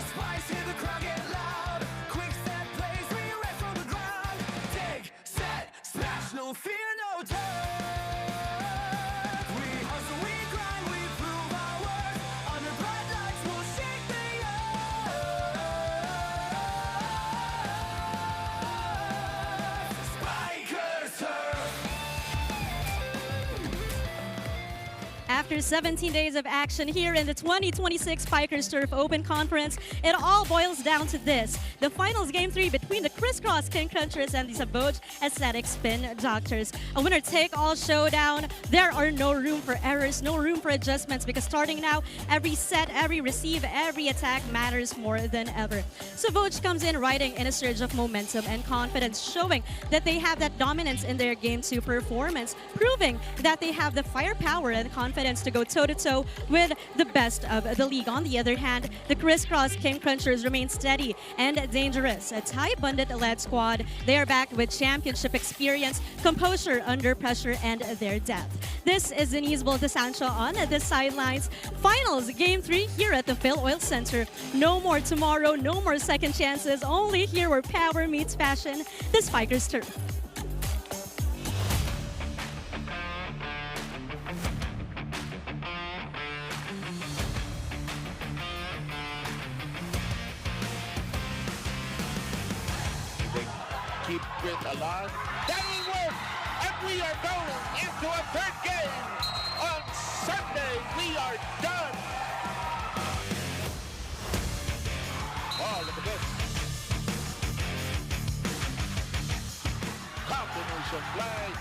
Spice, hear the crowd get loud. Quick set plays, we rest on the ground. Dig, set, smash, no fear, no turn. We hustle, we grind, we prove our worth. Under bright lights, we'll shake the earth. Spikers turf. After 17 days of action here in the 2026 Spikers Turf Open Conference, it all boils down to this. The finals game 3 between the crisscross King Crunchers and the Savouge Aesthetic Spin Doctors. A winner-take-all showdown. There are no room for errors, no room for adjustments, because starting now, every set, every receive, every attack matters more than ever. Savouge comes in riding in a surge of momentum and confidence, showing that they have that dominance in their Game 2 performance, proving that they have the firepower and confidence to go toe-to-toe with the best of the league. On the other hand, the crisscross King Crunchers remain steady and dangerous. A Thai Bandit-led squad, they are backed with championship experience, composure under pressure, and their depth. This is Denise Baldasancho on the sidelines. Finals Game 3 here at the Phil Oil Center. No more tomorrow, no more second chances, only here where power meets passion, the Spikers Turf. Keep it alive. That will work! And we are going into a third game. On Sunday, we are done. Oh, look at this. Combination play.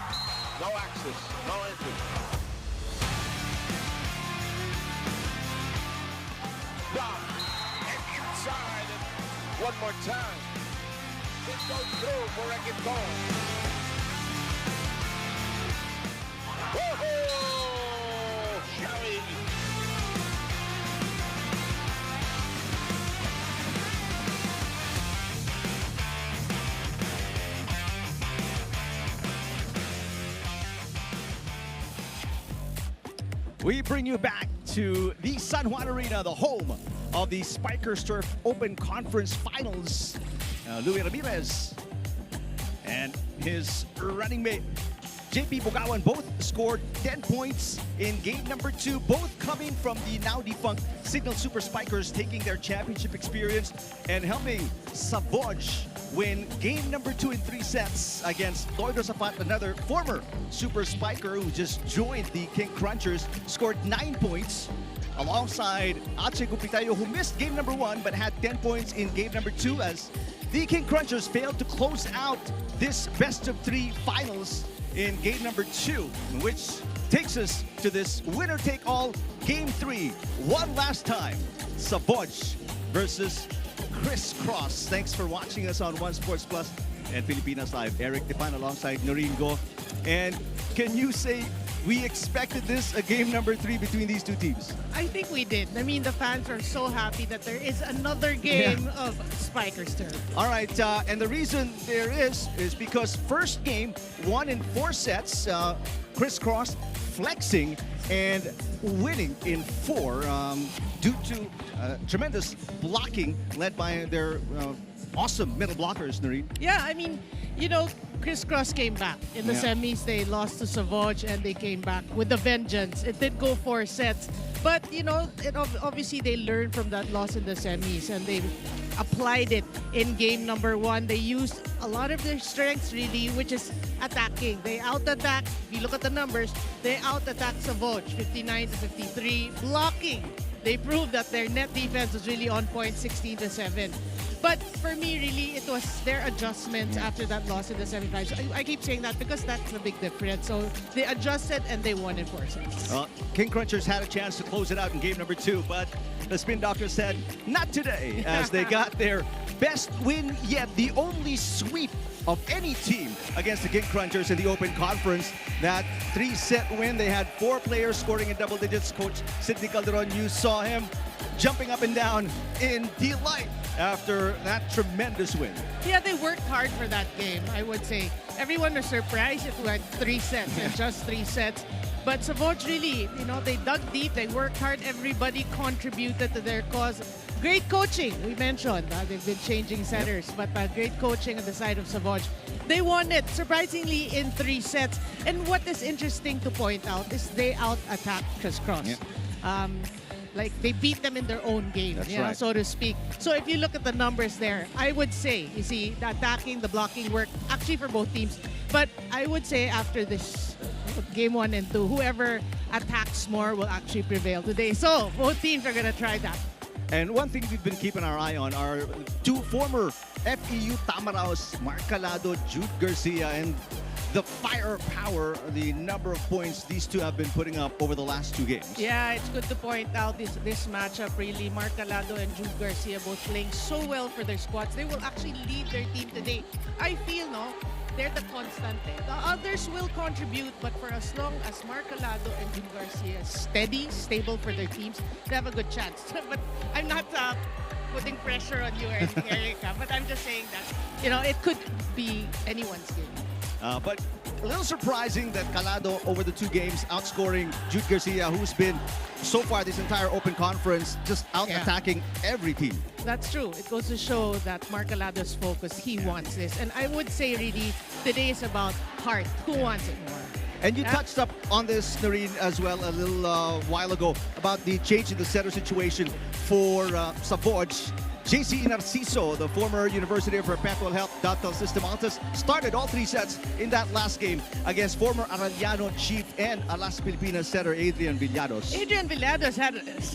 No access, no entry. Down and inside. And one more time. It goes through for Wrecking Ball. Woohoo! Showing. We bring you back to the San Juan Arena, the home of the Spikers Turf Open Conference Finals. Louis Ramirez and his running mate JP Bogawan both scored 10 points in game number 2, both coming from the now defunct Signal Super Spikers, taking their championship experience and helping Savouge win game number 2 in 3 sets against Lloyd Rosapat, another former Super Spiker who just joined the King Crunchers, scored 9 points. Alongside Ache Gupitayo, who missed game number 1 but had 10 points in game number 2, as the King Crunchers failed to close out this best-of-3 finals in game number 2, which takes us to this winner-take-all game 3. One last time, Savouge versus Crisscross. Thanks for watching us on One Sports Plus and Filipinas Live. Eric Depan alongside Noreen Go. And can you say we expected this, a game number 3 between these two teams? I think we did. I mean, the fans are so happy that there is another game of Spikers Turf. All right, and the reason there is because first game, 1 in 4 sets, Crisscross flexing and winning in 4 due to tremendous blocking led by their awesome middle blockers, Noreen. Yeah, I mean, you know, Crisscross came back. In the Yeah. semis, they lost to Savouge and they came back with a vengeance. It did go 4 sets. But, you know, obviously they learned from that loss in the semis and they applied it in game number 1. They used a lot of their strengths, really, which is attacking. They out-attack. If you look at the numbers, they out-attack Savouge, 59 to 53. Blocking. They proved that their net defense was really on point, 16-7. But for me, really, it was their adjustments after that loss in the semifinals. I keep saying that because that's the big difference. So they adjusted and they won in 4 sets. King Crunchers had a chance to close it out in game number 2, but the Spin Doctor said, not today, as they got their best win yet, the only sweep of any team against the King Crunchers in the Open Conference. That 3-set win, they had 4 players scoring in double digits. Coach Sidney Calderon, you saw him jumping up and down in delight after that tremendous win. Yeah, they worked hard for that game, I would say. Everyone was surprised it went 3 sets and just 3 sets. But Savouge really, they dug deep, they worked hard, everybody contributed to their cause. Great coaching, we mentioned. They've been changing setters, but great coaching on the side of Savouge. They won it, surprisingly, in 3 sets. And what is interesting to point out is they out-attacked Criss. Like, they beat them in their own game, That's right. so to speak. So if you look at the numbers there, I would say, you see, the attacking, the blocking work, actually for both teams. But I would say after this game 1 and 2, whoever attacks more will actually prevail today. So both teams are going to try that. And one thing we've been keeping our eye on are 2 former FEU Tamaraos, Mark Calado, Jude Garcia, and the firepower, the number of points these two have been putting up over the last 2 games. Yeah, it's good to point out this matchup, really. Mark Calado and Jude Garcia both playing so well for their squads. They will actually lead their team today. I feel, they're the constant. The others will contribute, but for as long as Mark Calado and Jude Garcia steady, stable for their teams, they have a good chance. But I'm not putting pressure on you or anything, Erica, but I'm just saying that, it could be anyone's game. But a little surprising that Calado over the 2 games outscoring Jude Garcia, who's been so far this entire Open Conference just out-attacking every team. That's true. It goes to show that Mark Calado's focus, he wants this. And I would say really today is about heart. Who wants it more? And you touched up on this, Noreen, as well a little while ago about the change in the setter situation for Savouge. JC Narciso, the former University of Perpetual Health Dental System Altas, started all 3 sets in that last game against former Arellano chief and Alas Pilipinas setter Adrian Villados. Adrian Villados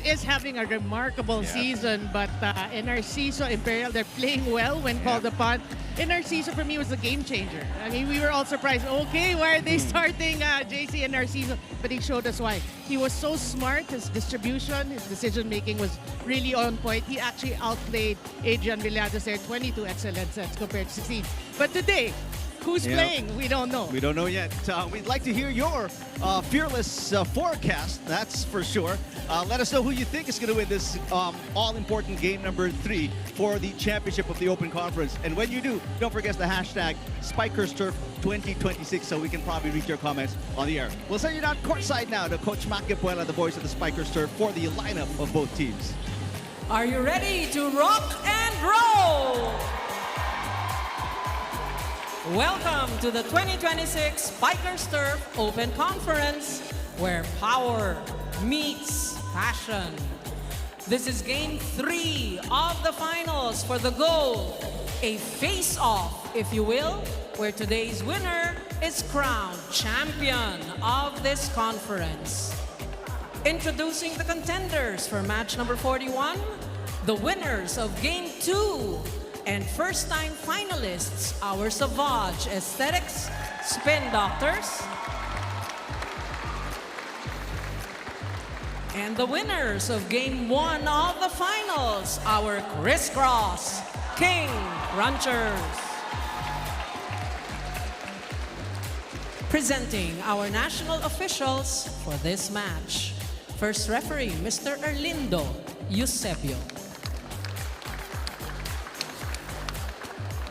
is having a remarkable season, but in Narciso, Imperial, they're playing well when called upon. In Narciso, for me, was a game changer. I mean, we were all surprised. Okay, why are they starting JC and Narciso? But he showed us why. He was so smart. His distribution, his decision-making was really on point. He actually outplayed Adrian Villados there, 22 excellent sets compared to 16. But today, who's playing? We don't know. We don't know yet. We'd like to hear your fearless forecast, that's for sure. Let us know who you think is going to win this all-important game number 3 for the championship of the Open Conference. And when you do, don't forget the hashtag SpikersTurf2026 so we can probably read your comments on the air. We'll send you down courtside now to Coach Mac Puela, the voice of the Spikers Turf, for the lineup of both teams. Are you ready to rock and roll? Welcome to the 2026 Spikers Turf Open Conference, where power meets passion. This is game 3 of the finals for the gold. A face-off, if you will, where today's winner is crowned champion of this conference. Introducing the contenders for match number 41, the winners of game 2, and first-time finalists, our Savouge Aesthetics Spin Doctors. And the winners of game 1 of the finals, our Criss King Crunchers. Presenting our national officials for this match. First referee, Mr. Erlindo Eusebio.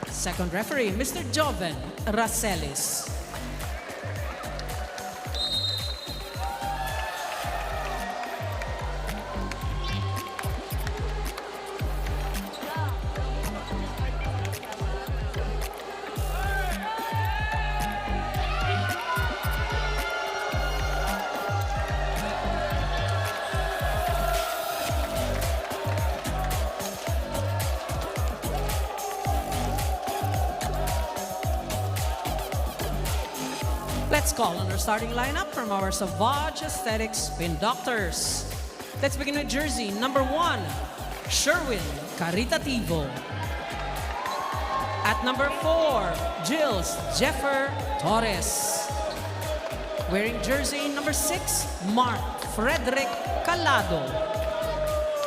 Second referee, Mr. Joven Racelis. Let's call on our starting lineup from our Savouge Aesthetics Spin Doctors. Let's begin with jersey number 1, Sherwin Caritativo. At number 4, Gilles Jeffer Torres. Wearing jersey number 6, Mark Frederick Calado.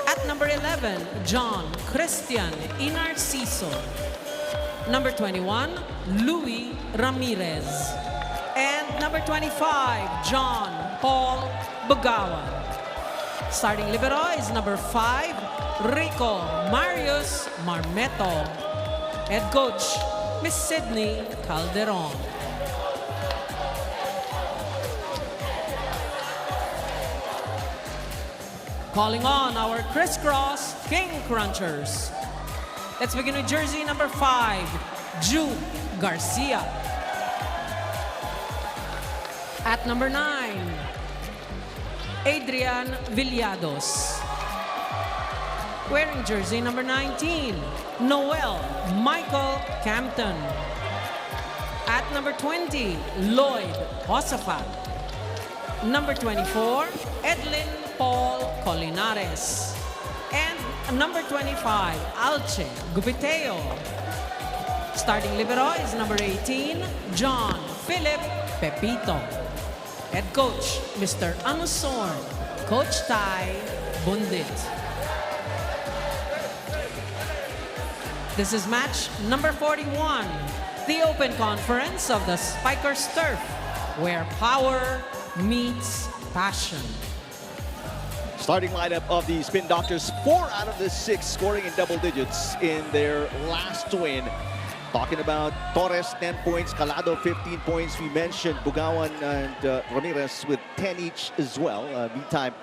At number 11, John Christian Inarciso. Number 21, Louis Ramirez. And number 25, John Paul Bugawan. Starting libero is number 5, Rico Marius Marmeto. Head coach, Miss Sydney Calderon. calling on our crisscross King Crunchers. Let's begin with jersey number 5, Jude Garcia. At number 9, Adrian Villados. Wearing jersey number 19, Noel Michael Campton. At number 20, Lloyd Josafat. Number 24, Edlin Paul Colinares. And number 25, Alche Gupiteo. Starting libero is number 18, John Philip Pepito. Head coach, Mr. Anusorn, Coach Tai Bundit. This is match number 41, the Open Conference of the Spikers Turf, where power meets passion. Starting lineup of the Spin Doctors, 4 out of the 6 scoring in double digits in their last win. Talking about Torres, 10 points, Calado, 15 points. We mentioned Bugawan and Ramirez with 10 each as well. Meantime,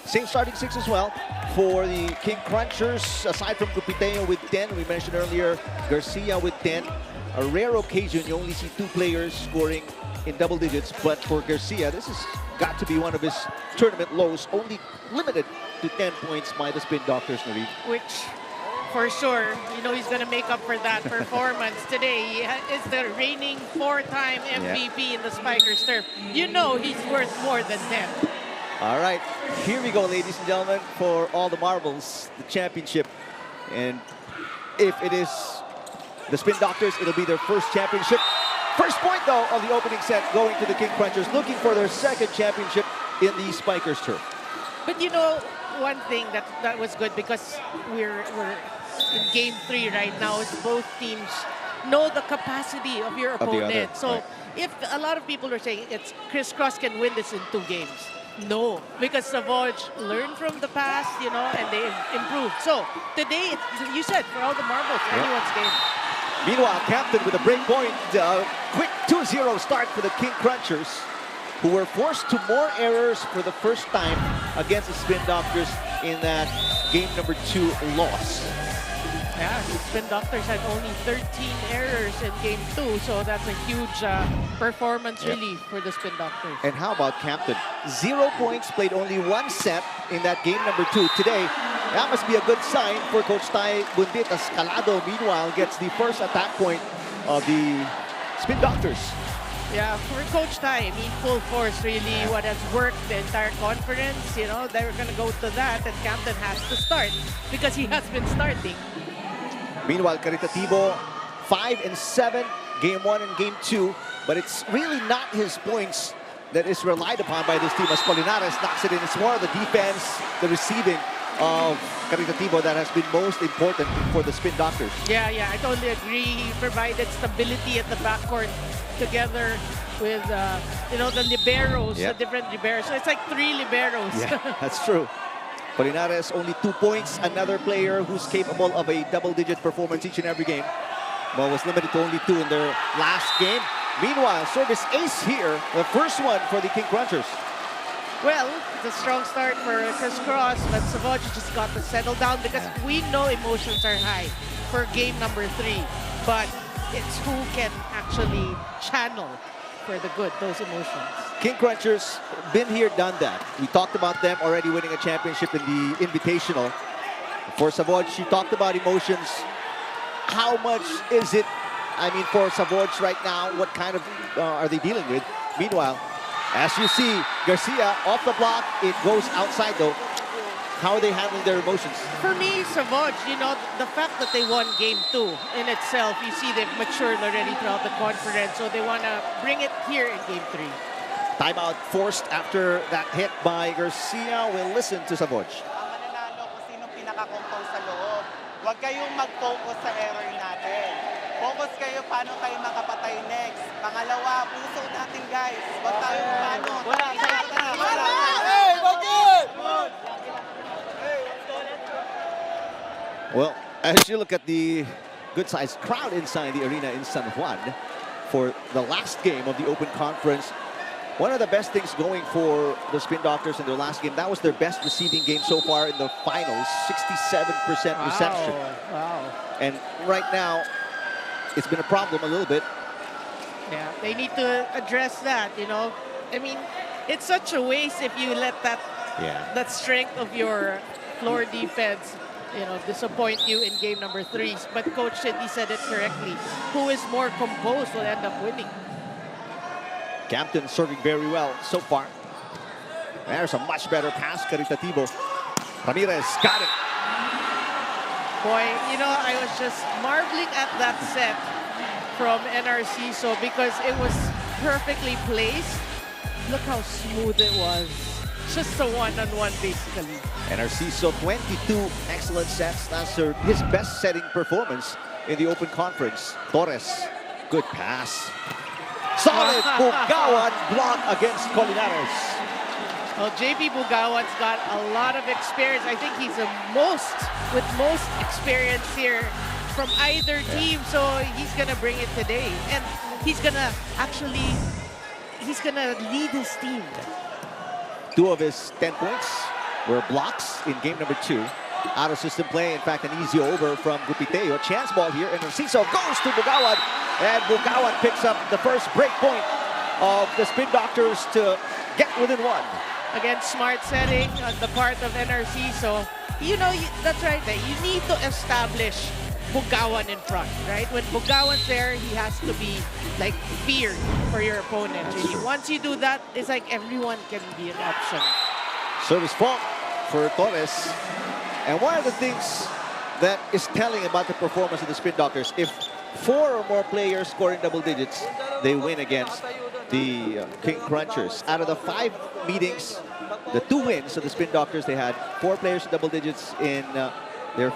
same starting 6 as well for the King Crunchers. Aside from Gupiteo with 10, we mentioned earlier, Garcia with 10. A rare occasion, you only see 2 players scoring in double digits. But for Garcia, this has got to be one of his tournament lows, only limited to 10 points by the Spin Doctors, Nari. Which, for sure, you know he's going to make up for that performance today. He is the reigning 4-time MVP in the Spikers Turf. You know he's worth more than 10. All right, here we go, ladies and gentlemen, for all the marbles, the championship. And if it is the Spin Doctors, it'll be their first championship. First point, though, of the opening set going to the King Crunchers, looking for their second championship in the Spikers Turf. But you know, one thing that was good, because we're in game 3 right now, is both teams know the capacity of your opponent. So if a lot of people are saying it's Crisscross can win this in 2 games. No, because Savouge learned from the past, you know, and they improved. So today, you said, for all the marbles, anyone's game. Meanwhile, Captain with a break point, quick 2-0 start for the King Crunchers, who were forced to more errors for the first time against the Spin Doctors in that game number 2 loss. Yeah, the Spin Doctors had only 13 errors in game 2, so that's a huge performance really for the Spin Doctors. And how about Captain? 0 points, played only 1 set in that game number 2 today. That must be a good sign for Coach Tai Bundit, as Calado, meanwhile, gets the first attack point of the Spin Doctors. Yeah, for Coach Tai, I mean, full force really what has worked the entire conference. You know, they're going to go to that, and Captain has to start because he has been starting. Meanwhile, Caritativo, 5 and 7, game 1 and game 2. But it's really not his points that is relied upon by this team, as Colinares knocks it in. It's more of the defense, the receiving of Caritativo that has been most important for the Spin Doctors. Yeah, I totally agree. He provided stability at the backcourt together with, you know, the liberos, the different liberos. So it's like 3 liberos. Yeah, that's true. Colinares, only 2 points. Another player who's capable of a double-digit performance each and every game. But was limited to only 2 in their last game. Meanwhile, service ace here, the first one for the King Crunchers. Well, it's a strong start for Crisscross, but Savouge just got to settle down because we know emotions are high for game number 3. But it's who can actually channel for the good those emotions. King Crunchers, been here, done that. We talked about them already winning a championship in the Invitational. For Savouge, you talked about emotions. How much is it, I mean, for Savouge right now, what kind of are they dealing with? Meanwhile, as you see, Garcia off the block, it goes outside though. How are they handling their emotions? For me, Savouge, you know, the fact that they won game 2 in itself, you see they've matured already throughout the conference, so they want to bring it here in game 3. Timeout forced after that hit by Garcia. We'll listen to Savouge. Ang mananalo kung sinong pinaka-compose sa loob. Huwag kayong mag-focus sa error natin. Focus kayo paano kayo makapatay next. Pangalawa, puso natin guys. Huwag tayong paano. Well, as you look at the good-sized crowd inside the arena in San Juan for the last game of the Open Conference, One of the best things going for the Spin Doctors in their last game, that was their best receiving game so far in the finals, 67% reception. Wow. And right now, it's been a problem a little bit. Yeah, they need to address that, you know. I mean, it's such a waste if you let that that strength of your floor defense, you know, disappoint you in game number 3. But Coach Sidney said it correctly. Who is more composed will end up winning. Campton serving very well so far. There's a much better pass, caritativo. Ramirez got it. Boy, you know, I was just marveling at that set from NRC, so because it was perfectly placed. Look how smooth it was. Just a one-on-one, basically. NRC 22 excellent sets. That's his best setting performance in the Open Conference. Torres, good pass. Solid Bugawan block against Colinares. Well, JP Bugawan's got a lot of experience. I think he's the most experience here from either team, so he's gonna bring it today. And he's gonna lead his team. 2 of his 10 points were blocks in game number 2. Out of system play, in fact, an easy over from Gupiteo. Chance ball here, and Narciso goes to Bugawan, and Bugawan picks up the first break point of the Spin Doctors to get within 1. Again, smart setting on the part of NRC, so you know, that's right, you need to establish Bugawan in front, right? When Bugawan's there, he has to be like feared for your opponent. Once you do that, it's like everyone can be an option. Service fault for Torres. And one of the things that is telling about the performance of the Spin Doctors, if 4 or more players score in double digits, they win against the King Crunchers. Out of the 5 meetings, the 2 wins of the Spin Doctors, they had 4 players in double digits in their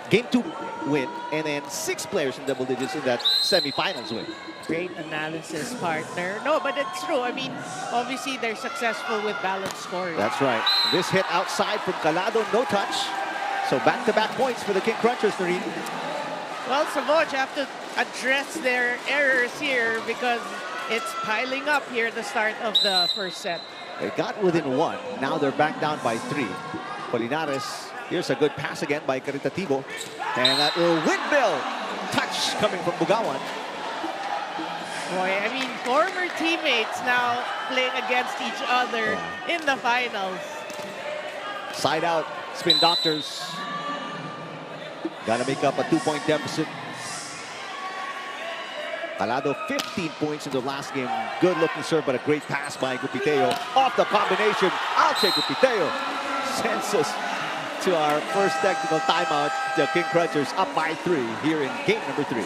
Game 2 win, and then 6 players in double digits in that semifinals win. Great analysis, partner. No, but it's true. I mean, obviously they're successful with balanced scoring. That's right. This hit outside from Calado, no touch. So back-to-back points for the King Crunchers, Noreen. Well, Savouge have to address their errors here because it's piling up here at the start of the first set. They got within 1. Now they're back down by 3. Colinares, here's a good pass again by Caritativo. And that little windmill touch coming from Bugawan. Boy, I mean, former teammates now playing against each other in the finals. Side out, Spin Doctors. Gotta make up a 2-point deficit. Calado, 15 points in the last game. Good looking serve, but a great pass by Gupiteo. Off the combination, I'll take Gupiteo. Sends us to our first technical timeout. The King Crunchers up by 3 here in game number 3.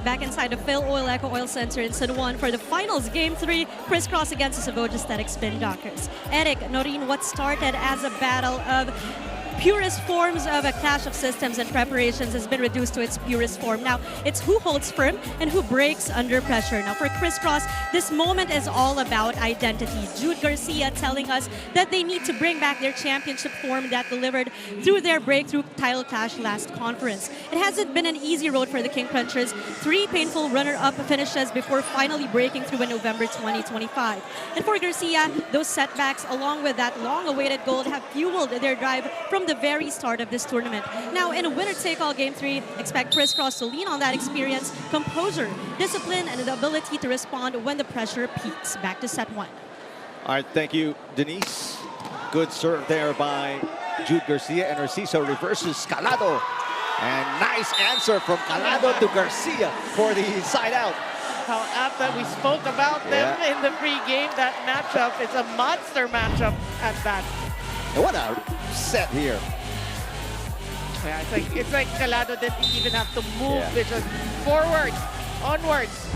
Back inside the Phil Oil Eco Oil Center in San Juan for the finals, Game 3, Criss against the Savouge Aesthetic Spin Doctors. Eric, Noreen, what started as a battle of purest forms of a clash of systems and preparations has been reduced to its purest form. Now, it's who holds firm and who breaks under pressure. Now, for Criss, this moment is all about identity. Jude Garcia telling us that they need to bring back their championship form that delivered through their breakthrough title clash last conference. It hasn't been an easy road for the King Crunchers. 3 painful runner-up finishes before finally breaking through in November 2025. And for Garcia, those setbacks, along with that long-awaited gold, have fueled their drive from the very start of this tournament. Now, in a winner-take-all Game 3, expect Criss to lean on that experience, composure, discipline, and the ability to respond when the pressure peaks. Back to set 1. All right, thank you, Denise. Good serve there by Jude Garcia, and Narciso reverses Calado. And nice answer from Calado to Garcia for the side out. How apt that we spoke about them in the pre-game. That matchup is a monster matchup at that. And what a set here. Yeah, it's like Calado didn't even have to move. It's just forward. Onwards.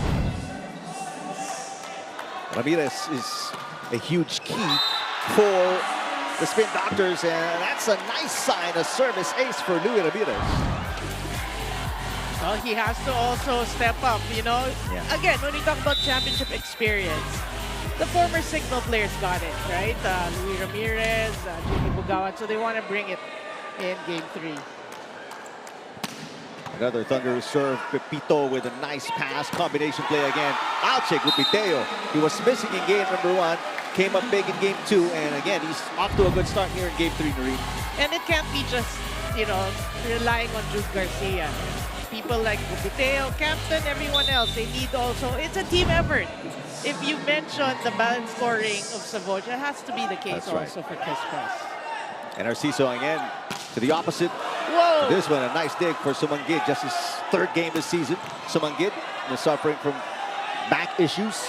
Ramirez is a huge key for the Spin Doctors, and that's a nice sign, a service ace for Louis Ramirez. Well, he has to also step up, you know. Yeah. Again, when we talk about championship experience, the former Signal players got it, right? Louis Ramirez, Jimmy Bugawan, so they want to bring it in Game 3. Another Thunder serve. Pepito with a nice pass. Combination play again. Alche Gupiteo. He was missing in game number 1. Came up big in game 2. And again, he's off to a good start here in game 3, Noreen. And it can't be just, you know, relying on Jude Garcia. People like Gupiteo, Captain, everyone else, they need also, it's a team effort. If you mention the balanced scoring of Savouge, it has to be the case That's right. also for Criss. And Narciso again to the opposite. Whoa! This one, a nice dig for Sumangid. Just his 3rd game this season. Sumangid is suffering from back issues.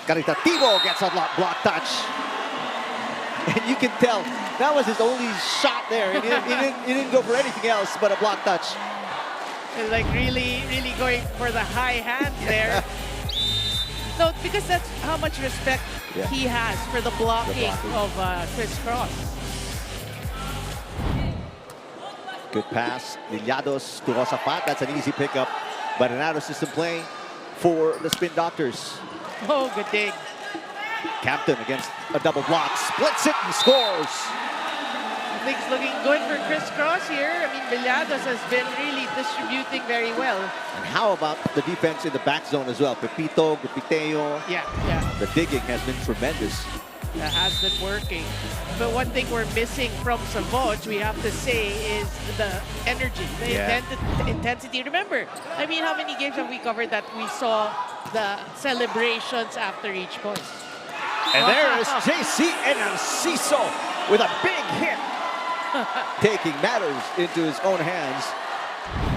Caritativo gets a block touch. And you can tell that was his only shot there. He didn't go for anything else but a block touch. It's like really going for the high hand there. No, because that's how much respect he has for the blocking of Criss. Good pass. Villados to Rosafat. That's an easy pickup. But an out-of-system play for the Spin Doctors. Oh, good dig. Captain against a double block. Splits it and scores. Things looking good for Criss here. I mean, Villados has been really distributing very well. And how about the defense in the back zone as well? Pepito, Gupiteo. Yeah. The digging has been tremendous. That has been working. But one thing we're missing from Savouge, we have to say, is the energy, the intensity. Remember, I mean, how many games have we covered that we saw the celebrations after each point? And there is JC Narciso with a big hit. Taking matters into his own hands.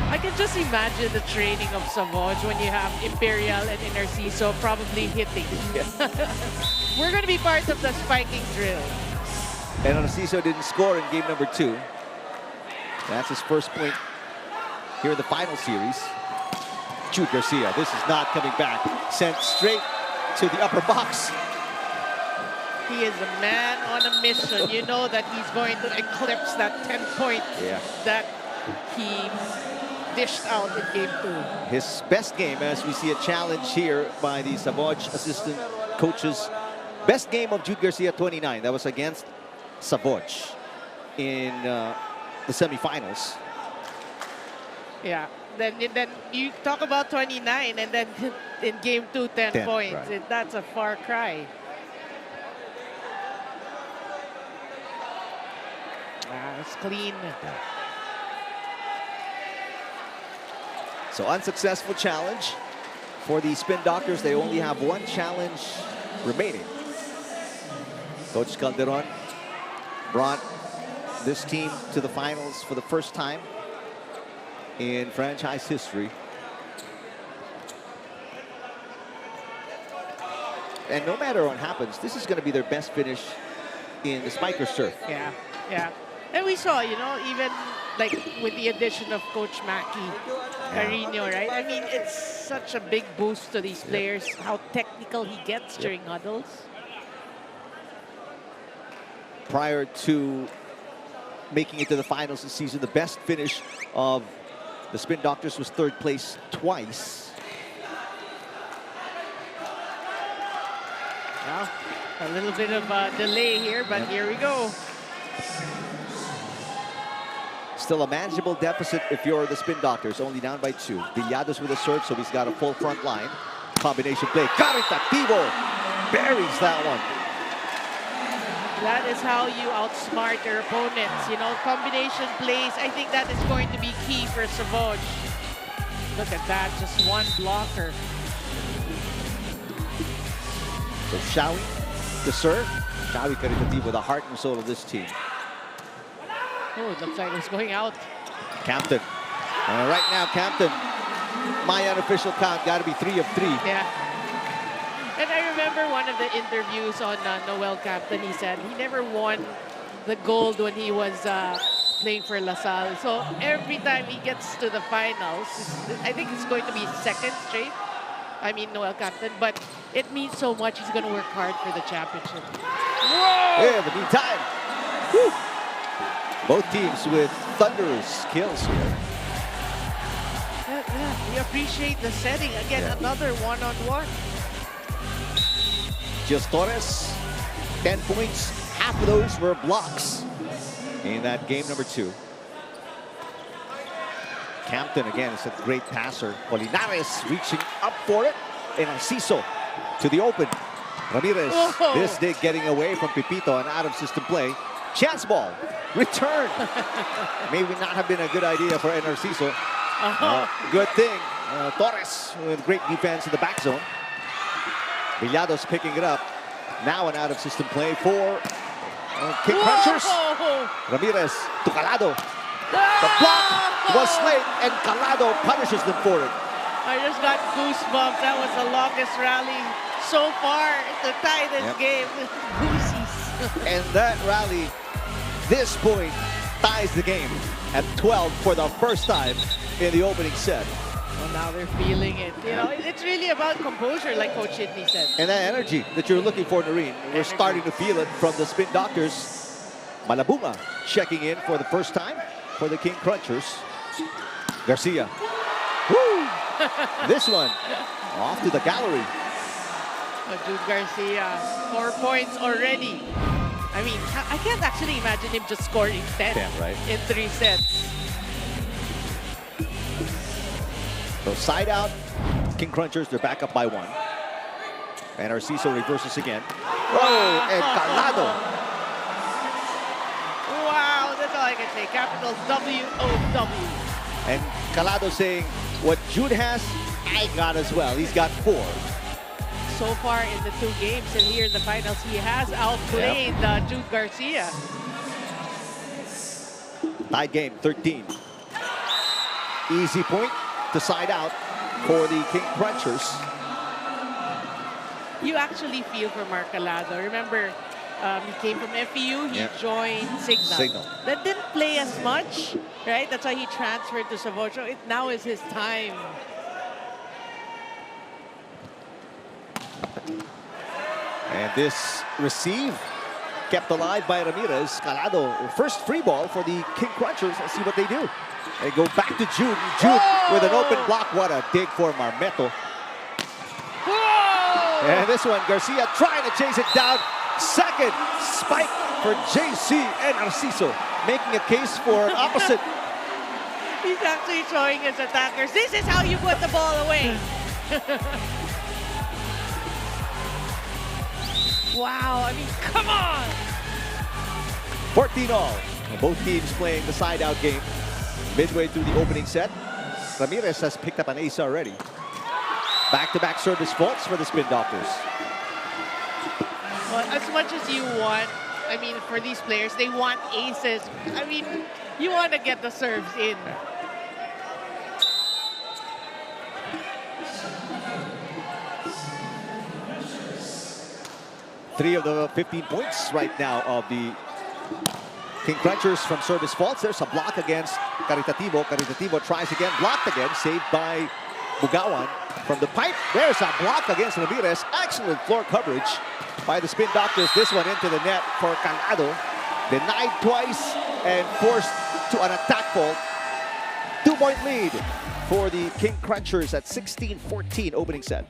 I can just imagine the training of Savouge when you have Imperial and Narciso probably hitting. We're going to be part of the spiking drill. And Narciso didn't score in game number 2. That's his first point here in the final series. Jude Garcia, this is not coming back. Sent straight to the upper box. He is a man on a mission. You know that he's going to eclipse that 10-point that he dished out in game 2. His best game, as we see a challenge here by the Savouge assistant coaches. Best game of Jude Garcia, 29. That was against Savouge in the semifinals. Yeah. Then you talk about 29, and then in game 2, 10 points. Right. That's a far cry. It's clean. So unsuccessful challenge for the Spin Doctors. They only have 1 challenge remaining. Coach Calderon brought this team to the finals for the first time in franchise history. And no matter what happens, this is going to be their best finish in the Spikers turf. Yeah. And we saw, you know, even like with the addition of Coach Mackie Carino, right? I mean, it's such a big boost to these players, how technical he gets during huddles. Prior to making it to the finals this season, the best finish of the Spin Doctors was 3rd place twice. Well, a little bit of a delay here, but here we go. Still a manageable deficit if you're the Spin Doctors, only down by 2. Villados with a serve, so he's got a full front line. Combination play. Caritativo buries that one. That is how you outsmart your opponents. You know, combination plays, I think that is going to be key for Savouge. Look at that, just 1 blocker. So Shawi, the serve. Shawi Caritativo, the heart and soul of this team. Oh, it looks like it's going out. Captain. Right now, Captain, my unofficial count got to be 3 of 3. Yeah. And I remember one of the interviews on Noel Captain, he said he never won the gold when he was playing for LaSalle. So every time he gets to the finals, I think it's going to be second straight. I mean, Noel captain, but it means so much. He's going to work hard for the championship. Whoa! In the meantime, whew, both teams with thunderous kills here. We appreciate the setting. Again, another one-on-one. Just Torres, 10 points. Half of those were blocks in that game number 2. Campton again is a great passer. Polinares reaching up for it. And Narciso to the open. Ramirez, this day getting away from Pepito and out of system play. Chance ball, return. Maybe not have been a good idea for Narciso. Good thing. Torres with great defense in the back zone. Villados picking it up. Now an out of system play for King Crunchers. Ramirez to Calado. The block was late and Calado punishes them for it. I just got goosebumps. That was the longest rally so far to tie this game. Goosies. And that rally, this point, ties the game at 12 for the first time in the opening set. Well, now they're feeling it. You know, it's really about composure, like Coach Sidney said. And that energy that you're looking for, Noreen, we're starting to feel it from the Spin Doctors. Malabunga checking in for the first time for the King Crunchers. Garcia. Woo! This one off to the gallery. Jude Garcia, 4 points already. I mean, I can't actually imagine him just scoring 10 right? in 3 sets. So side out, King Crunchers, they're back up by 1. And Narciso reverses again. Oh, and Calado. Wow, that's all I can say. Capital W-O-W. And Calado saying, what Jude has, I got as well. He's got 4. So far in the 2 games and here in the finals, he has outplayed Jude Garcia. Tied game, 13. Easy point to side out for the King Crunchers. You actually feel for Mark Calado. Remember, he came from FEU, he joined Signal. That didn't play as much, right? That's why he transferred to Savouge. Now is his time. And this receive kept alive by Ramirez. Calado, first free ball for the King Crunchers. Let's see what they do. They go back to Jude. Jude with an open block. What a dig for Marmeto. And this one, Garcia trying to chase it down. Second spike for JC and Narciso, making a case for an opposite. He's actually showing his attackers, this is how you put the ball away. Wow, I mean, come on! 14 all. Both teams playing the side-out game. Midway through the opening set, Ramirez has picked up an ace already. Back-to-back service faults for the Spin Doctors. Well, as much as you want, I mean, for these players, they want aces. I mean, you want to get the serves in. Three of the 15 points right now of the King Crunchers from service faults. There's a block against Caritativo. Caritativo tries again, blocked again, saved by Bugawan. From the pipe, there's a block against Ramirez. Excellent floor coverage by the Spin Doctors. This one into the net for Calado. Denied twice and forced to an attack fault. 2-point lead for the King Crunchers at 16-14 opening set.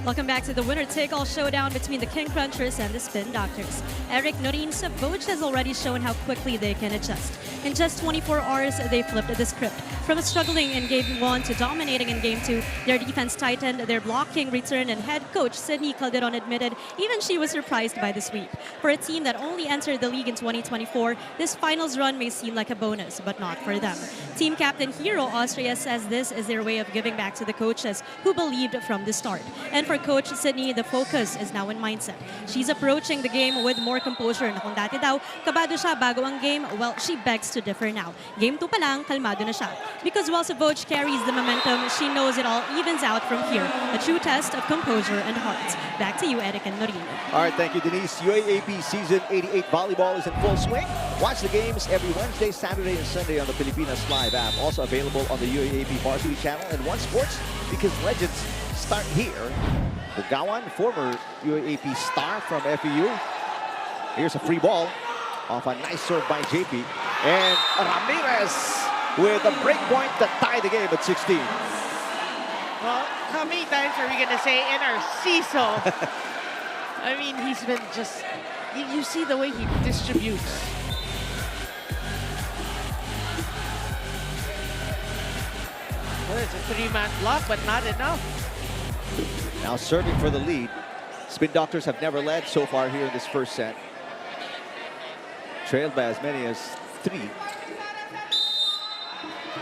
Welcome back to the winner-take-all showdown between the King Crunchers and the Spin Doctors. Eric, Noreen, Savouge has already shown how quickly they can adjust. In just 24 hours, they flipped the script. From struggling in Game 1 to dominating in Game 2, their defense tightened, their blocking returned, and head coach Sydney Calderon admitted even she was surprised by the sweep. For a team that only entered the league in 2024, this finals run may seem like a bonus, but not for them. Team captain Hero Austria says this is their way of giving back to the coaches who believed from the start. And for Coach Sydney, the focus is now in mindset. She's approaching the game with more composure. Na kung dati daw, kabado siya bago ang game, well, she begs to differ now. Game 2 pa lang, kalmado na siya. Because while Savouge carries the momentum, she knows it all evens out from here. A true test of composure and heart. Back to you, Eric and Noreen. All right, thank you, Denise. UAAP Season 88 volleyball is in full swing. Watch the games every Wednesday, Saturday, and Sunday on the Pilipinas Live app. Also available on the UAAP Varsity channel and One Sports, because legends start here. Bugawan, former UAAP star from FEU. Here's a free ball off a nice serve by JP. And Ramirez with a break point to tie the game at 16. Well, how many times are we going to say in our CISO? I mean, he's been just... You see the way he distributes. Well, it's a three-man block, but not enough. Now serving for the lead. Spin Doctors have never led so far here in this first set. Trailed by as many as 3.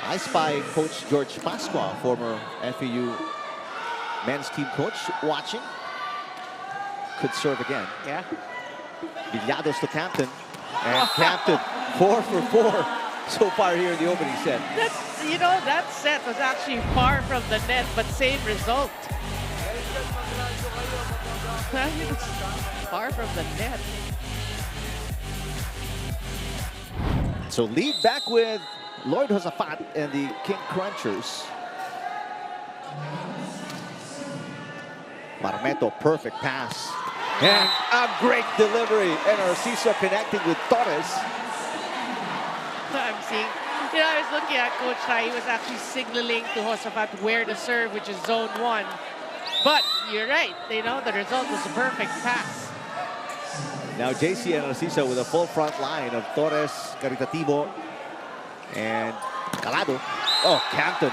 I spy Coach George Pasqua, former FEU men's team coach, watching. Could serve again. Yeah. Villados to Campton. And Campton 4 for 4 so far here in the opening set. That's, you know, that set was actually far from the net, but same result. Far from the net. So lead back with Lloyd Josafat and the King Crunchers. Marmeto, perfect pass. And a great delivery. And Narciso connecting with Torres. I'm seeing, you know, I was looking at Coach Tai. He was actually signaling to Josafat where to serve, which is zone 1. But you're right, you know, the result was a perfect pass. Now JC and Narciso with a full front line of Torres, Caritativo, and Calado. Oh, Campton.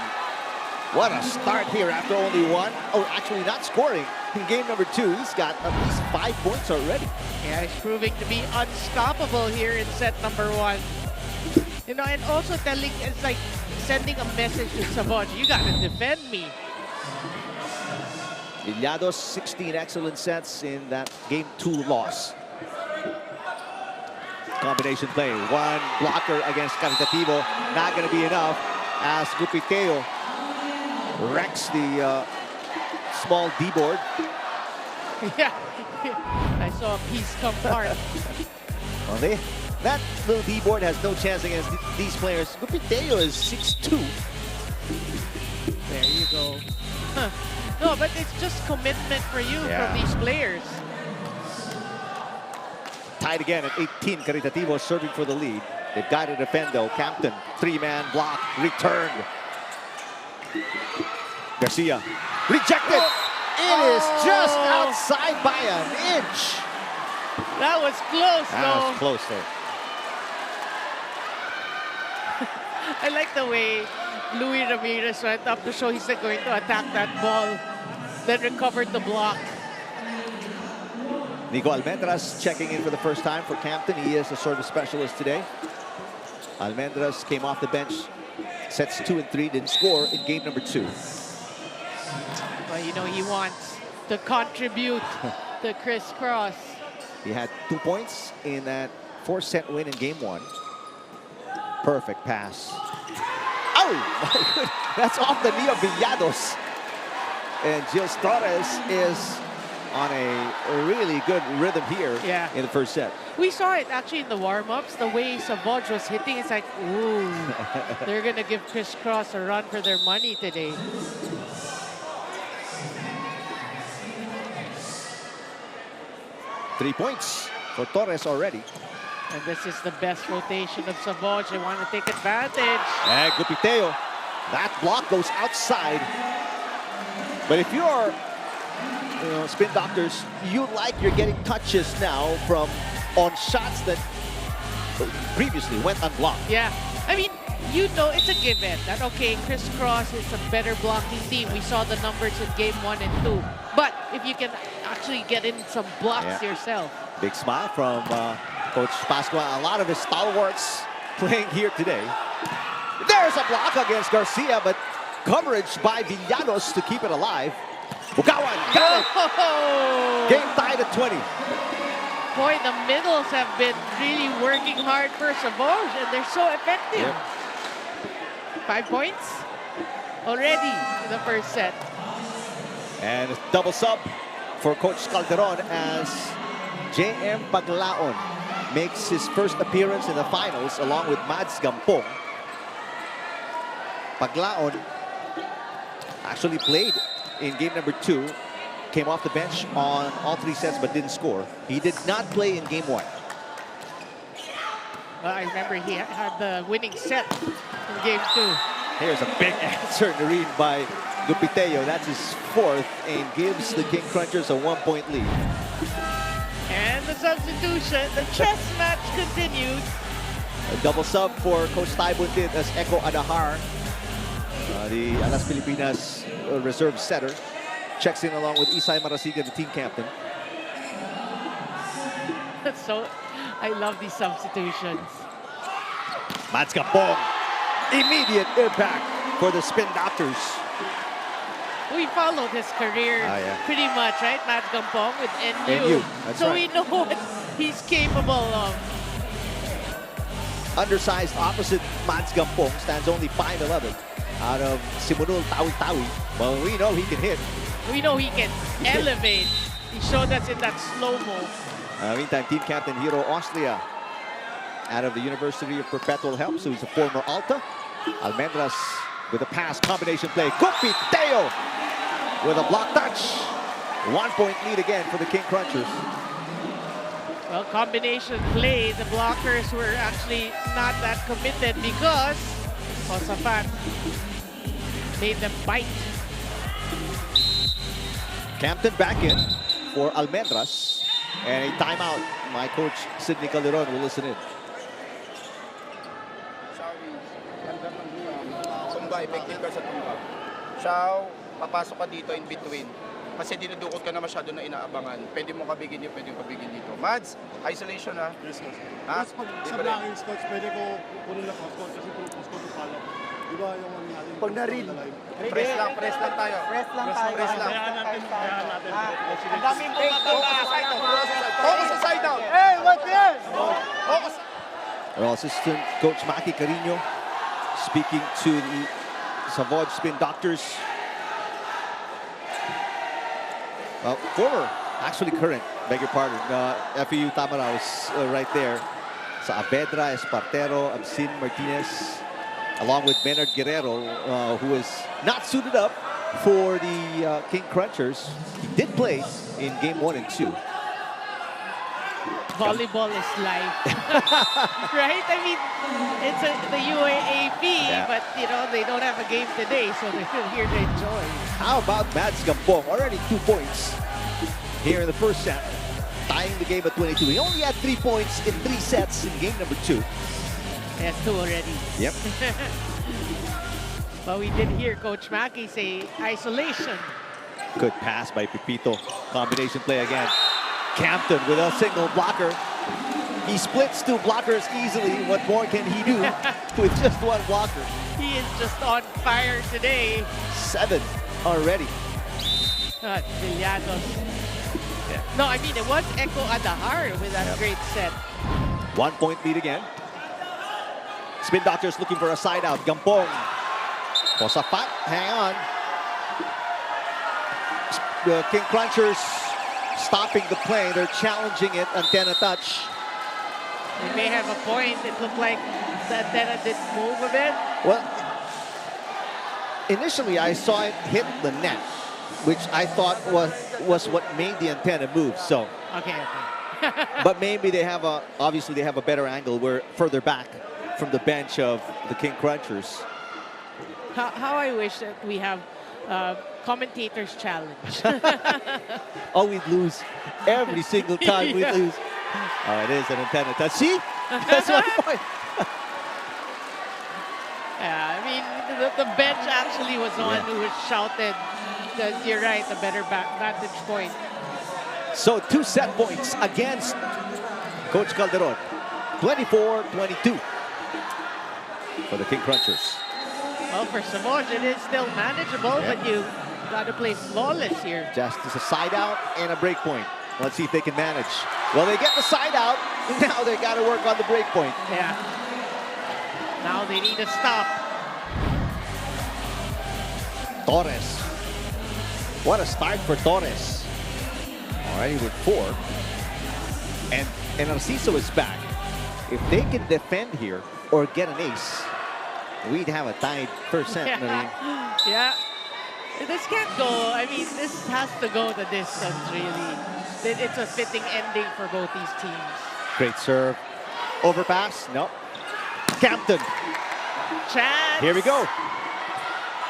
What a start here after only 1. Oh, actually not scoring in game number 2. He's got at least 5 points already. Yeah, he's proving to be unstoppable here in set number 1. You know, and also telling, it's like sending a message to Savouge, you gotta defend me. Villados, 16 excellent sets in that game 2 loss. Combination play. 1 blocker against Caritativo. Not going to be enough as Gupiteo wrecks the small D-board. Yeah, I saw a piece come apart. Well, that little D-board has no chance against these players. Gupiteo is 6'2". There you go. Huh. No, but it's just commitment for you from these players. Tied again at 18. Caritativo serving for the lead. They've got to defend though. Campton, 3-man block, returned. Garcia, rejected. It is just outside by an inch. That was close, That was close there. I like the way Luis Ramirez went up to show he's not going to attack that ball, then recovered the block. Nico Almendras checking in for the first time for Campton. He is a service specialist today. Almendras came off the bench, sets 2 and 3, didn't score in game number 2. Well, you know, he wants to contribute to Criss Cross. He had 2 points in that 4-set win in game 1. Perfect pass. Oh, my goodness. That's off the knee of Villados. And Gilles Torres is on a really good rhythm here in the first set. We saw it actually in the warm-ups, the way Savouge was hitting. It's like, ooh, they're going to give Criss Cross a run for their money today. Three points for Torres already. And this is the best rotation of Savouge. They want to take advantage. And Gupiteo, that block goes outside. But if you're Spin Doctors, you like you're getting touches now from on shots that previously went unblocked. Yeah. I mean, you know, it's a given that, okay, Criss is a better blocking team. We saw the numbers in game 1 and 2. But if you can actually get in some blocks yourself. Big smile from Coach Pascua. A lot of his stalwarts playing here today. There's a block against Garcia, but coverage by Villanos to keep it alive. Bukawan got it. Game tied at 20. Boy, the middles have been really working hard for Savouge, and they're so effective. 5 points already in the first set. And a double sub for Coach Calderon as J.M. Paglaon makes his first appearance in the finals along with Mads Gampong. Paglaon actually played in game number 2. Came off the bench on all 3 sets but didn't score. He did not play in game 1. Well, I remember he had the winning set in game 2. Here's a big answer to read by Dupiteo. That's his 4th and gives the King Crunchers a 1-point lead. And the substitution, the chess match continued. A double sub for Coach Tai Buntit as Echo Adahar, the Alas Pilipinas reserve setter, checks in along with Isay Marasigan, the team captain. So, I love these substitutions. Mads Gampong, immediate impact for the Spin Doctors. We followed his career pretty much, right? Mads Gampong with NU. That's so right. we know what he's capable of. Undersized opposite Mads Gampong, stands only 5'11", out of Simonul Tawi-Tawi. Well, we know he can hit. We know he can elevate. He showed us in that slow-mo. Meantime, team captain Hiro Austria, out of the University of Perpetual Help, so he's a former Alta. Almendras with a pass, combination play. Cupiteo with a block touch. 1-point lead again for the King Crunchers. Well, combination play, the blockers were actually not that committed because Josafat made them bite. Campton back in for Almendras. And a timeout. My coach, Sidney Calderon, will listen in. Tumba, effective ka sa tumba. Shaw, papasok ka dito in between. Kasi dinudukot ka na masyado na inaabangan. Pwede mo kabigin yun, pwede mo kabigin dito. Mads, isolation ha. Yes, coach. Ha? Tapos pag sa blocking, coach, pwede ko punin lang coach kasi puro post ko to follow. Di ba yung ano natin? Pag na-read. Press lang tayo. Press lang tayo. Press lang. Hayaan natin. Ang daming Focus sa side out. Focus sa side out. Hey, what's this? Focus. Our assistant coach Maki Carino speaking to the Savouge Spin Doctors. Former, actually current, beg your pardon. FEU Tamara was right there. Sa Avedra, Espartero, Absin Martinez, along with Bernard Guerrero, who is not suited up for the King Crunchers. He did play in game 1 and 2. Volleyball is life. Right? I mean, it's the UAAP, but you know, they don't have a game today, so they're here to enjoy. How about Mads Gampong? Already 2 points here in the first set, tying the game at 22. He only had 3 points in 3 sets in game number 2. Yes, 2 already. Yep. But we did hear Coach Maki say isolation. Good pass by Pepito. Combination play again. Campton with a single blocker. He splits 2 blockers easily. What more can he do with just 1 blocker? He is just on fire today. 7 already. Villanos. No, I mean, it was Echo Adahar with that great set. 1-point lead again. Spin Doctors looking for a side out. Gampong. Josafat, hang on. The King Crunchers stopping the play. They're challenging it. Antenna touch. They may have a point. It looked like the antenna didn't move a bit. Well, initially I saw it hit the net, which I thought was what made the antenna move. So, Okay. but maybe they have obviously they have a better angle. We're further back from the bench of the King Crunchers. How I wish that we have commentators challenge. Oh, we'd lose every single time we lose. Oh, it is an antenna touch. See, That's 1 point. Yeah, I mean, the bench actually was the one who was shouted. Because you're right, a better vantage point. So 2 set points against Coach Calderon. 24-22 for the King Crunchers. Well, for Savouge, it is still manageable, but you got to play flawless here. Just as a side out and a break point. Let's see if they can manage. Well, they get the side out. Now they got to work on the break point. Yeah. Now they need to stop. Torres. What a start for Torres. Already with 4. And Narciso is back. If they can defend here or get an ace, we'd have a tied first set. Yeah. This can't go. I mean, this has to go the distance, really. It's a fitting ending for both these teams. Great serve. Overpass. Nope. Campton. Chance. Here we go.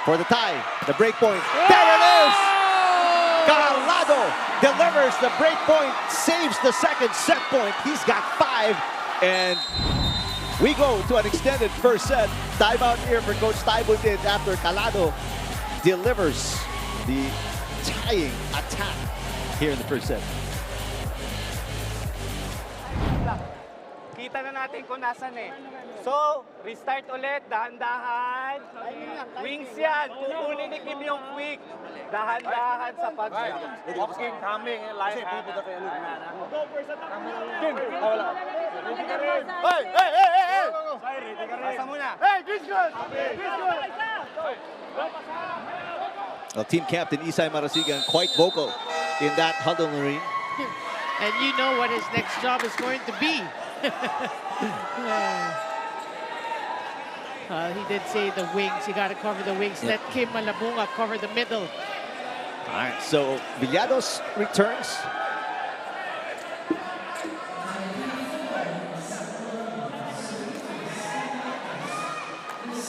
For the tie. The break point. There it is! Calado delivers the break point. Saves the second set point. He's got 5. And we go to an extended first set. Timeout here for Coach Taibundin after Calado delivers the tying attack here in the first set. Kita na natin kung nasan eh. So, restart ulit, dahan-dahan. Wings yan, kukunin ni Kim yung quick. Dahan-dahan sa pag-shot. Okay, coming. Kasi pupunta kayo. Go first attack. Kim, wala. Hey! Pasa muna. Hey, Criss! Well, team captain Isay Marasigan quite vocal in that huddle, Noreen. And you know what his next job is going to be. He did say the wings. You got to cover the wings. Let Kim Malabunga cover the middle. All right, so Villados returns.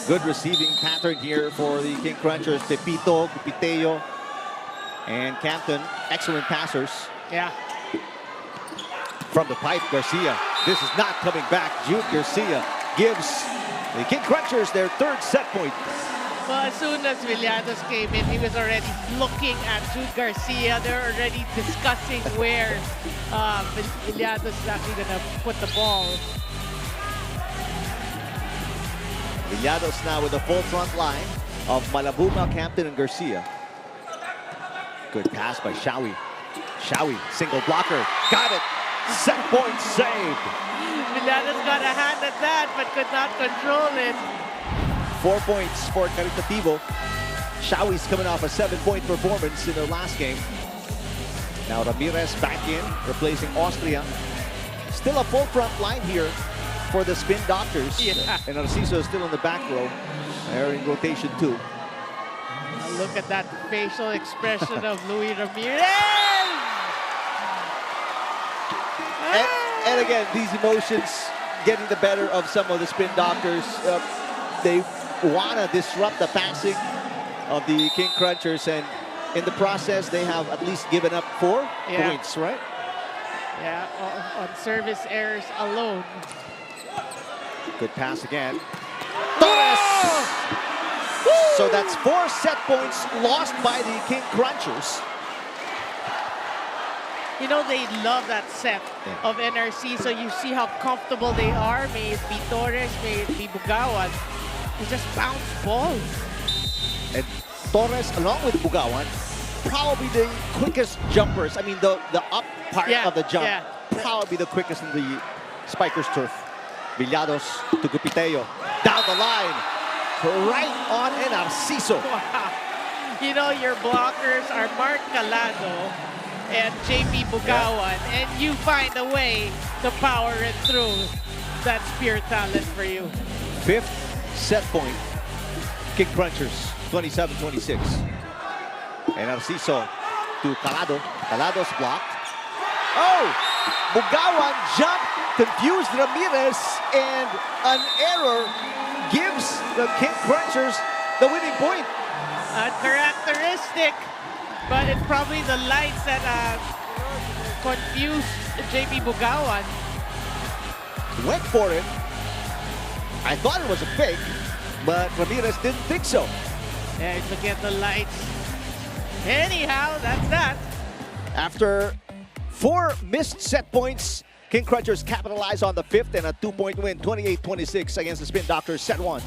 Good receiving pattern here for the King Crunchers. Pepito, Cupiteo, and Campton. Excellent passers. Yeah. From the pipe, Garcia. This is not coming back. Jude Garcia gives the King Crunchers their 3rd set point. Well, as soon as Villados came in, he was already looking at Jude Garcia. They're already discussing where Villados is actually going to put the ball. Villados now with a full front line of Malabunga, Campton, and Garcia. Good pass by Shawi. Shawi, single blocker. Got it. Set point saved. Villados got a hand at that, but could not control it. 4 points for Caritativo. Shawi's coming off a 7-point performance in their last game. Now Ramirez back in, replacing Austria. Still a full front line here for the Spin Doctors. Yeah. And Narciso is still in the back row. They're in rotation 2. Now look at that facial expression of Luis Ramirez. And again, these emotions getting the better of some of the Spin Doctors. They want to disrupt the passing of the King Crunchers, and in the process, they have at least given up 4 points, right? Yeah, on service errors alone. Good pass again. Torres! So that's 4 set points lost by the King Crunchers. You know, they love that set of NRC, so you see how comfortable they are. May it be Torres, may it be Bugawan. They just bounce balls. And Torres, along with Bugawan, probably the quickest jumpers. I mean, the up part of the jump, probably the quickest in the Spikers turf. Villados to Cupiteo. Down the line, right on Narciso. Wow. You know, your blockers are Mark Calado and JP Bugawan, and you find a way to power it through. That's pure talent for you. 5th set point, King Crunchers, 27-26. And Narciso to Calado. Calado's blocked. Oh! Bugawan jumped, confused Ramirez, and an error gives the King Crunchers the winning point. Uncharacteristic, but it's probably the lights that confused JP Bugawan. went for it. I thought it was a fake, but Ramirez didn't think so. Yeah, look at the lights. Anyhow, that's that. After 4 missed set points, King Crunchers capitalize on the 5th and a 2-point win, 28-26 against the Spin Doctors, set 1.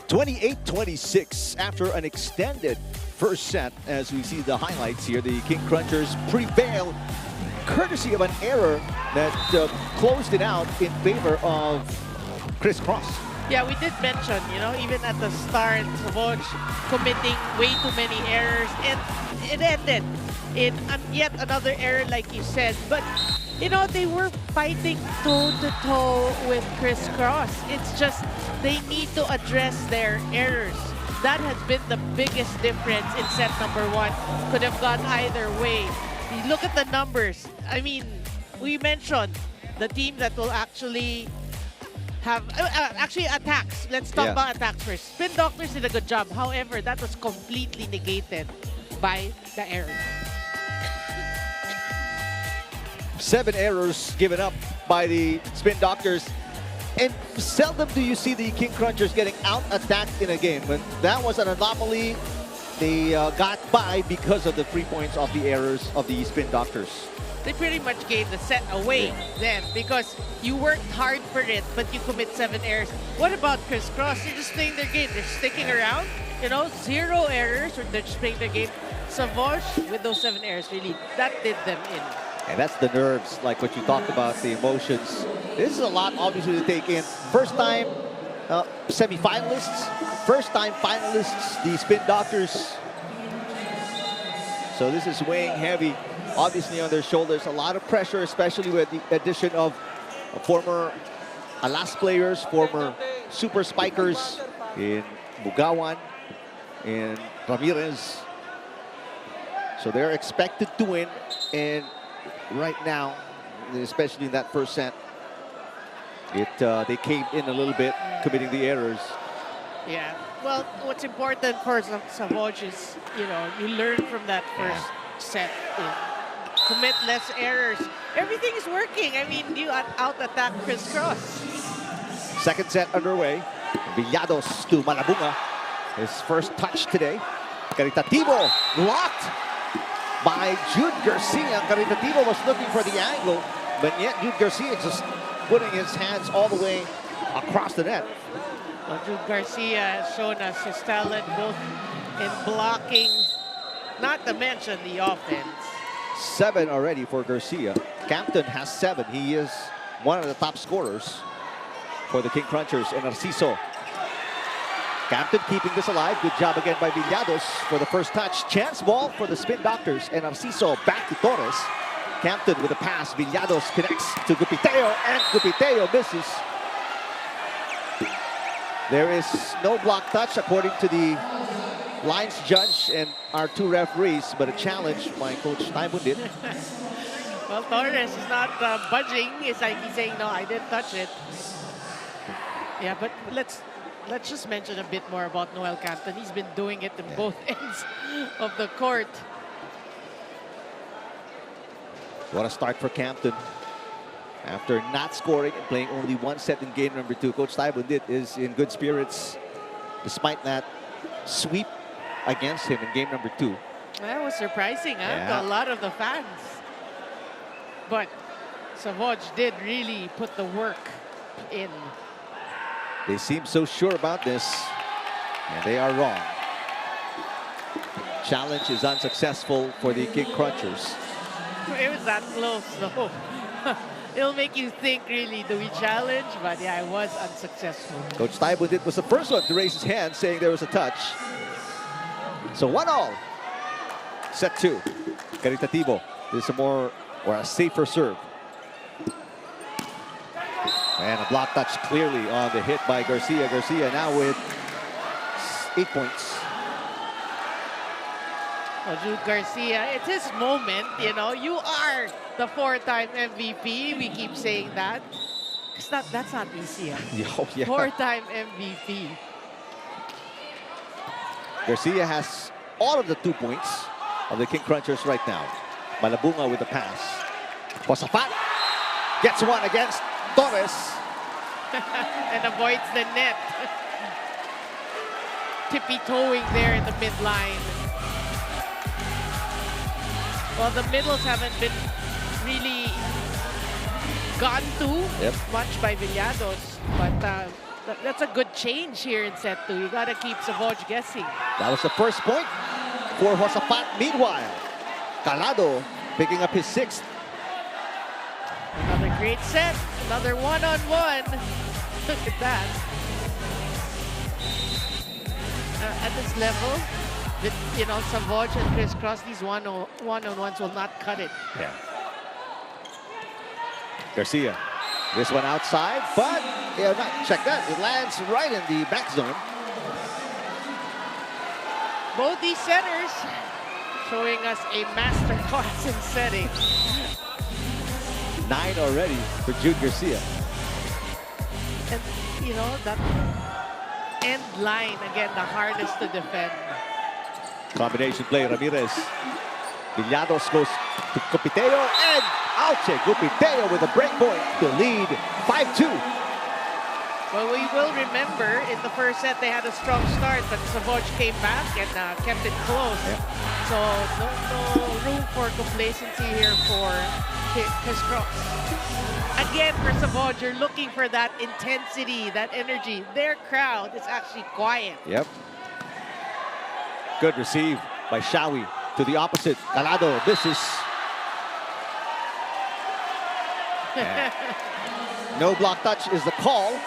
(28-26) after an extended first set. As we see the highlights here, the King Crunchers prevail courtesy of an error that closed it out in favor of Criss. Yeah, we did mention, you know, even at the start, Savouge committing way too many errors, and it ended in yet another error, like you said. But you know, they were fighting toe-to-toe with Criss. It's just they need to address their errors. That has been the biggest difference in set number 1. Could have gone either way. You look at the numbers. I mean, we mentioned the team that will actually have actually attacks. Let's talk about attacks first. Spin Doctors did a good job. However, that was completely negated by the errors. 7 errors given up by the Spin Doctors. And seldom do you see the King Crunchers getting out-attacked in a game. But that was an anomaly. They got by because of the 3 points of the errors of the Spin Doctors. They pretty much gave the set away then because you worked hard for it, but you commit 7 errors. What about Criss? They're just playing their game. They're sticking around. You know, 0 errors, or they're just playing their game. Savouge, with those 7 errors, really, that did them in. And that's the nerves, like what you talked about, the emotions. This is a lot, obviously, to take in. First time semi-finalists, first time finalists, the Spin Doctors. So this is weighing heavy, obviously, on their shoulders. A lot of pressure, especially with the addition of former Alas players, former super spikers in Bugawan, in Ramirez. So they're expected to win, and right now, especially in that first set, they caved in a little bit, committing the errors. Yeah. Well, what's important for Savouge is, you know, you learn from that first set. Commit less errors. Everything is working. I mean, you out-attack Criss. Second set underway. Villados to Malabunga. His first touch today. Caritativo blocked by Jude Garcia. Caritativo was looking for the angle, but yet Jude Garcia just putting his hands all the way across the net. Well, Jude Garcia has shown us his talent both in blocking, not to mention the offense. 7 already for Garcia. Campton has 7. He is one of the top scorers for the King Crunchers. And Narciso. Campton keeping this alive. Good job again by Villados for the first touch. Chance ball for the Spin Doctors. And Narciso back to Torres. Campton with a pass. Villados connects to Gupiteo. And Gupiteo misses. There is no block touch according to the lines judge and our 2 referees, but a challenge by Coach Taibundit. Well, Torres is not budging. It's like he's saying, no, I didn't touch it. Yeah, but let's just mention a bit more about Noel Campton. He's been doing it in both ends of the court. What a start for Campton. After not scoring and playing only 1 set in game number 2, Coach Taibundit is in good spirits despite that sweep against him in game number 2. That was surprising, to a lot of the fans. But Savouge did really put the work in. They seem so sure about this, and they are wrong. Challenge is unsuccessful for the King Crunchers. It was that close, though. It'll make you think, really, do we challenge? But yeah, it was unsuccessful. Coach Taibundit was the first one to raise his hand, saying there was a touch. So 1-all. Set 2. Caritativo. This is a more, or a safer serve. And a block touch clearly on the hit by Garcia. Garcia now with 8 points. Well, Jude Garcia, it's his moment, you know. You are the 4-time MVP. We keep saying that. That's not easy. Oh, yeah. 4-time MVP. Garcia has all of the 2 points of the King Crunchers right now. Malabunga with the pass. Posafat gets one against Torres. And avoids the net. Tippy-toeing there in the midline. Well, the middles haven't been really gone to much by Villados. But that's a good change here in set 2. You got to keep Savouge guessing. That was the first point for Josafat. Meanwhile, Calado picking up his 6th. Another great set. Another one-on-one. Look at that. At this level, you know, Savouge and Criss, these one-on-ones will not cut it. Yeah. Garcia. This one outside, but check that. It lands right in the back zone. Both these setters showing us a master class in setting. 9 already for Jude Garcia. And, you know, that end line, again, the hardest to defend. Combination play, Ramirez. Villados goes to Copiteo, and Alche, Copiteo with a break point to lead 5-2. Well, we will remember in the first set they had a strong start, but Savouge came back and kept it close. So no room for complacency here for Criss. Again, for Savouge, you're looking for that intensity, that energy. Their crowd is actually quiet. Yep. Good receive by Shawi to the opposite. Calado misses. No block touch is the call.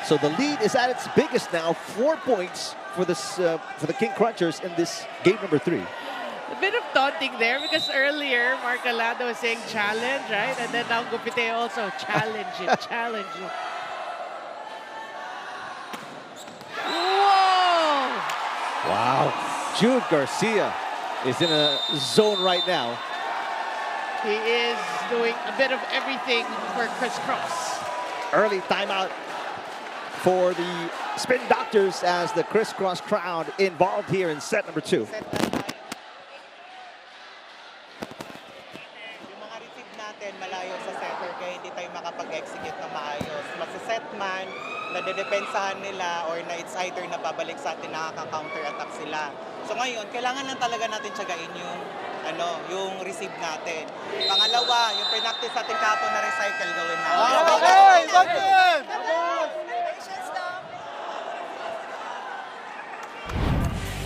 So the lead is at its biggest now. 4 points for this for the King Crunchers in this game number 3. A bit of taunting there because earlier Mark Calado was saying challenge, right? And then now Gupite also challenge it, challenge it. Whoa! Wow. Jude Garcia is in a zone right now. He is doing a bit of everything for Criss. Early timeout for the Spin Doctors as the Criss crowd involved here in set number 2. Yung mga receive natin malayo sa setter kaya hindi tayo makapag-execute na maayos. Masa-set man, nadedepensahan nila or na it's either napabalik sa atin, nakaka-counter attack sila. So ngayon, kailangan lang talaga natin tiyagain yung receive natin. Pangalawa, yung pinactice natin kahapon na recycle gawin natin. Okay, good!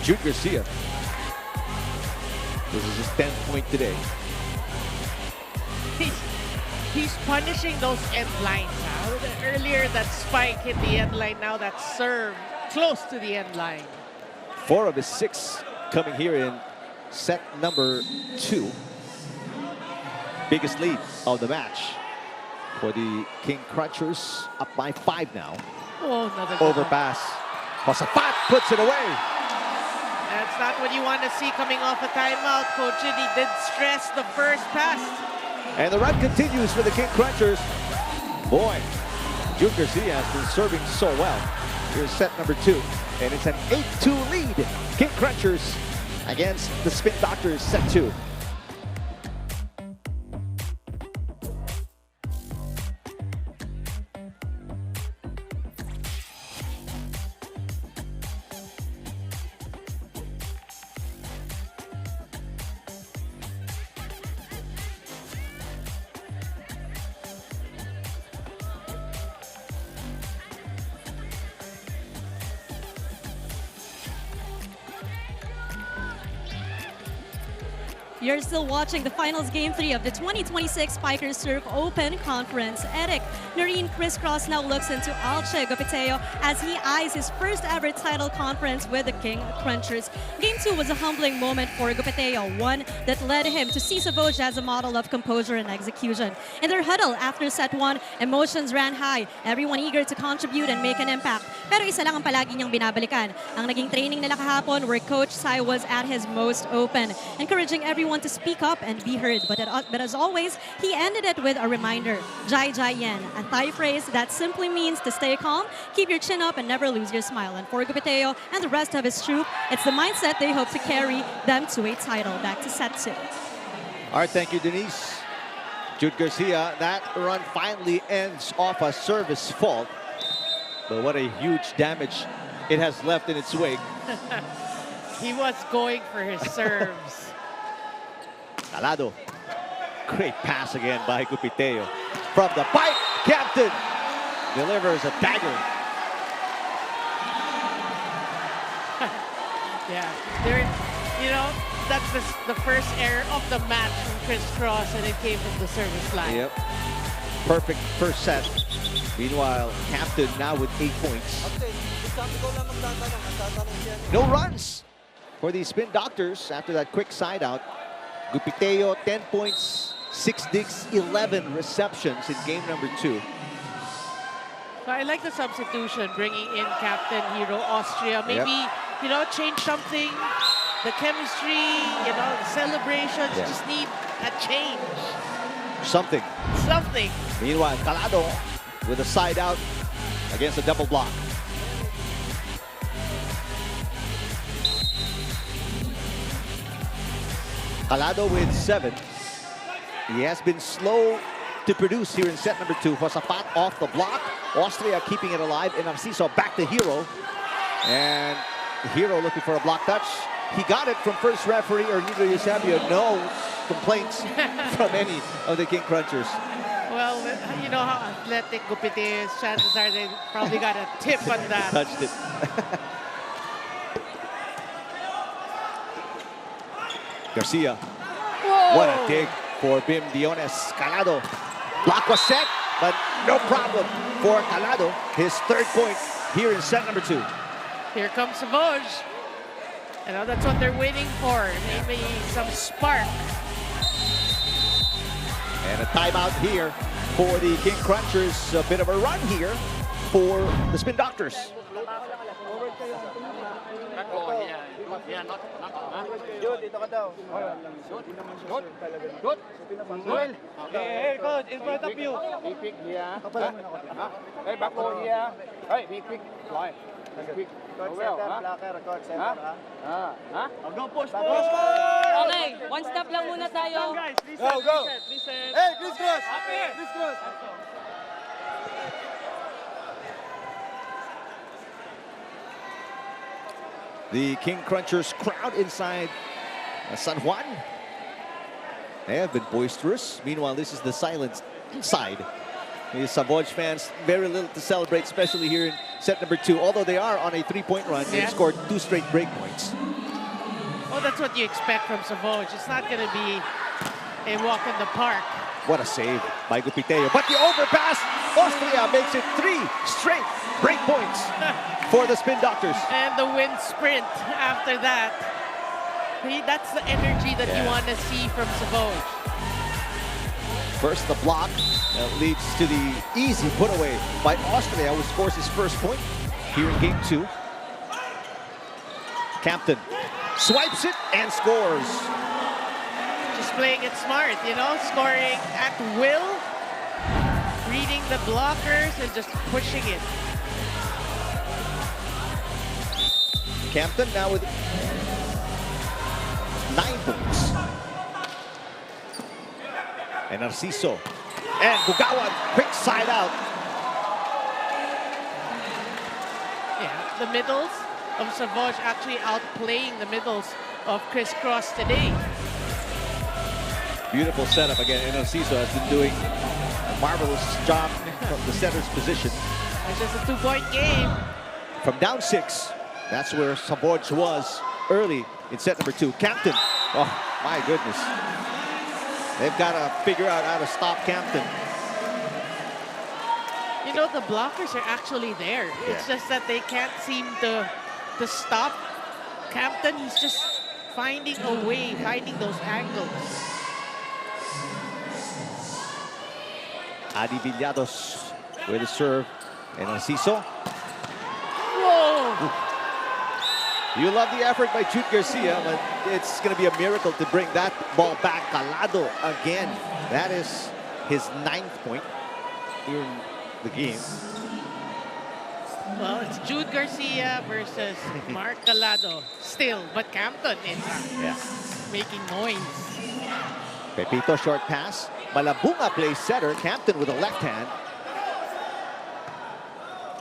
Jude Garcia. This is his 10th point today. He's punishing those end lines now. Earlier, that spike hit the end line. Now that serve close to the end line. 4 of his 6 coming here in set number 2. Biggest lead of the match for the King Crunchers, up by 5 now. Oh, another good overpass. Josafat puts it away. That's not what you want to see coming off a timeout, Coach. He did stress the first pass. And the run continues for the King Crunchers. Boy, Jude Garcia has been serving so well. Here's set number 2, and it's an 8-2 lead. King Crunchers against the Spin Doctors, set 2. You're still watching the finals game 3 of the 2026 Spikers Surf Open Conference. Eric, Noreen Criss now looks into Alche Gopiteo as he eyes his first ever title conference with the King Crunchers. Game 2 was a humbling moment for Gopiteo, one that led him to see Savouge as a model of composure and execution. In their huddle after set 1, emotions ran high, everyone eager to contribute and make an impact. Pero isa lang ang palagi niyang binabalikan. Ang naging training nila kahapon where Coach Sai was at his most open, encouraging everyone to speak up and be heard. But as always, he ended it with a reminder, Jai Jai Yen, a Thai phrase that simply means to stay calm, keep your chin up, and never lose your smile. And for Gopiteo and the rest of his troop, it's the mindset they hope to carry them to a title. Back to set 2. All right, thank you, Denise. Jude Garcia, that run finally ends off a service fault. But what a huge damage it has left in its wake. He was going for his serves. Calado. Great pass again by Gopiteo. From the pipe, Captain delivers a dagger. Yeah, that's the first error of the match from Criss, and it came from the service line. Yep. Perfect first set. Meanwhile, Captain now with 8 points. No runs for the Spin Doctors after that quick side out. Gopiteo, 10 points, 6 digs, 11 receptions in game number 2. So I like the substitution, bringing in Captain Hero Austria. Maybe, change something. The chemistry, the celebrations just need a change. Something. Meanwhile, Calado with a side out against a double block. Calado with 7. He has been slow to produce here in set number 2. Josapat off the block. Austria keeping it alive. And Narciso back to Hero. And Hero looking for a block touch. He got it from first referee Ernito Eusebio. No complaints from any of the King Crunchers. Well, you know how athletic Gopiteo is. Chances are they probably got a tip on that. Touched it. Garcia. Whoa. What a dig for Bim Diones. Calado. Block was set, but no problem for Calado. His 3rd point here in set number 2. Here comes Savouge. That's what they're waiting for. Maybe some spark. And a timeout here for the King Crunchers. A bit of a run here for the Spin Doctors. Hey, coach, in front of you. Be quick here. Hey, back over here. Hey, be quick. Fly. Quick. Coach center, coach center. Go push. Okay, one step lang muna tayo. Go. Hey, Criss cross. Criss cross. The King Crunchers crowd inside San Juan. They have been boisterous. Meanwhile, this is the silent side. The Savouge fans, very little to celebrate, especially here in set number 2. Although they are on a 3-point run, they've scored 2 straight break points. Well, that's what you expect from Savouge. It's not going to be a walk in the park. What a save by Gopiteo. But the overpass, Austria makes it 3 straight break points for the Spin Doctors. And the wind sprint after that. That's the energy that you want to see from Savouge. First, the block leads to the easy put away by Austria, who scores his first point here in game 2. Captain swipes it and scores. Just playing it smart, scoring at will, reading the blockers and just pushing it. Captain now with 9 points. And Narciso. And Bugawan, quick side out. Yeah, the middles of Savouge actually outplaying the middles of Criss today. Beautiful setup again. And Narciso has been doing a marvelous job from the center's position. It's just a 2-point game. From down 6, that's where Savouge was early in set number 2. Captain, My goodness. They've got to figure out how to stop Campton. You know, the blockers are actually there. It's just that they can't seem to stop Campton. He's just finding a way, finding those angles. Adi Villados with a serve. And Narciso. Whoa! You love the effort by Jude Garcia, but it's going to be a miracle to bring that ball back. Calado again. That is his 9th point in the game. Well, it's Jude Garcia versus Mark Calado still, but Campton is making noise. Pepito short pass. Malabunga plays setter. Campton with a left hand.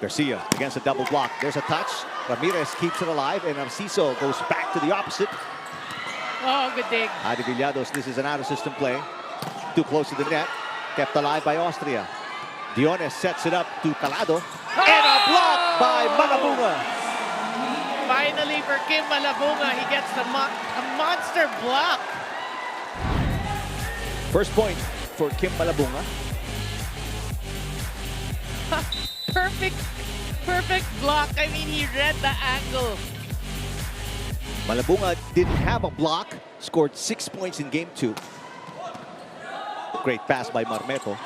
Garcia against a double block. There's a touch. Ramirez keeps it alive, and Narciso goes back to the opposite. Oh, good dig. Adi Villados, this is an out-of-system play. Too close to the net. Kept alive by Austria. Diones sets it up to Calado. And a block by Malabunga. Finally for Kim Malabunga, he gets a monster block. First point for Kim Malabunga. Perfect block. I mean, he read the angle. Malabunga didn't have a block. Scored 6 points in game 2. Great pass by Marmeto.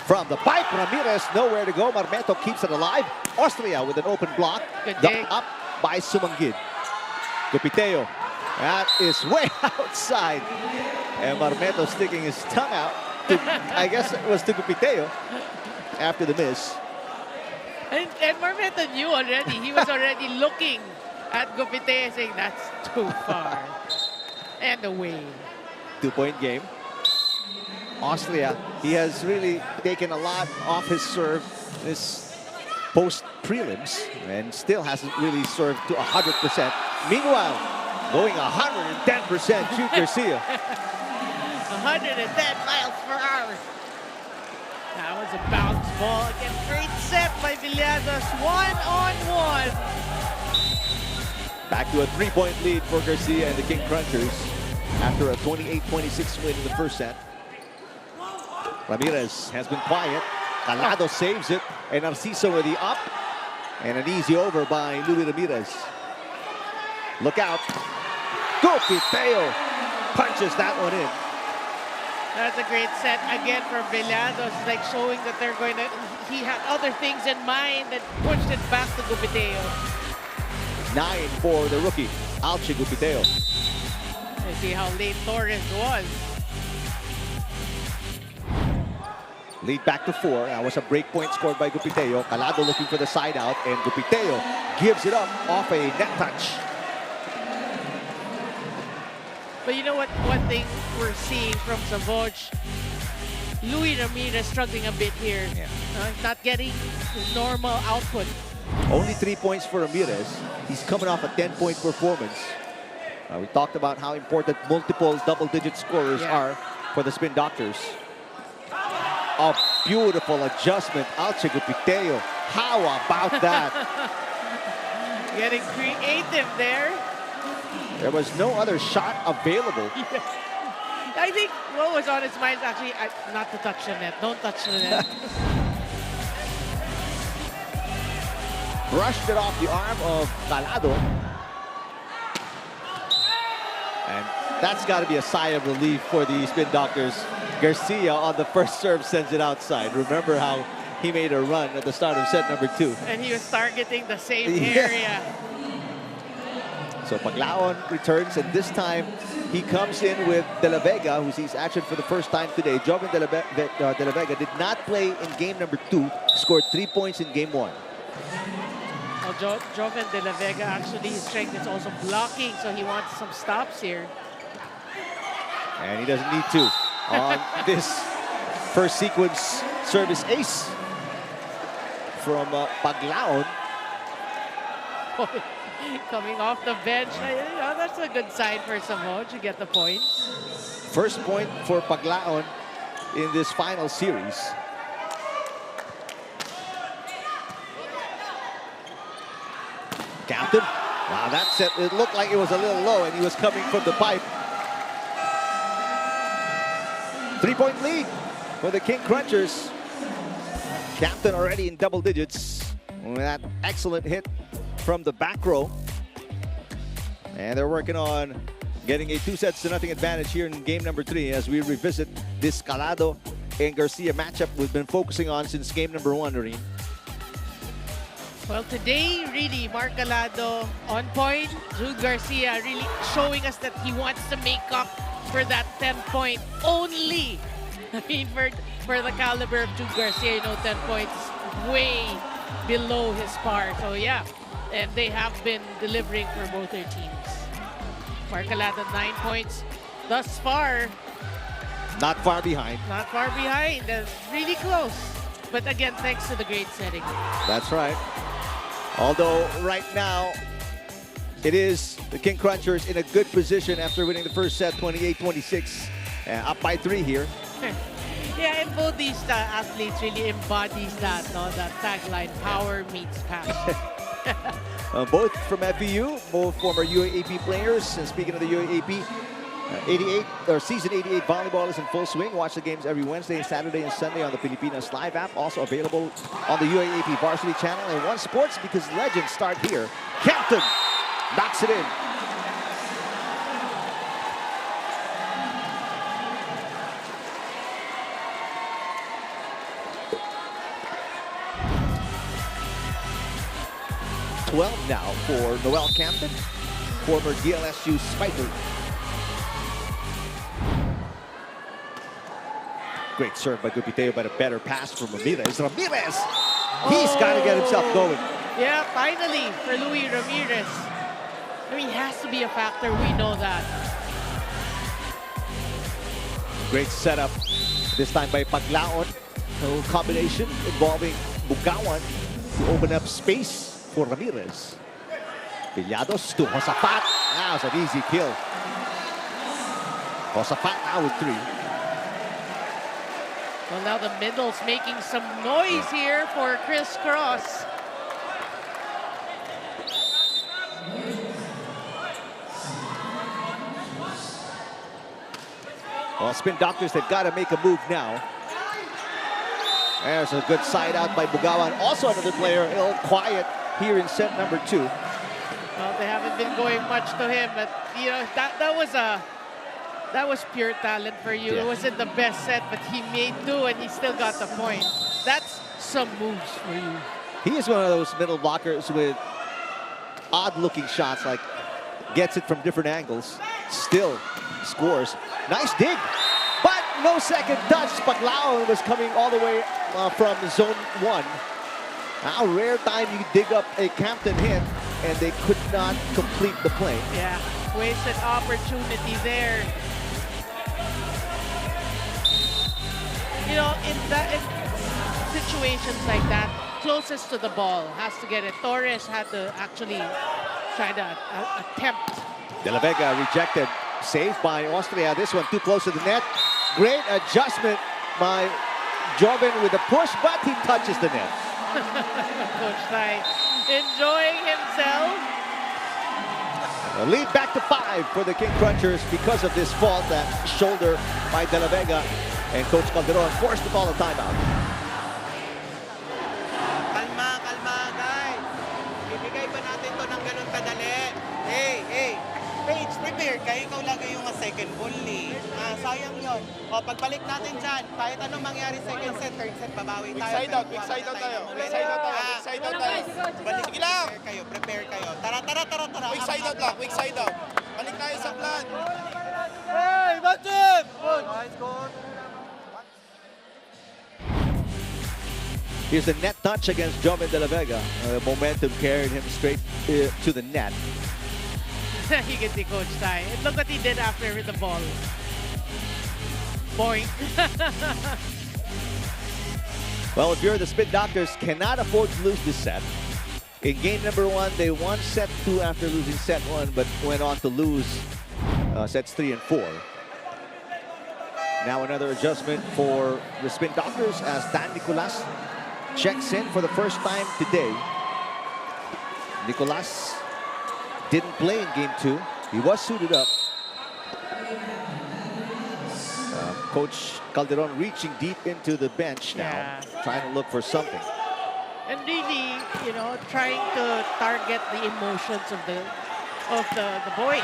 From the pipe, Ramirez nowhere to go. Marmeto keeps it alive. Austria with an open block. Good dig. Up by Sumanggid. Gupiteo. That is way outside. And Marmeto sticking his tongue out. I guess it was to Gupiteo after the miss. And Marmeto knew already. He was already looking at Gupite saying, that's too far. And away. 2-point game. Austria, he has really taken a lot off his serve this post-prelims and still hasn't really served to 100%. Meanwhile, going 110%, Jude Garcia. 110 miles per hour. That was a bounce ball. Again, great set by Villados. 1-on-1. Back to a 3-point lead for Garcia and the King Crunchers after a 28-26 win in the first set. Ramirez has been quiet. Calado saves it. And Narciso with the up. And an easy over by Louis Ramirez. Look out. Gupiteo punches that one in. That's a great set again for Villados. Like showing that they're going to, he had other things in mind and pushed it back to Gupiteo. 9 for the rookie, Alche Gupiteo. You see how late Torres was. Lead back to 4. That was a break point scored by Gupiteo. Calado looking for the side out, and Gupiteo gives it up off a net touch. But you know what? One thing we're seeing from Savouge, Louis Ramirez struggling a bit here. Not getting his normal output. Only 3 points for Ramirez. He's coming off a 10-point performance. We talked about how important multiple double-digit scorers are for the Spin Doctors. A beautiful adjustment, Alche Gupiteo. How about that? Getting creative there. There was no other shot available. I think what was on his mind is actually not to touch the net. Don't touch the net. Brushed it off the arm of Calado. And that's got to be a sigh of relief for the Spin Doctors. Garcia on the first serve sends it outside. Remember how he made a run at the start of set number 2. And he was targeting the same area. So Paglaon returns, and this time he comes in with De La Vega, who sees action for the first time today. Joven De La Vega did not play in game number 2, scored 3 points in game 1. Well, Joven De La Vega, actually his strength is also blocking, so he wants some stops here. And he doesn't need to on this first sequence service ace from Paglaon. Coming off the bench, that's a good sign for Savouge to get the point. First point for Paglaon in this final series. Captain, wow, that set, it looked like it was a little low and he was coming from the pipe. 3-point lead for the King Crunchers. Captain already in double digits with that excellent hit from the back row. And they're working on getting a 2-0 advantage here in game number 3 as we revisit this Calado and Garcia matchup we've been focusing on since game number 1, Noreen. Well, today, really, Mark Calado on point. Jude Garcia really showing us that he wants to make up for that 10-point only. I mean, for the caliber of Jude Garcia, you know, 10 points way below his par. So, yeah, and they have been delivering for both their teams. Mark Calado, 9 points thus far. Not far behind. Not far behind. Really close. But again, thanks to the great setting. That's right. Although right now, it is the King Crunchers in a good position after winning the first set, 28-26. Up by 3 here. Yeah, and both these athletes really embodies that, no? That tagline, power meets passion. Both from FEU, both former UAAP players. And speaking of the UAAP, season 88 volleyball is in full swing. Watch the games every Wednesday, Saturday, and Sunday on the Pilipinas Live app. Also available on the UAAP Varsity channel. And One Sports, because legends start here. Captain knocks it in. .12 now for Noel Campton, former DLSU Spiker. Great serve by Gupiteo, but a better pass from Ramirez. Ramirez! He's got to get himself going. Yeah, finally for Luis Ramirez. I mean, he has to be a factor. We know that. Great setup. This time by Paglaon. A combination involving Bugawan to open up space for Ramirez. Villados to Josafat. That was an easy kill. Josafat now with 3. Well, now the middle's making some noise here for Criss Cross. Well, Spin Doctors, they've got to make a move now. There's a good side out by Bugawan. Also another player, a little quiet here in set number 2. Well, they haven't been going much to him, but you know that was pure talent for you. Yeah. It wasn't the best set, but he made do and he still got the point. That's some moves for you. He is one of those middle blockers with odd-looking shots, like gets it from different angles, still scores. Nice dig, but no second touch. Paglaon was coming all the way from zone 1. Now, rare time you dig up a Campton hit, and they could not complete the play. Yeah, wasted opportunity there. You know, in situations like that, closest to the ball has to get it. Torres had to actually try to attempt. De La Vega rejected. Saved by Austria. This one too close to the net. Great adjustment by Joven with a push, but he touches the net. Coach Tai enjoying himself. A lead back to 5 for the King Crunchers because of this fault, that shoulder by De La Vega. And Coach Calderon forced to call a timeout. Kalma, kalma, guys. Bibigay ba natin to ng ganun kadali? Hey, Paige, prepare ka. Ikaw lagi yung second ball eh. Sayang yun. O, pagbalik natin dyan, kahit anong mangyari second set, third set, babawi tayo. Weak side out tayo. Weak side out tayo. Balik, Sige lang. prepare kayo. Tara. Weak side out lang, weak side out. Balik tayo sa plan. Hey, Matip! Nice, good. Here's a net touch against Joven De La Vega. Momentum carried him straight to the net. You can see Coach Tai. And look what he did after the ball. Boink. Well, if you're the Spin Doctors, cannot afford to lose this set. In game number 1, they won set 2 after losing set 1, but went on to lose sets 3 and 4. Now another adjustment for the Spin Doctors as Dan Nicolas checks in for the first time today. Nicolas didn't play in game 2. He was suited up. Coach Calderon reaching deep into the bench now, Yeah. trying to look for something. And really, you know, trying to target the emotions of the boys.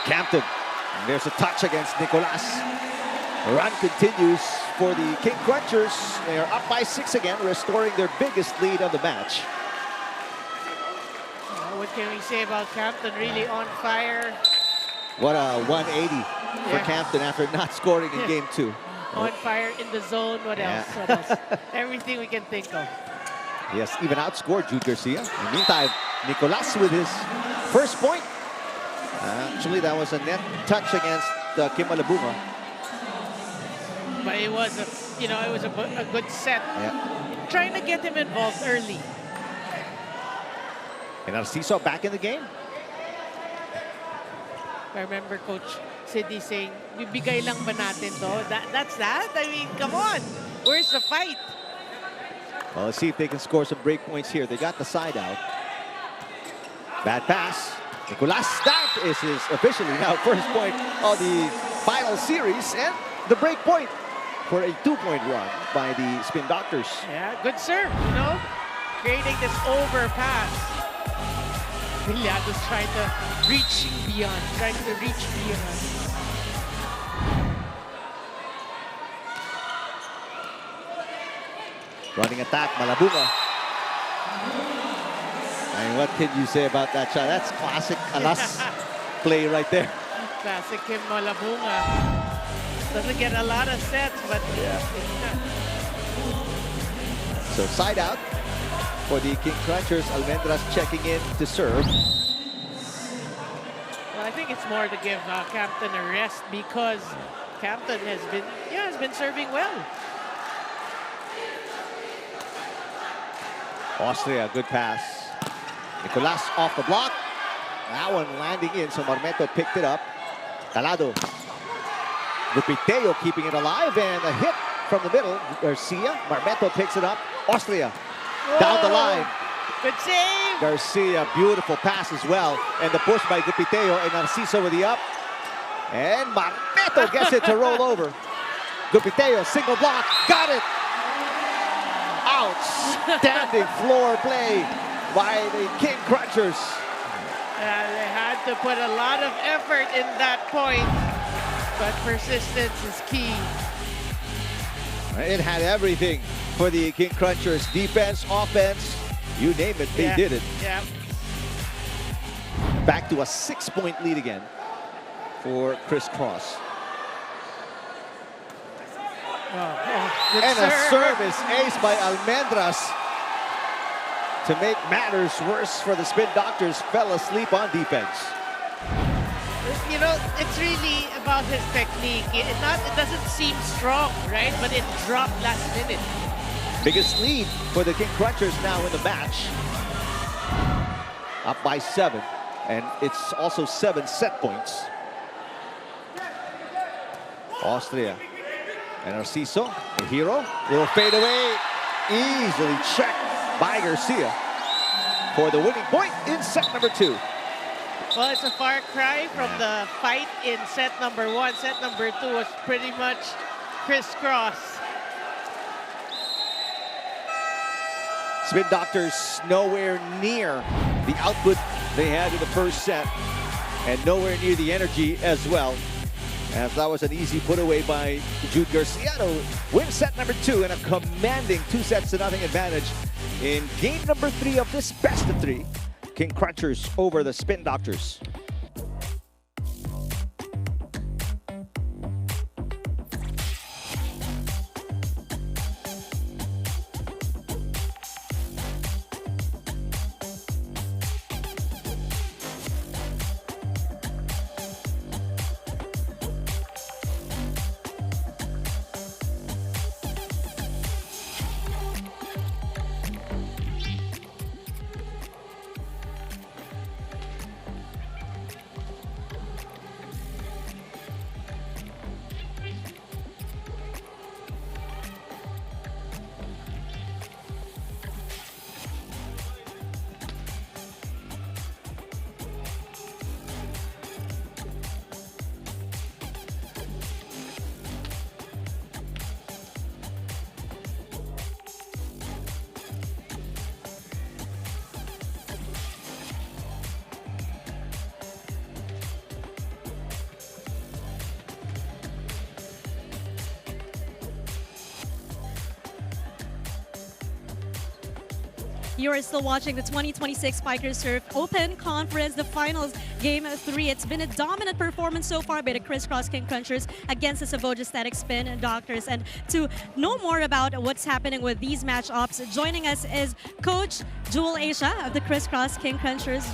Campton. And there's a touch against Nicolas. The run continues for the King Crunchers. They are up by 6 again, restoring their biggest lead of the match. What can we say about Campton? Really on fire. What a 180 for Yeah. Campton after not scoring in game 2. On fire in the zone. What Yeah. else? What else? Everything we can think of. Yes, even outscored Jude Garcia. In the meantime, Nicolas with his first point. Actually, that was a net touch against Kim Malabunga. But it was a, you know, it was a good set. Yeah. Trying to get him involved early. And Narciso back in the game. I remember Coach Sidney saying, bibigay lang ba natin to? That's that? I mean, come on. Where's the fight? Well, let's see if they can score some break points here. They got the side out. Bad pass. Nicolas, that is his officially now first point of the final series. And the break point for a 2-point run by the Spin Doctors. Yeah, good serve, you know? Creating this overpass. Villado's trying to reach beyond. Running attack, Malabunga. And what can you say about that shot? That's classic Alas play right there. Classic Kim Malabunga. Doesn't get a lot of sets, but So side out for the King Crunchers. Almendras checking in to serve. well, I think it's more to give Campton a rest because Campton has been serving well. Austria, good pass. Nicolas off the block. That one landing in, so Marmeto picked it up. Calado. Lupiteo keeping it alive, and a hit from the middle. Garcia, Marmeto picks it up. Austria, down the line. Good save. Garcia, beautiful pass as well. And the push by Lupiteo, and Narciso with the up. And Marmeto gets it to roll over. Lupiteo, single block, got it. Outstanding floor play by the King Crunchers. They had to put a lot of effort in that point, but persistence is key. It had everything for the King Crunchers. Defense, offense, you name it, they did it. Yeah. Back to a 6-point lead again for Criss Cross. Good And serve. a service ace by Almendras to make matters worse for the Spin Doctors. Fell asleep on defense. You know, it's really about his technique. It doesn't seem strong, right? But it dropped last minute. Biggest lead for the King Crunchers now in the match. Up by 7. And it's also 7 set points. Austria. And Narciso, the hero, will fade away. Easily checked by Garcia for the winning point in set number 2. Well, it's a far cry from the fight in set number 1. Set number 2 was pretty much crisscross. Spin Doctors nowhere near the output they had in the first set, and nowhere near the energy as well, as that was an easy put away by Jude Garcia to win set number 2 and a commanding 2-0 advantage in game number 3 of this best of 3. King Crunchers over the Spin Doctors. You are still watching the 2026 Spikers Surf Open Conference, the finals, Game 3. It's been a dominant performance so far by the Criss King Crunchers against the Savouge Static Spin Doctors. And to know more about what's happening with these matchups, joining us is Coach Jewel Asia of the Criss King Crunchers.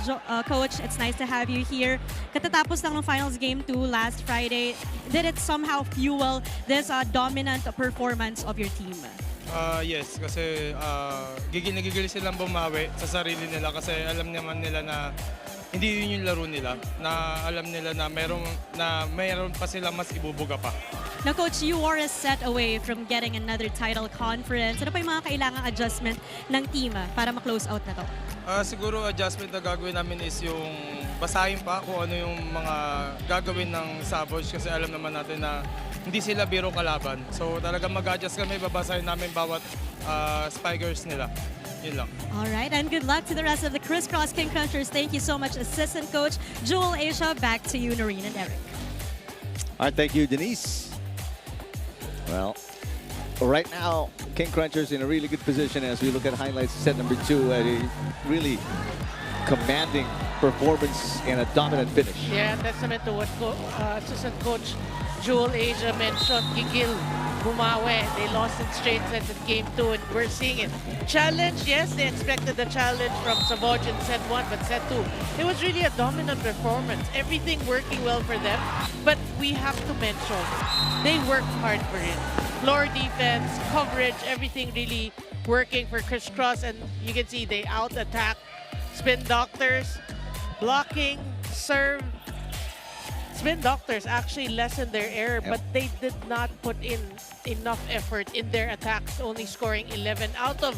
Coach, it's nice to have you here. Katatapos lang ng finals Game 2 last Friday. Did it somehow fuel this dominant performance of your team? Yes, kasi gigil na gigil silang bumawi sa sarili nila kasi alam naman nila na hindi yun yung laro nila, na alam nila na mayroon pa sila mas ibubuga pa. Now, Coach, you are a set away from getting another title conference. Ano pa yung mga kailangang adjustment ng team para ma-close out na to? Siguro adjustment na gagawin namin is yung basahin pa kung ano yung mga gagawin ng Savouge kasi alam naman natin na hindi sila biro kalaban. So talagang mag-adjust kami, babasahin namin bawat spikers nila. Yun lang. All right, and good luck to the rest of the Criss King Crunchers. Thank you so much, Assistant Coach Jewel Asia. Back to you, Noreen and Eric. All right, thank you, Denise. Well, right now, King Crunchers in a really good position as we look at highlights set number 2 at a really commanding performance and a dominant finish. Yeah, testament to what Assistant Coach Jewel Asia mentioned. Gigil, bumawi. They lost in straight sets in Game 2 and we're seeing it. Challenge, yes, they expected the challenge from Savouge in set 1, but set 2, it was really a dominant performance. Everything working well for them, but we have to mention, they worked hard for it. Floor defense, coverage, everything really working for Criss, and you can see they out-attack Spin Doctors, blocking, serve. Spin Doctors actually lessened their error, but they did not put in enough effort in their attacks, only scoring 11 out of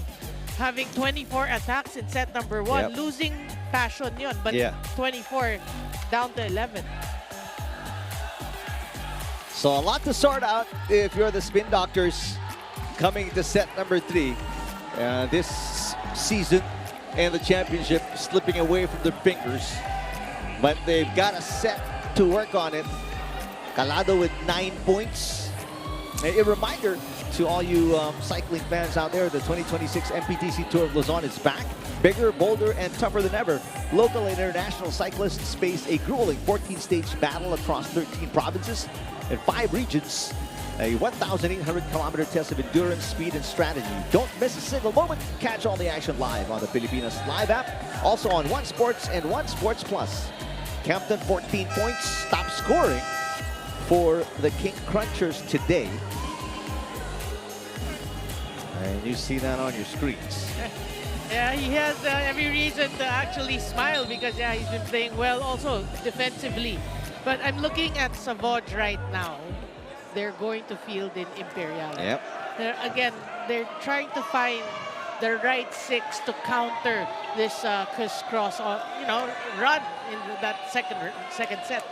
having 24 attacks in set number 1. Losing passion yun, but 24 down to 11. So a lot to sort out if you're the Spin Doctors coming to set number 3. This season and the championship slipping away from their fingers. But they've got a set to work on it. Calado with 9 points. A reminder to all you cycling fans out there, the 2026 MPTC Tour of Luzon is back. Bigger, bolder, and tougher than ever. Local and international cyclists face a grueling 14-stage battle across 13 provinces and 5 regions. A 1,800-kilometer test of endurance, speed, and strategy. Don't miss a single moment. Catch all the action live on the Pilipinas Live app. Also on One Sports and One Sports Plus. Campton, 14 points. Top scoring for the King Crunchers today. And you see that on your screens. Yeah, he has every reason to actually smile because, yeah, he's been playing well also defensively. But I'm looking at Savouge right now. They're going to field in Imperial. They're trying to find the right 6 to counter this Criss, run in that second set.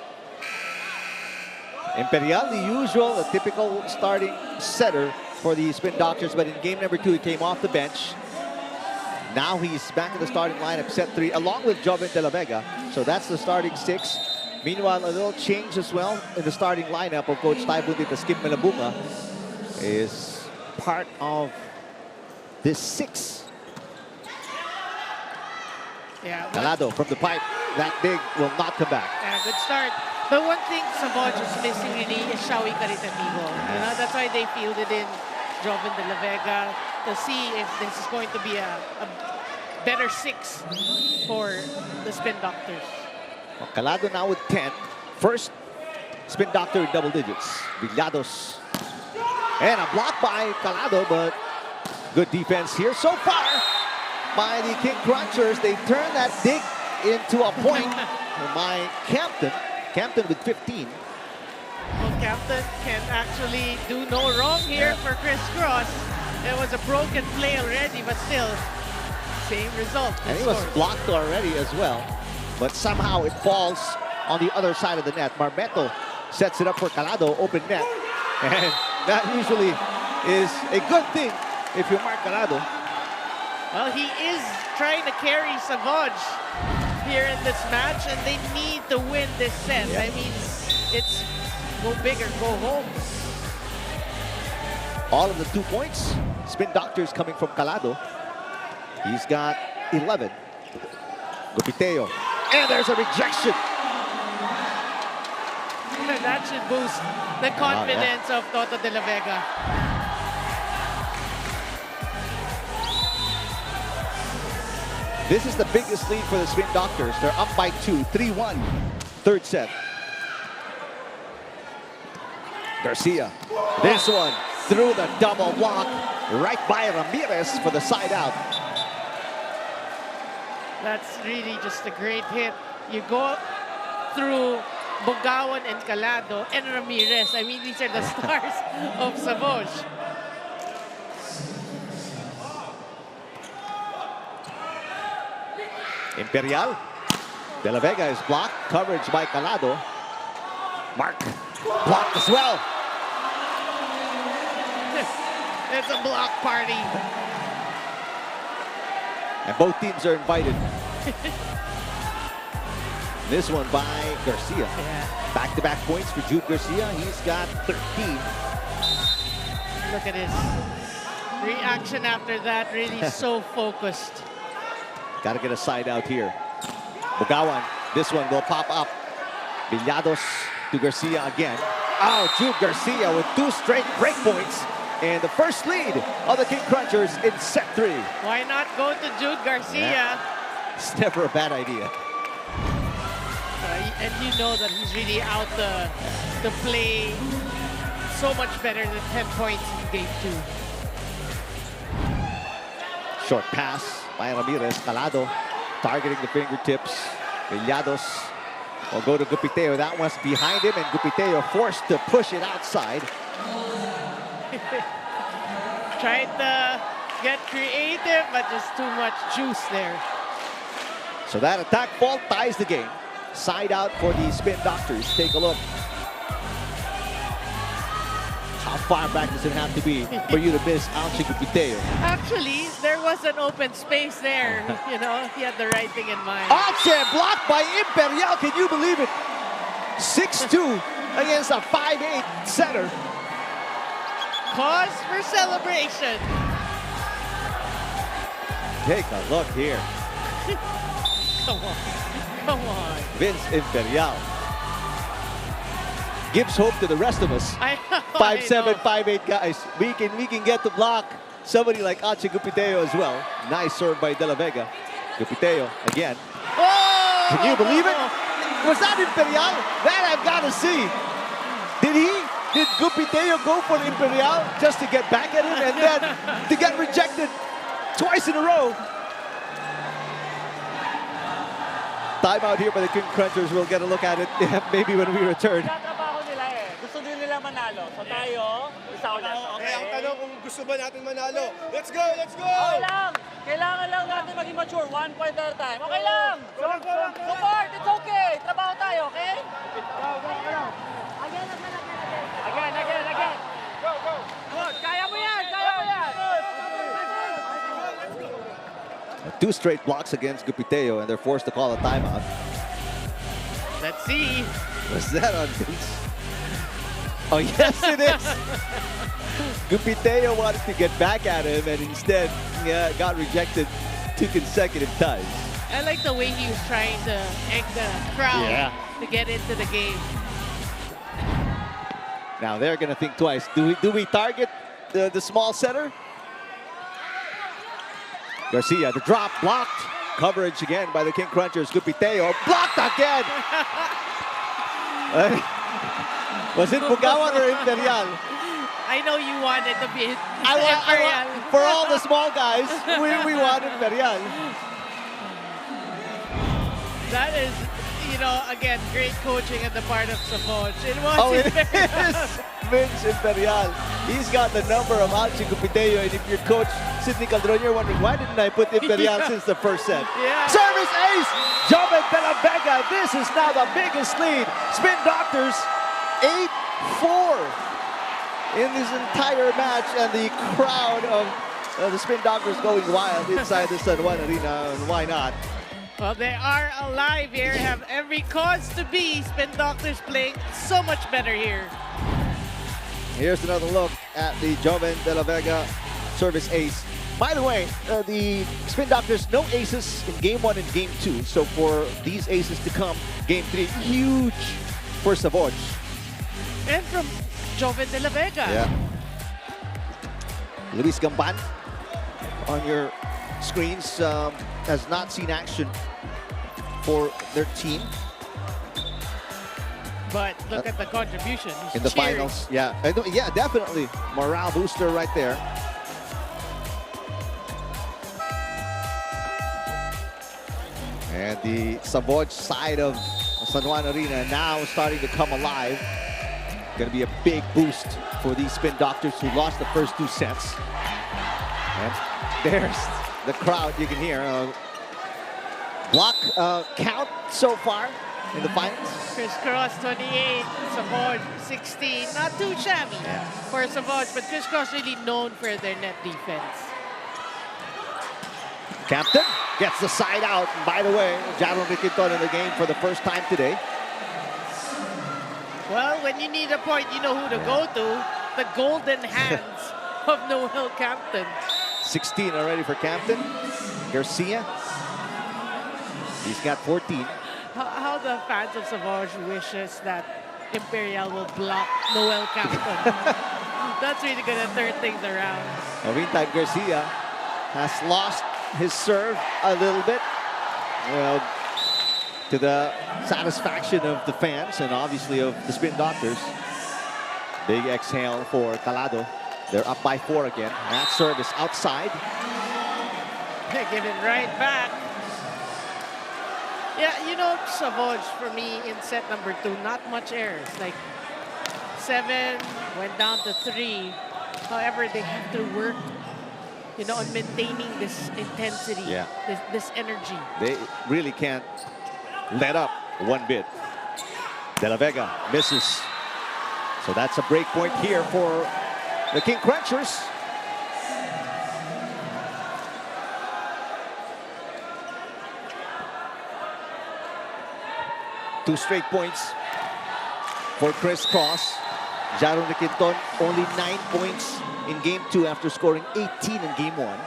Imperial, the usual, a typical starting setter for the Spin Doctors, but in game number 2, he came off the bench. Now he's back in the starting lineup, set 3, along with Joven de la Vega. So that's the starting 6. Meanwhile, a little change as well in the starting lineup of Coach Typhoon Dita Skip Malabunga is part of this 6. Yeah, Calado from the pipe, that big will not come back. Yeah, good start. But one thing Savouge is missing really is Shawi Caritativo. You know, that's why they fielded in Joven de la Vega to see if this is going to be a better 6 for the Spin Doctors. Well, Calado now with 10. First Spin Doctor in double digits. Villados. And a block by Calado, but good defense here so far by the King Crunchers. They turn that dig into a point by Campton. Campton with 15. Well, Campton can actually do no wrong here for Criss. It was a broken play already, but still, same result. And he was blocked already as well. But somehow it falls on the other side of the net. Marmeto sets it up for Calado, open net. And that usually is a good thing if you're Mark Calado. Well, he is trying to carry Savouge here in this match, and they need to win this set. I mean, it's go big or go home. All of the 2 points. Spin Doctors coming from Calado. He's got 11. Gupiteo. And there's a rejection. That should boost the confidence of Toto de la Vega. This is the biggest lead for the Spin Doctors. They're up by 2, 3-1. Third set. Garcia. This one through the double block. Right by Ramirez for the side out. That's really just a great hit. You go through Bogawan and Calado and Ramirez. I mean, these are the stars of Savouge. Imperial. De la Vega is blocked. Coverage by Calado. Mark. Blocked as well. It's a block party. And both teams are invited. This one by Garcia. Back-to-back points for Jude Garcia. He's got 13. Look at his reaction after that. Really so focused. Got to get a side out here. Bogawan. This one will pop up. Villados to Garcia again. Oh, Jude Garcia with 2 straight break points. And the first lead of the King Crunchers in set 3. Why not go to Jude Garcia? It's never a bad idea. And you know that he's really out to play so much better than 10 points in game 2. Short pass by Ramirez. Calado targeting the fingertips. Villados will go to Gupiteo. That one's behind him, and Gupiteo forced to push it outside. Tried to get creative, but just too much juice there. So that attack fault ties the game. Side out for the Spin Doctors. Take a look. How far back does it have to be for you to miss Alci Gupiteo? Actually, there was an open space there. You know, he had the right thing in mind. Alci blocked by Imperial. Can you believe it? 6'2" against a 5'8" center. Cause for celebration. Take a look here. Come on. Come on. Vince Imperial gives hope to the rest of us. 5'7", 5'8" guys. We can get to block somebody like Alci Gupiteo as well. Nice serve by De La Vega. Gupiteo again. Oh! Can you believe it? Was that Imperial? That I've got to see. Did Gupiteo go for Imperial just to get back at him and then to get rejected twice in a row? Timeout here by the King Crunchers. We'll get a look at it maybe when we return. Trabaho nila eh. Gusto din nila manalo. So tayo, isa ulit. Okay, ang tanong kung gusto ba natin manalo. Let's go! Let's go! Okay lang. Kailangan lang natin maging mature. 1 point at a time. Okay lang. Support. It's okay. Trabaho tayo, okay? Again. Go. Good. Kaya mo yan. Two straight blocks against Gupiteo, and they're forced to call a timeout. Let's see. Was that on Vince? Oh, yes, it is. Gupiteo wanted to get back at him, and instead got rejected 2 consecutive times. I like the way he was trying to egg the crowd to get into the game. Now they're going to think twice. Do we target the small center? Garcia, the drop blocked. Coverage again by the King Crunchers. Gupiteo blocked again. Was it Bogawan or Imperial? I know you wanted to be Imperial. For all the small guys, we want Imperial. That is, you know, again, great coaching at the part of Savouge. It was it is Vince Imperial. He's got the number of Alci Gupiteo, and if you're coach Sidney Calderon, you're wondering, why didn't I put Imperial since the first set? Service ace! Joven De La Vega. This is now the biggest lead. Spin Doctors 8-4 in this entire match, and the crowd of the Spin Doctors going wild inside the San Juan Arena, and why not? Well, they are alive here, have every cause to be. Spin Doctors playing so much better here. Here's another look at the Joven De La Vega service ace. By the way, the Spin Doctors, no aces in Game 1 and Game 2. So for these aces to come, Game 3, huge for Savouge. And from Joven de la Vega. Yeah. Luis Gamban on your screens has not seen action for their team. But look at the contribution. He's In the cheering. finals. Yeah, yeah, definitely. Morale booster right there. And the Savouge side of San Juan Arena now starting to come alive. Going to be a big boost for these Spin Doctors who lost the first 2 sets. And there's the crowd you can hear. Block count so far in the finals. Criss 28, Savouge 16. Not too shabby for Savouge, but Criss really known for their net defense. Captain gets the side out. And by the way, Jaron Riquinton in the game for the first time today. Well, when you need a point, you know who to go to. The golden hands of Noel Campton. 16 already for Campton. Garcia, he's got 14. How the fans of Savouge wishes that Imperial will block Noel Campton. That's really going to turn things around. Meantime, Garcia has lost his serve a little bit. Well, to the satisfaction of the fans and obviously of the Spin Doctors. Big exhale for Calado. They're up by 4 again. That service outside. They give it right back. Yeah, you know, Savouge for me in set number 2, not much errors. Like 7 went down to 3. However, they have to work, you know, on maintaining this intensity, this energy. They really can't let up one bit. De La Vega misses. So that's a break point here for the King Crunchers. Two straight points for Criss. Jaron Riquinton only 9 points in Game 2 after scoring 18 in Game 1.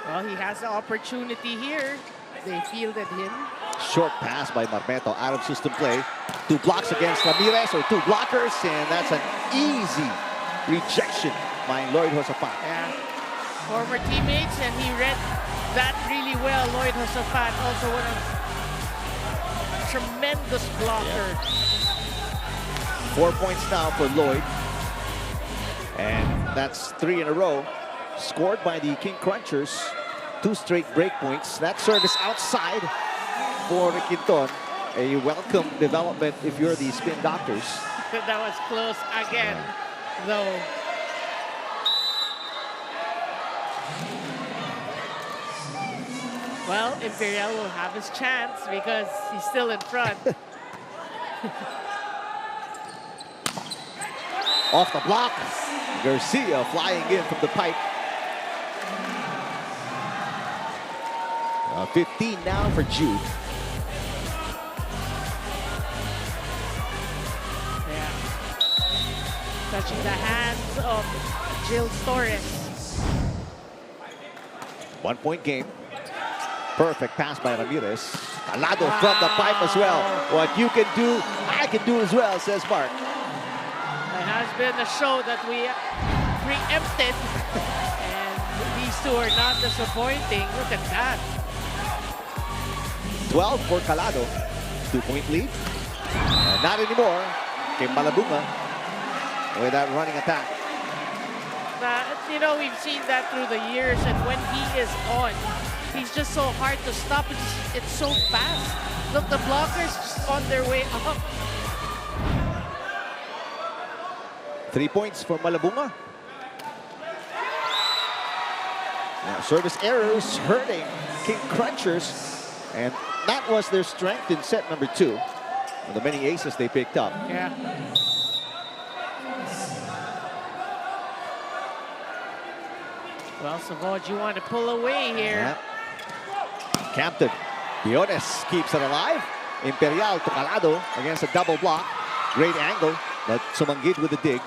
Well, he has the opportunity here. They fielded him. Short pass by Marmeto out of system play. 2 blocks against Ramirez, or 2 blockers, and that's an easy rejection by Lloyd Josafat. Yeah, former teammates, and he read that really well. Lloyd Josafat, also one of tremendous blocker. 4 points now for Lloyd. And that's 3 in a row scored by the King Crunchers. 2 straight break points. That service outside for Riquinton. A welcome development if you're the Spin Doctors. That was close again, though. Well, Imperial will have his chance because he's still in front. Off the block. Garcia flying in from the pipe. 15 now for Jude. Yeah. Touching the hands of Jill Torres. 1 point game. Perfect pass by Ramirez. Calado from the pipe as well. What you can do, I can do as well, says Mark. It has been a show that we preempted. And these two are not disappointing. Look at that. 12 for Calado. 2-point lead. Not anymore. Kay Malabunga with that running attack. You know, we've seen that through the years, and when he is on, he's just so hard to stop. It's so fast. Look, the blockers just on their way up. 3 points for Malabunga. Now, service errors hurting King Crunchers, and that was their strength in set number 2. The many aces they picked up. Yeah. Well, Savouge, you want to pull away here. Yeah. Campton. Biones keeps it alive. Imperial to Calado against a double block. Great angle, but Sumanggid with the dig.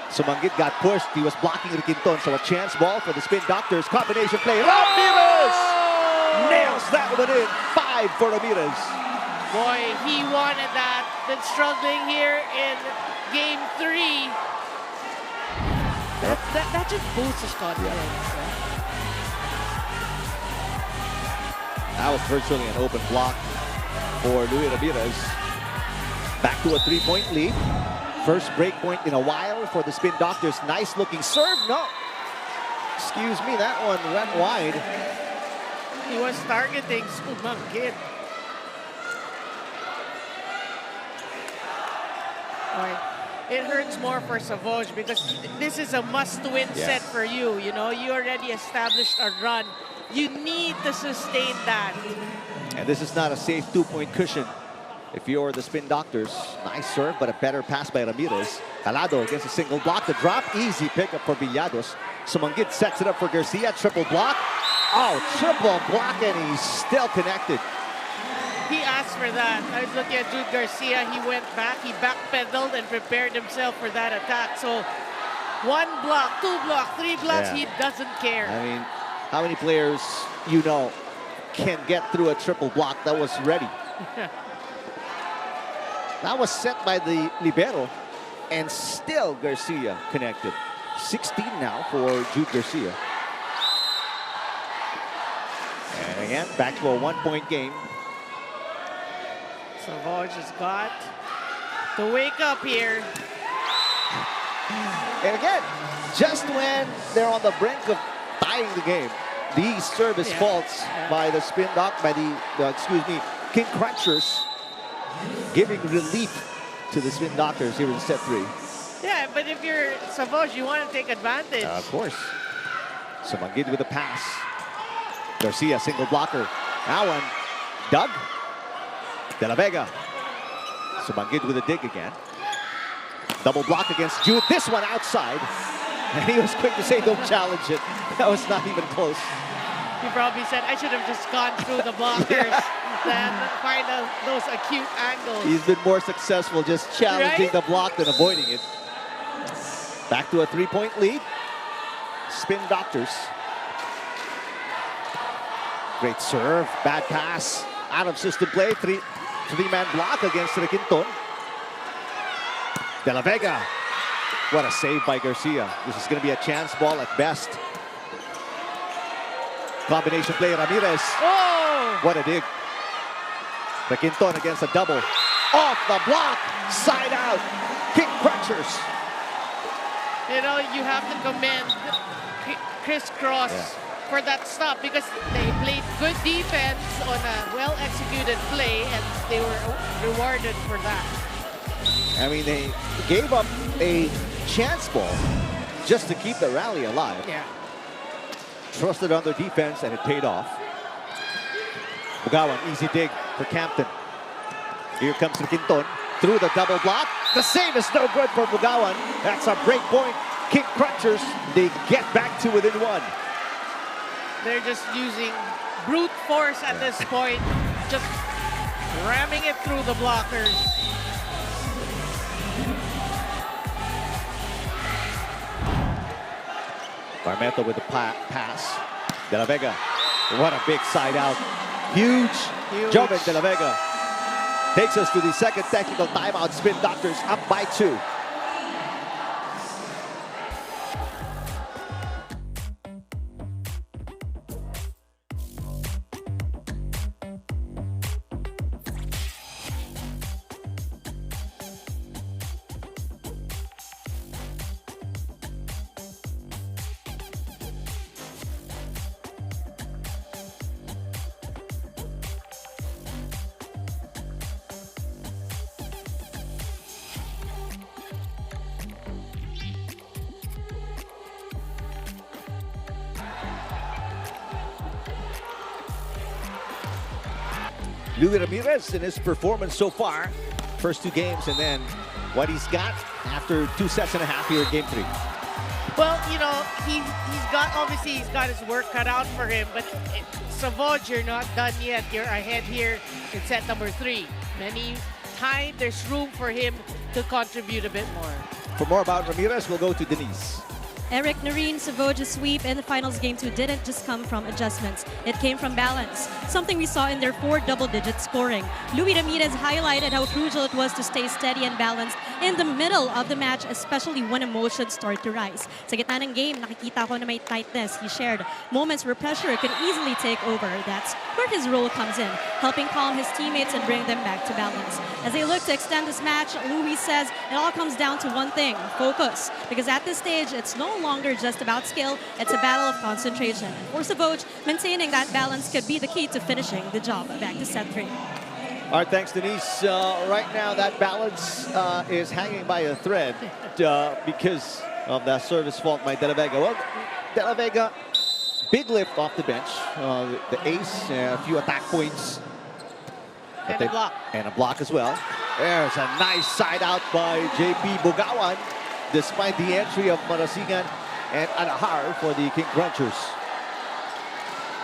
Sumanggit got pushed. He was blocking Riquinton, so a chance ball for the Spin Doctors. Combination play. Ramirez nails that one in. 5 for Ramirez. Boy, he wanted that. Been struggling here in game 3. That just boosts his confidence. That was virtually an open block for Luis Ramirez. Back to a 3-point lead. First break point in a while for the Spin Doctors. Nice looking serve. No. Excuse me, that one went wide. He was targeting Sumanggit. It hurts more for Savouge because this is a must-win set for you. You know, you already established a run. You need to sustain that. And this is not a safe 2-point cushion if you're the Spin Doctors. Nice serve, but a better pass by Ramirez. Calado against a single block. The drop, easy pickup for Villados. Sumanggit sets it up for Garcia. Triple block. Oh, triple block, and he's still connected. He asked for that. I was looking at Jude Garcia. He went back, he backpedaled and prepared himself for that attack. So 1 block, 2 block, 3 blocks, he doesn't care. I mean, how many players you know can get through a triple block that was ready? That was set by the libero, and still Garcia connected. 16 now for Jude Garcia. And again, back to a 1-point game. Savouge has got to wake up here. And again, just when they're on the brink of tying the game, these service faults by the Spin Doc, by the King Crunchers, giving relief to the Spin Doctors here in set 3. Yeah, but if you're Savouge, you want to take advantage. Of course. Sumanggit with a pass. Garcia, single blocker. That one, Doug. De La Vega. Sumanggit with a dig again. Double block against Jude. This one outside. And he was quick to say, don't challenge it. That was not even close. He probably said, I should have just gone through the blockers than find those acute angles. He's been more successful just challenging the block than avoiding it. Back to a 3-point lead. Spin Doctors. Great serve. Bad pass. Out of system play. Three-man block against Riquinton. De La Vega. What a save by Garcia. This is going to be a chance ball at best. Combination play, Ramirez. Oh! What a dig. Riquinton against a double. Off the block. Side out. King Crunchers. You know, you have to commend Criss for that stop because they played good defense on a well-executed play and they were rewarded for that. I mean, they gave up a chance ball just to keep the rally alive. Yeah. Trusted on their defense and it paid off. Bugawan, easy dig for Campton. Here comes Riquinton through the double block. The save is no good for Bugawan. That's a break point. King Crunchers, they get back to within 1. They're just using brute force at this point, just ramming it through the blockers. Barmeto with the pass. De La Vega, what a big side out. Huge. Joven De La Vega takes us to the second technical timeout. Spin Doctors up by 2. Luis Ramirez in his performance so far, first 2 games, and then what he's got after 2 sets and a half here in game 3. Well, you know, he's got his work cut out for him, but Savouge, you're not done yet. You're ahead here in set number 3. Many times there's room for him to contribute a bit more. For more about Ramirez, we'll go to Denise. Eric Narine, Savouge's sweep in the finals game 2 didn't just come from adjustments. It came from balance, something we saw in their 4 double-digit scoring. Louis Ramirez highlighted how crucial it was to stay steady and balanced in the middle of the match, especially when emotions start to rise. Sa gitna ng game, nakikita ko na may tightness. He shared moments where pressure could easily take over. That's where his role comes in, helping calm his teammates and bring them back to balance. As they look to extend this match, Louis says it all comes down to one thing, focus. Because at this stage, it's no longer just about skill, it's a battle of concentration. For Savouge, maintaining that balance could be the key to finishing the job. Back to set 3. All right, thanks, Denise. Right now, that balance is hanging by a thread because of that service fault by De La Vega. Well, De La Vega, big lift off the bench. The ace, a few attack points. And a block. And a block as well. There's a nice side out by JP Bugawan, despite the entry of Marasigan and Anahar for the King Crunchers.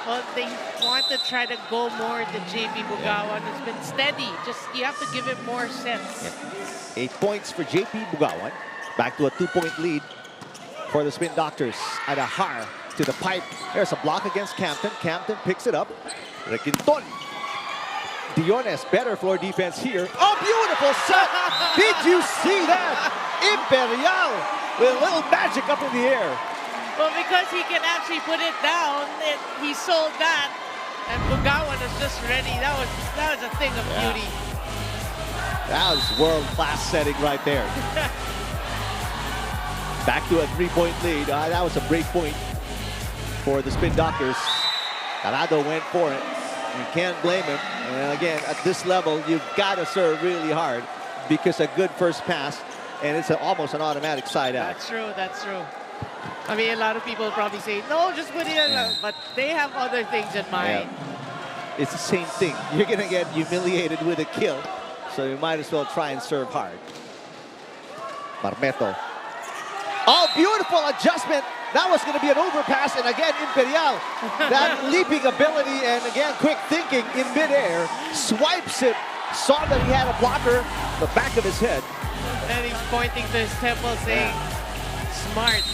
Well, they want to try to go more to JP Bugawan. It's been steady. Just, you have to give it more sets. Yeah. 8 points for JP Bugawan. Back to a 2-point lead for the Spin Doctors. Anahar to the pipe. There's a block against Campton. Campton picks it up. Requinton. Diones, better floor defense here. Oh, beautiful set! Did you see that? Imperial with a little magic up in the air. Well, because he can actually put it down, he sold that, and Bugawan is just ready. That was a thing of beauty. That was world-class setting right there. Back to a 3-point lead. That was a break point for the Spin Doctors. Gallardo went for it. You can't blame him. And again, at this level, you've got to serve really hard because a good first pass, and it's almost an automatic side out. That's true, that's true. I mean, a lot of people probably say, no, just put it in, but they have other things in mind. Yeah. It's the same thing. You're going to get humiliated with a kill, so you might as well try and serve hard. Barmeto. Oh, beautiful adjustment. That was going to be an overpass, and again, Imperial. That leaping ability and again, quick thinking in midair. Swipes it. Saw that he had a blocker, the back of his head. And he's pointing to his temple saying, smart.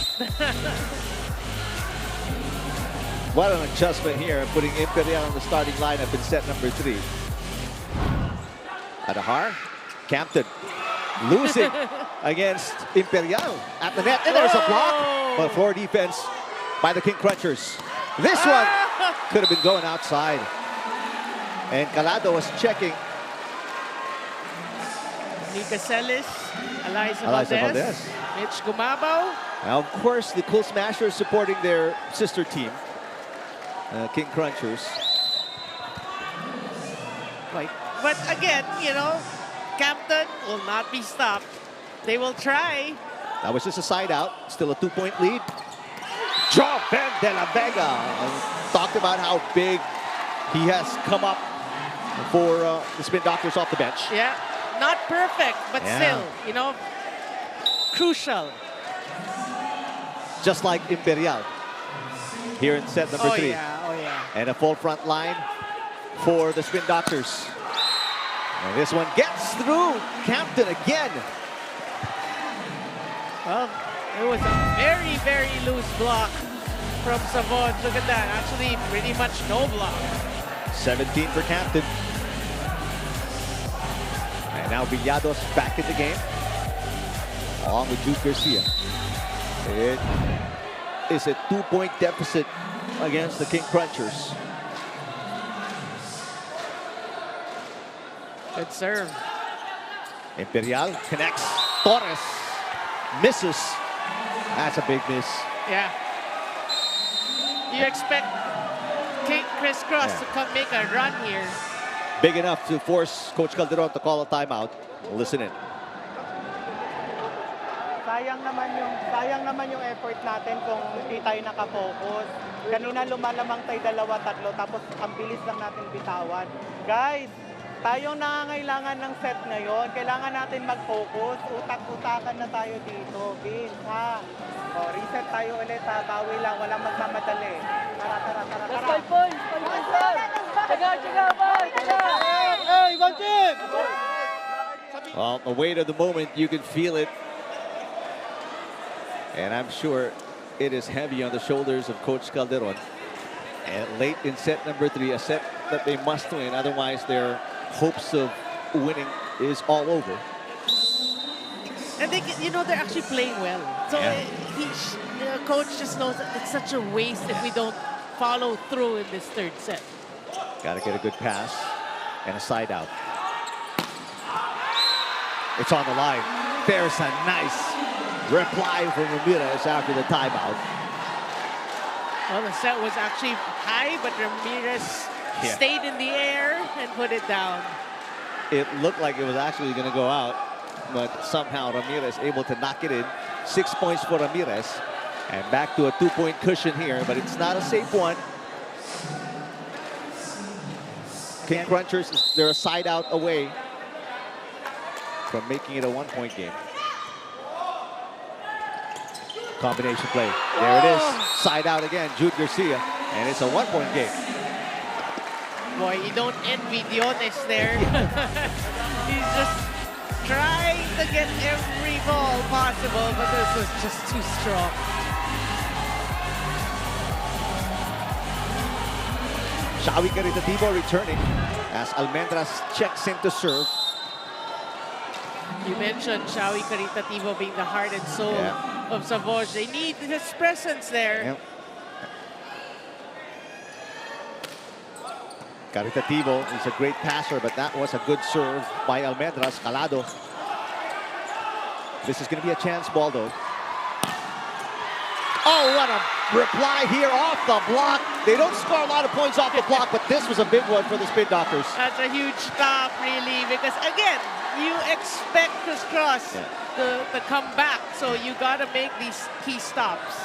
What an adjustment here, putting Imperial on the starting lineup in set number 3. Anahar, Campton, losing against Imperial at the net. And there's a block. But floor defense by the King Crunchers. This one could have been going outside. And Calado was checking. Nika Celis, Eliza Valdez, Mitch Gumabao. Now, of course, the Cool Smashers supporting their sister team, King Crunchers. Right. But again, you know, Campton will not be stopped. They will try. That was just a side out. Still a 2-point lead. Joven De La Vega talked about how big he has come up for the Spin Doctors off the bench. Yeah, not perfect, but still, you know, crucial. Just like Imperial here in set number 3. Oh yeah. And a full front line for the Spin Doctors. And this one gets through. Campton again. Well, it was a very, very loose block from Savouge. Look at that. Actually, pretty much no block. 17 for Campton. And now Villados back in the game, along with Jude Garcia. It is a 2-point deficit against the King Crunchers. Good serve. Imperial connects. Torres misses. That's a big miss. Yeah. You expect King Criss to come make a run here. Big enough to force Coach Calderon to call a timeout. Listen in. Sayang naman yung effort natin kung hindi tayo nakafocus. Kanina lumalamang tayo 2-3 tapos ang bilis lang natin bitawan. Guys, tayong nangangailangan ng set ngayon. Kailangan natin mag-focus. Utak-utakan na tayo dito. Vince, ha? O, reset tayo ulit, ha? Bawi lang. Walang magmamadali. Tara. That's 5 points. 5 points. Chiga, 5. Hey, one team. Well, the weight of the moment, you can feel it And I'm sure it is heavy on the shoulders of Coach Calderon. And late in set number 3, a set that they must win. Otherwise, their hopes of winning is all over. And they, they're actually playing well. So the coach just knows that it's such a waste if we don't follow through in this third set. Got to get a good pass and a side out. It's on the line. There's a nice reply from Ramirez after the timeout. Well, the set was actually high, but Ramirez stayed in the air and put it down. It looked like it was actually going to go out, but somehow Ramirez able to knock it in. 6 points for Ramirez. And back to a 2-point cushion here, but it's not a safe one. King Crunchers, they're a side out away from making it a 1-point game. Combination play. There it is. Side out again, Jude Garcia. And it's a 1-point game. Boy, you don't envy Dionis there. He's just trying to get every ball possible, but this was just too strong. Xavi Caritativo returning as Almendras checks in to serve. You mentioned Xavi Caritativo being the heart and soul of Savouge. They need his presence there. Caritativo is a great passer, but that was a good serve by Almendras. Calado. This is going to be a chance ball, though. Oh, what a reply here off the block. They don't score a lot of points off the block, but this was a big one for the Spin Doctors. That's a huge stop, really, because, again, you expect Criss to come back, so you got to make these key stops.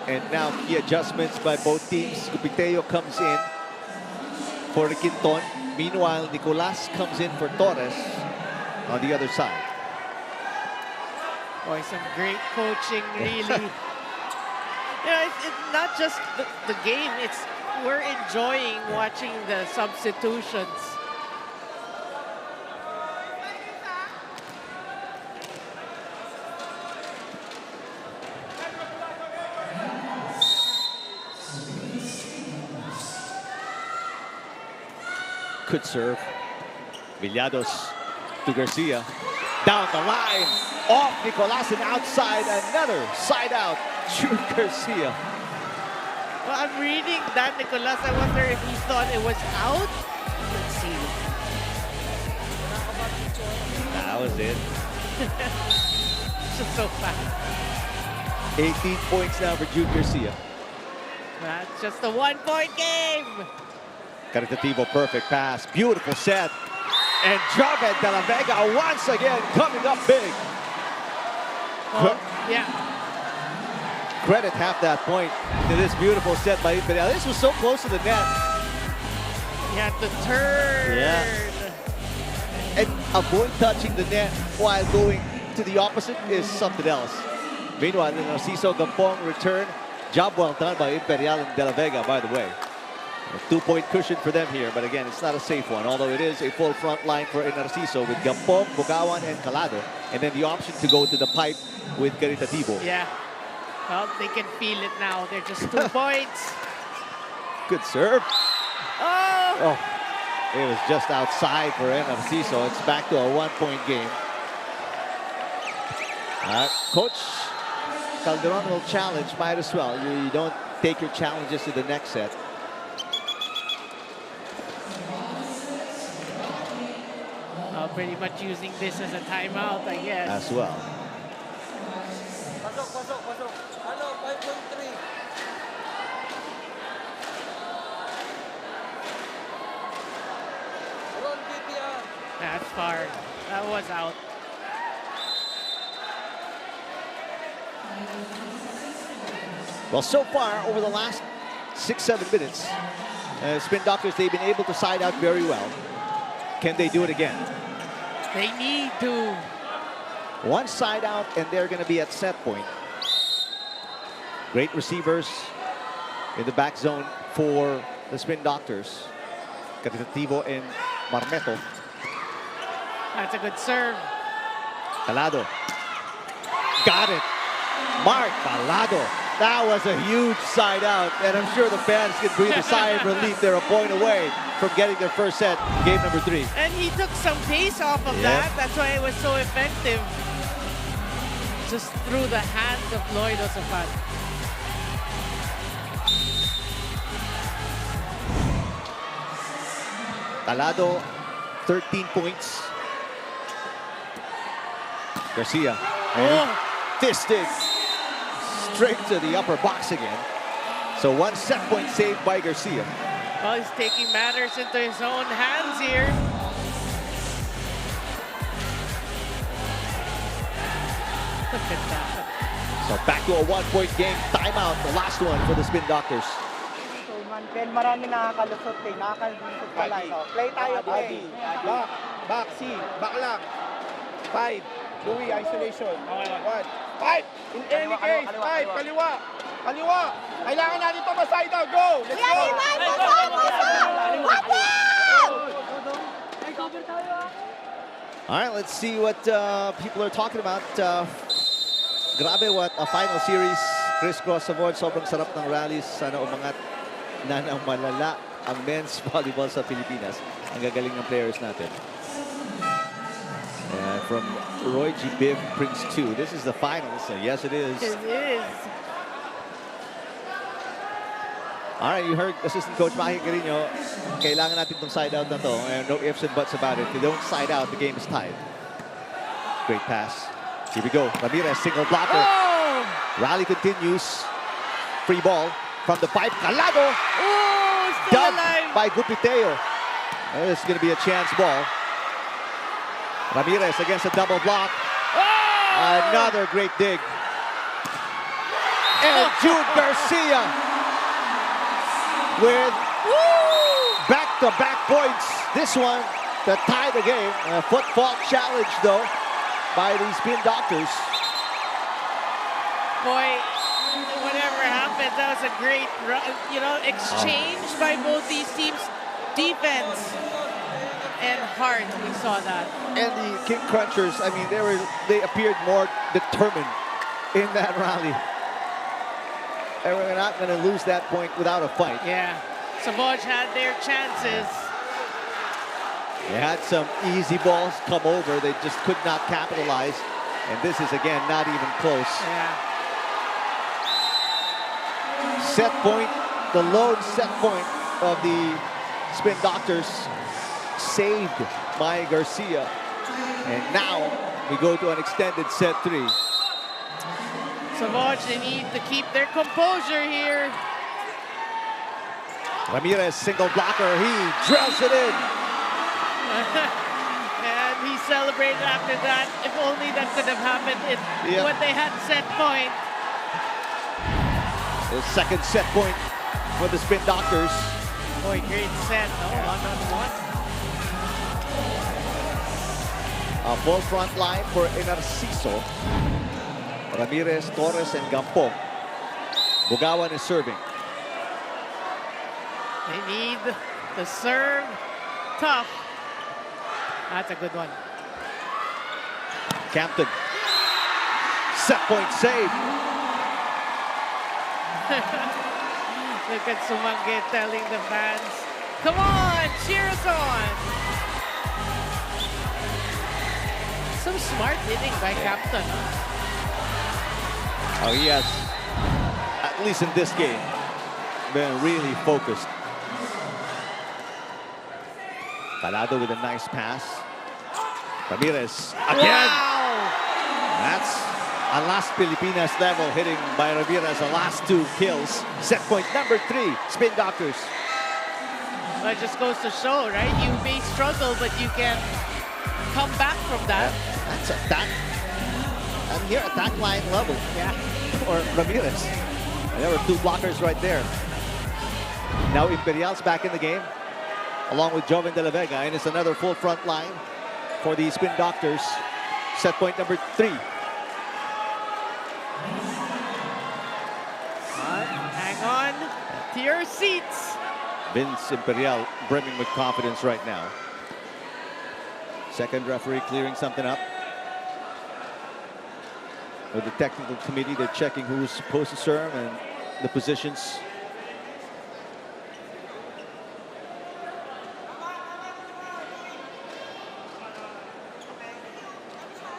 And now key adjustments by both teams. Cupiteo comes in for the Quinton. Meanwhile, Nicolas comes in for Torres on the other side. Boy, some great coaching, really. It's not just the game. We're enjoying watching the substitutions. Could serve. Villados to Garcia. Down the line. Off Nicolas and outside. Another side out. Jude Garcia. Well, I'm reading that, Nicolas. I wonder if he thought it was out. Let's see. That was it. Just so fast. 18 points now for Jude Garcia. That's just a 1-point game. Caritativo, perfect pass. Beautiful set. And Javed de la Vega once again coming up big. Credit half that point to this beautiful set by Imperial. This was so close to the net. You had to turn. And avoid touching the net while going to the opposite is something else. Meanwhile, the Narciso Gampong return. Job well done by Imperial and de la Vega, by the way. A 2-point cushion for them here, but again, it's not a safe one, although it is a full front line for Narciso with Gampong, Bugawan, and Calado. And then the option to go to the pipe with Caritativo. Yeah. Well, they can feel it now. They're just 2 points. Good serve. Oh! It was just outside for Narciso. It's back to a 1-point game. Coach Calderon will challenge, might as well. You don't take your challenges to the next set. Pretty much using this as a timeout, I guess. As well. Pasok, pasok, pasok. Ano, 5.3. Ron PPR. That's far. That was out. Well, so far, over the last 6-7 minutes, Spin Doctors, they've been able to side out very well. Can they do it again? They need to. One side out, and they're going to be at set point. Great receivers in the back zone for the Spin Doctors. Caritativo and Marmeto. That's a good serve. Calado. Got it. Mark Calado. That was a huge side out, and I'm sure the fans can breathe a sigh of relief. They're a point away from getting their first set, game number 3. And he took some pace off of that. That's why it was so effective. Just through the hands of Lloyd Osofan. Calado, 13 points. Garcia. Fisted straight to the upper box again. So 1 set point saved by Garcia. Well, he's taking matters into his own hands here. Look at that. So back to a 1-point game. Timeout, the last one for the Spin Doctors. So, man, Ken, marami nakakalusot eh. Nakakalusot pala. So, play tayo, play. Back, C, back lang. 5, Louis, isolation. 1, 5. In any case, 5, kaliwa. Kaliwa. Kailangan natin ito ma-side out. Go! Let's go! All right, let's see what people are talking about. Grabe, what a final series. Criss Savouge, sobrang sarap ng rallies. Sana umangat na ng malala ang men's volleyball sa Pilipinas. Ang gagaling ng players natin. From Roy G. Biv, Prince 2. This is the finals, so yes, it is. It is. All right, you heard Assistant Coach Maki Carino. Kailangan natin itong side out na to. And no ifs and buts about it. If you don't side out, the game is tied. Great pass. Here we go. Ramirez, single blocker. Oh! Rally continues. Free ball from the pipe. Calado. Oh, still Dubbed alive. by Gupiteo. This is going to be a chance ball. Ramirez against a double block. Oh! Another great dig. And Jude Garcia with back-to-back points. This one to tie the game. A foot fault challenge, though, by the Spin Doctors. Boy, whatever happens, that was a great, exchange by both these teams. Defense and heart, we saw that. And the King Crunchers, I mean, they appeared more determined in that rally. And we're not going to lose that point without a fight. Yeah, Savouge had their chances. They had some easy balls come over. They just could not capitalize. And this is, again, not even close. Yeah. Set point, the lone set point of the Spin Doctors, saved by Garcia. And now we go to an extended set 3. Savouge, they need to keep their composure here. Ramirez, single blocker, he drills it in. And he celebrated after that. If only that could have happened when they had set point. The second set point for the Spin Doctors. Boy, great set. One-on-one. A full front line for Narciso. Ramirez, Torres, and Gampo. Bugawan is serving. They need the serve. Tough. That's a good one. Campton. Set point save. Look at Sumange telling the fans, come on, cheer us on. Some smart hitting by Captain. Oh, he has, at least in this game, been really focused. Calado with a nice pass. Ramirez again. Wow! That's a last Pilipinas level hitting by Ramirez, the last 2 kills. Set point number 3, Spin Doctors. Well, it just goes to show, right? You may struggle, but you can come back from that. That's attack. And here, attack line level. Yeah. Or Ramirez. And there were 2 blockers right there. Now Imperial's back in the game, along with Joven de la Vega, and it's another full front line for the Spin Doctors. Set point number 3. Hang on to your seats. Vince Imperial brimming with confidence right now. Second referee clearing something up. With the technical committee, they're checking who's supposed to serve and the positions.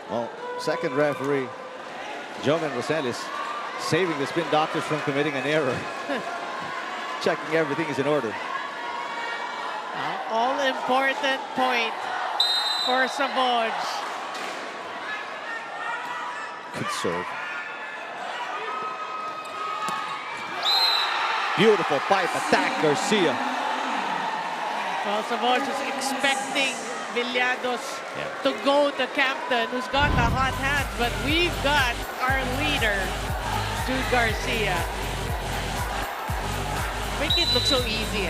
Well, second referee, Jovan Rosales, saving the spin doctors from committing an error. Checking everything is in order. All important point for Savouge. Good serve. Beautiful pipe attack, Garcia. Well, Savouge is expecting Villados to go to Campton, who's got the hot hand, but we've got our leader, Jude Garcia. Make it look so easy,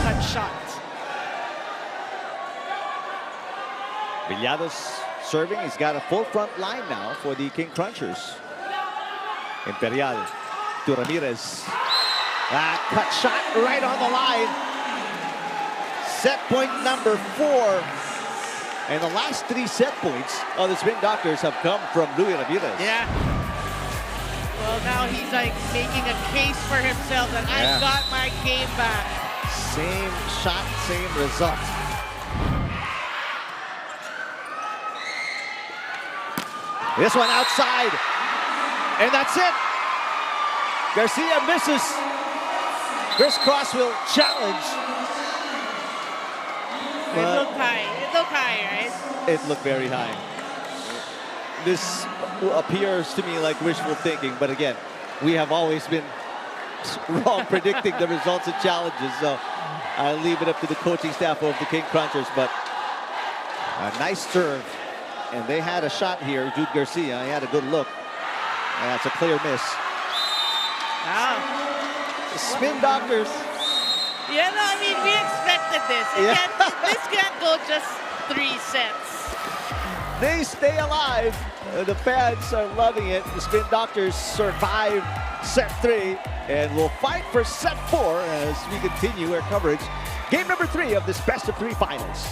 Cut shot. Villados serving. He's got a full front line now for the King Crunchers. Imperial to Ramirez. Cut shot right on the line. Set point number 4. And the last 3 set points of the Spin Doctors have come from Louis Ramirez. Yeah. Well, now he's like making a case for himself that I've got my game back. Same shot, same result. This one outside. And that's it. Garcia misses. Criss will challenge. It looked high. It looked high, right? It looked very high. This appears to me like wishful thinking, but again, we have always been wrong predicting the results of challenges, so I'll leave it up to the coaching staff of the King Crunchers, but a nice serve. And they had a shot here, Jude Garcia. He had a good look. And that's a clear miss. Wow. Spin Doctors. Yeah, no, I mean, we expected this. This can't go just 3 sets. They stay alive. The fans are loving it. The Spin Doctors survive set 3 and will fight for set 4 as we continue our coverage. Game number 3 of this best of 3 finals.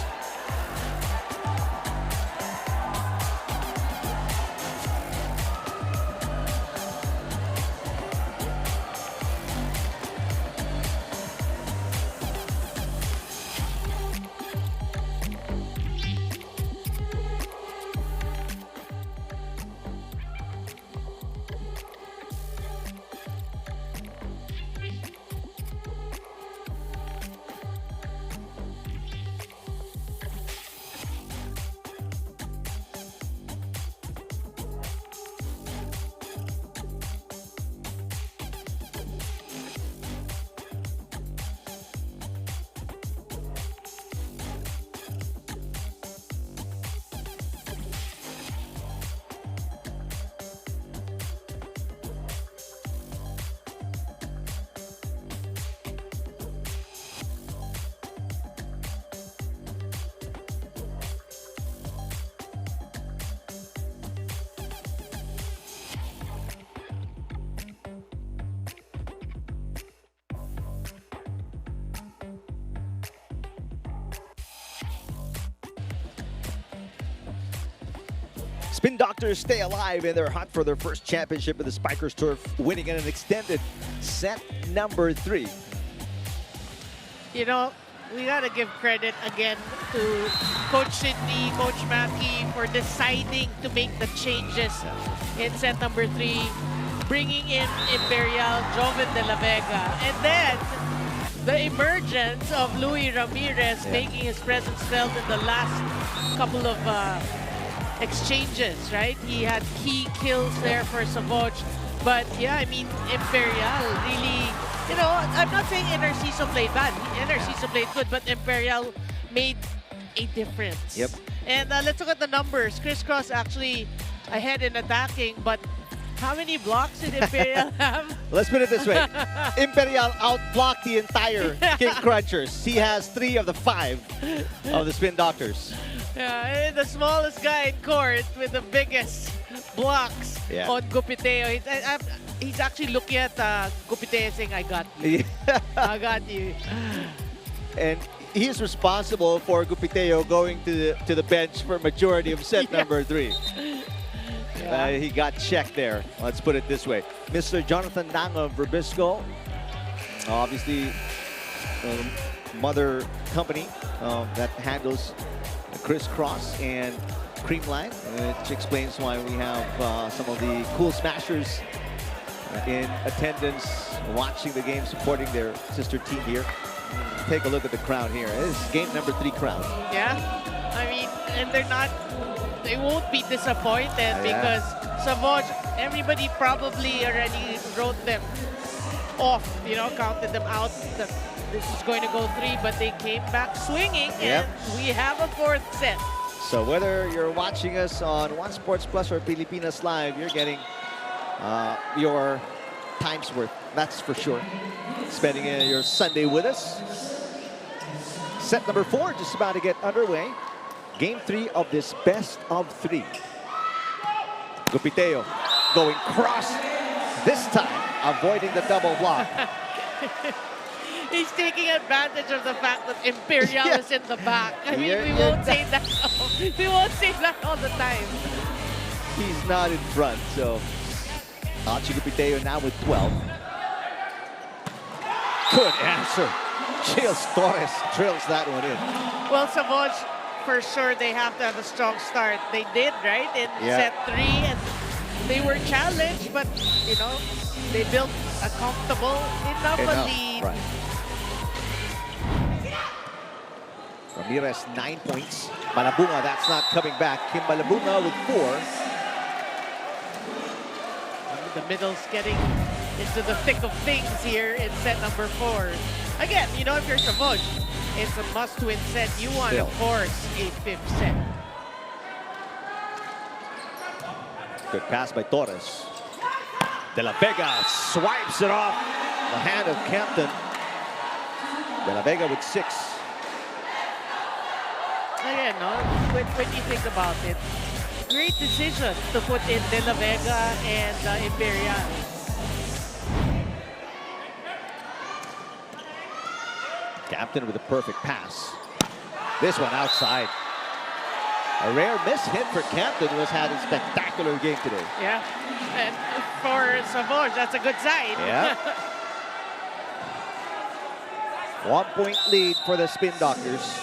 Spin Doctors stay alive and they're hot for their first championship of the Spikers Turf, winning in an extended set number 3. You know, we gotta give credit again to Coach Sidney, Coach Mackey for deciding to make the changes in set number 3, bringing in Imperial, Joven de la Vega, and then the emergence of Louis Ramirez making his presence felt in the last couple of exchanges, right? He had key kills there for Savouge. But yeah, I mean, Imperial really, you know, I'm not saying Narciso played bad. Narciso played good, but Imperial made a difference. Yep. And let's look at the numbers. Criss actually ahead in attacking, but how many blocks did Imperial have? Let's put it this way. Imperial outblocked the entire King Crunchers. He has 3 of the 5 of the Spin Doctors. Yeah, the smallest guy in court with the biggest blocks on Gupiteo. He's actually looking at Gupiteo saying, I got you. I got you. And he's responsible for Gupiteo going to the bench for majority of set number 3. He got checked there. Let's put it this way. Mr. Jonathan Nang of Verbisco, obviously mother company that handles Criss and Creamline, which explains why we have some of the cool smashers in attendance, watching the game, supporting their sister team here. Take a look at the crowd here. This is game number 3 crowd. Yeah, I mean, and they won't be disappointed because Savouge, everybody probably already wrote them off, you know, counted them out that this is going to go 3, but they came back swinging, and we have a 4th set. So whether you're watching us on One Sports Plus or Pilipinas Live, you're getting your time's worth, that's for sure. Spending your Sunday with us. Set number 4 just about to get underway. Game 3 of this best of 3. Gupiteo going cross, this time avoiding the double block. He's taking advantage of the fact that Imperial is in the back. I mean, we won't say that. We won't say that all the time. He's not in front, so Archie Gupiteo now with 12. Good answer. Chills Torres drills that one in. Well, Savouge, for sure, they have to have a strong start. They did, right? In set 3, and they were challenged, but, you know, they built a comfortable enough lead. Right. Ramirez, 9 points. Malabunga, that's not coming back. Kim Malabunga with 4. The middle's getting into the thick of things here in set number 4. Again, you know, if you're Savouge, it's a must-win set. You want to force a 5th set. Good pass by Torres. De La Vega swipes it off the hand of Campton. De La Vega with 6. Again, no, when you think about it, great decision to put in De La Vega and Imperial. Campton with a perfect pass. This one outside. A rare miss hit for Campton, who has had a spectacular game today. Yeah, and for Savouge, that's a good sign. Yeah. 1 point lead for the Spin Doctors.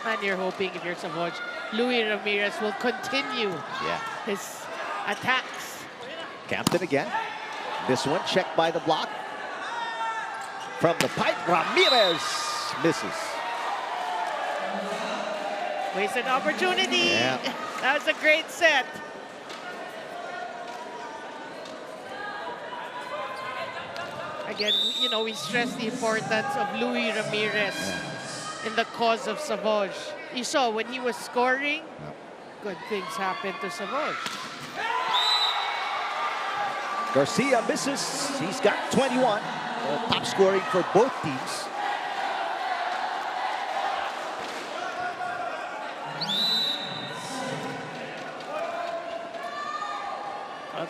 And you're hoping, if you're Savouge, Luis Ramirez will continue his attacks. Campton again. This one checked by the block. From the pipe, Ramirez misses. Wasted opportunity. Yeah. That was a great set. Again, you know, we stress the importance of Luis Ramirez in the cause of Savouge. You saw when he was scoring, good things happened to Savouge. Garcia misses. He's got 21. Top scoring for both teams.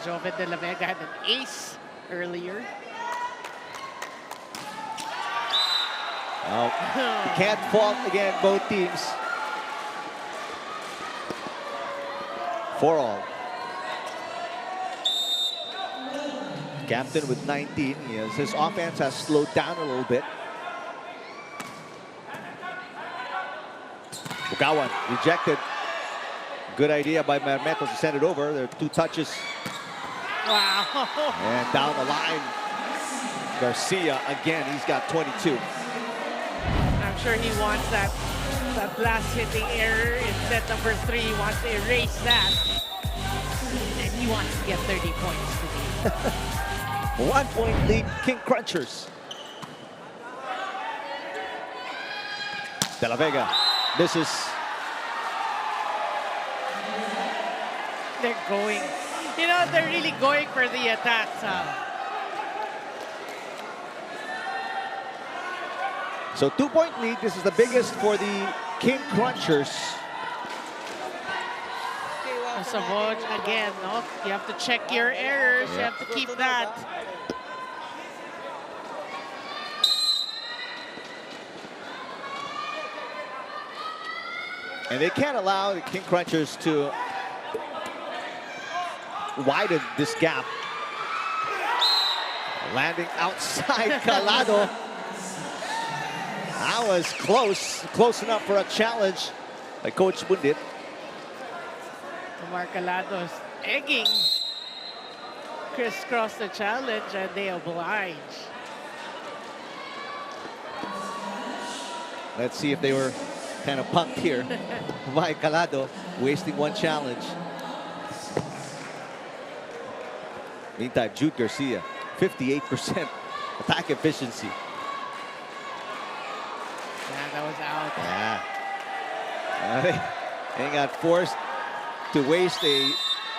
Joven De La Vega had an ace earlier. Oh, you can't fault again both teams. 4 all. Campton with 19. His offense has slowed down a little bit. Bugawan rejected. Good idea by Marmetos to send it over. There are 2 touches. Wow. And down the line, Garcia again. He's got 22. I'm sure he wants that last hitting error in set number 3. He wants to erase that. And he wants to get 30 points today. 1 point lead, King Crunchers. De La Vega misses. They're going, you know, they're really going for the attacks. So 2 point lead. This is the biggest for the King Crunchers. Savouge again, no? You have to check your errors. You have to keep that. And they can't allow the King Crunchers to widen this gap. Landing outside Calado. That was close enough for a challenge by Coach Bundit. Omar Calado's egging Crisscross the challenge, and they oblige. Let's see if they were kind of punked here by Calado, wasting one challenge. Meantime, Jude Garcia, 58% attack efficiency. Yeah, that was out. Yeah. They got forced to waste a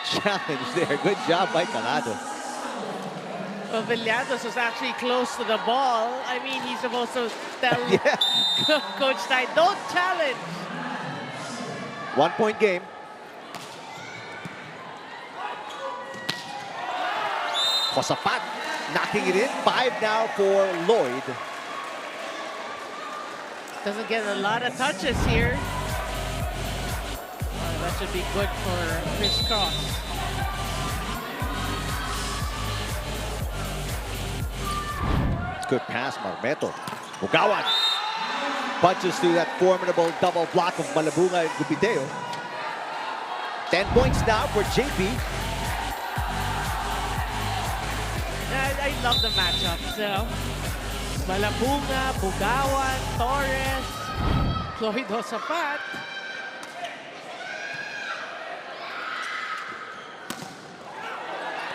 challenge there. Good job by Calado. Well, Villados was actually close to the ball. I mean, he's supposed to tell Coach Ty, don't challenge. 1 point game. Josapat knocking it in. 5 now for Lloyd. Doesn't get a lot of touches here. That should be good for Crisscross. Good pass, Marmeto. Bugawan punches through that formidable double block of Malabunga and Gupiteo. 10 points now for JP. I love the matchup. So, Malabunga, Bugawan, Torres, Lloyd Josapat.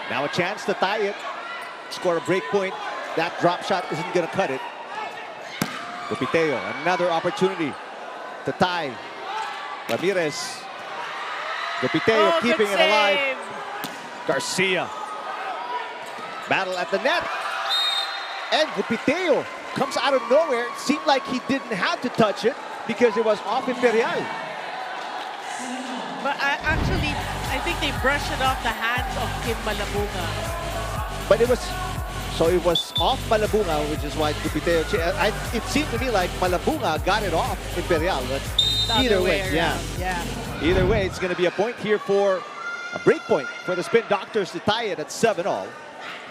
Now a chance to tie it. Score a break point. That drop shot isn't going to cut it. Gupiteo, another opportunity to tie. Ramirez. Gupiteo keeping it alive. Garcia. Battle at the net. And Gupiteo comes out of nowhere. It seemed like he didn't have to touch it because it was off Imperial. But I think they brushed it off the hands of Kim Malabunga. But it was off Malabunga, which is why Gupiteo. It seemed to me like Malabunga got it off Imperial. But either way, either way, it's going to be a point here for a break point for the Spin Doctors to tie it at 7-all.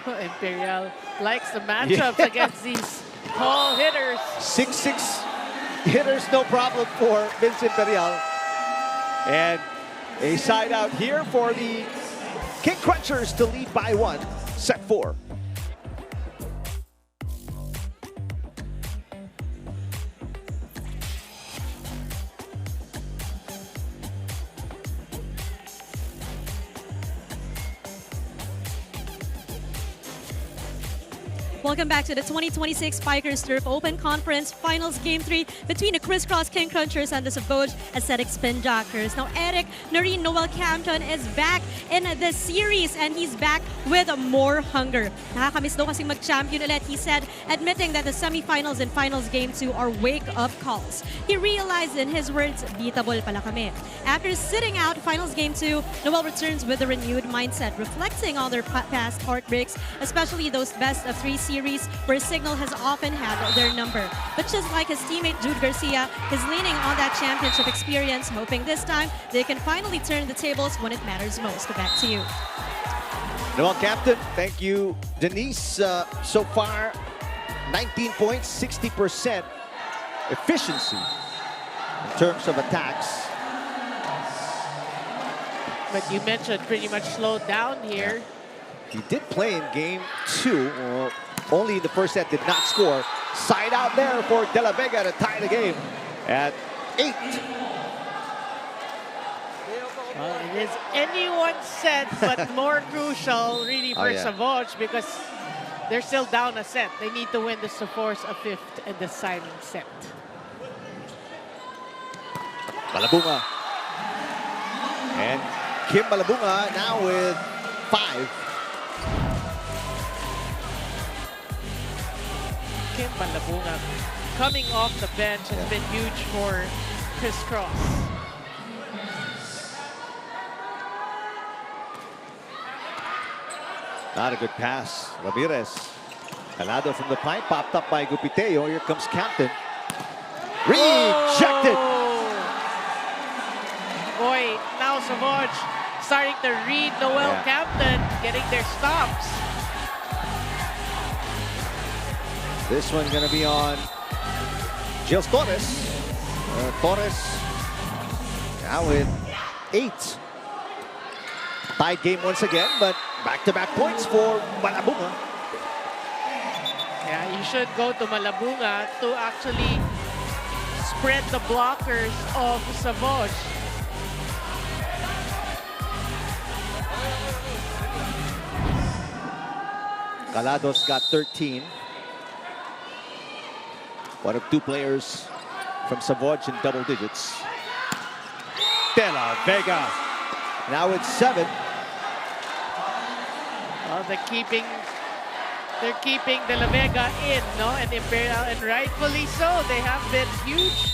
Imperial likes the matchups against these tall hitters. 6'6" hitters, no problem for Vince Imperial. And a side out here for the King Crunchers to lead by 1, set 4. Welcome back to the 2026 Spikers Turf Open Conference Finals Game 3 between the Crisscross King Crunchers and the Savouge Aesthetic Spin Doctors. Now, Eric Noreen Noel Campton is back in the series and he's back with more hunger. Nakakamiss daw kasing mag-champion ulit, he said, admitting that the semifinals and finals Game 2 are wake-up calls. He realized in his words, beatable pala kami. After sitting out finals Game 2, Noel returns with a renewed mindset, reflecting on their past heartbreaks, especially those best-of-3 series where Signal has often had their number. But just like his teammate Jude Garcia, he's leaning on that championship experience, hoping this time they can finally turn the tables when it matters most. Back to you. Noel Captain, thank you. Denise, so far, 19 points, 60% efficiency in terms of attacks. But you mentioned pretty much slowed down here. He did play in Game 2. Only in the first set did not score. Side out there for De La Vega to tie the game at 8. Well, it is anyone's set, but more crucial really for Savouge because they're still down a set. They need to win this to force a 5th and deciding set. Malabunga. And Kim Malabunga now with 5. Kim Malabunga coming off the bench has been huge for Crisscross. Not a good pass. Ramirez. Calado from the pipe, popped up by Gupiteo. Here comes Captain. Rejected. Savouge starting to read Noel Campton, getting their stops. This one gonna be on Gilles Torres. Torres now with 8. Tied game once again, but back-to-back points for Malabunga. Yeah, you should go to Malabunga to actually spread the blockers of Savouge. Calado's got 13. One of 2 players from Savouge in double digits. De La Vega now it's 7. Well, they're keeping De La Vega in, no? And Imperial, and rightfully so. They have been huge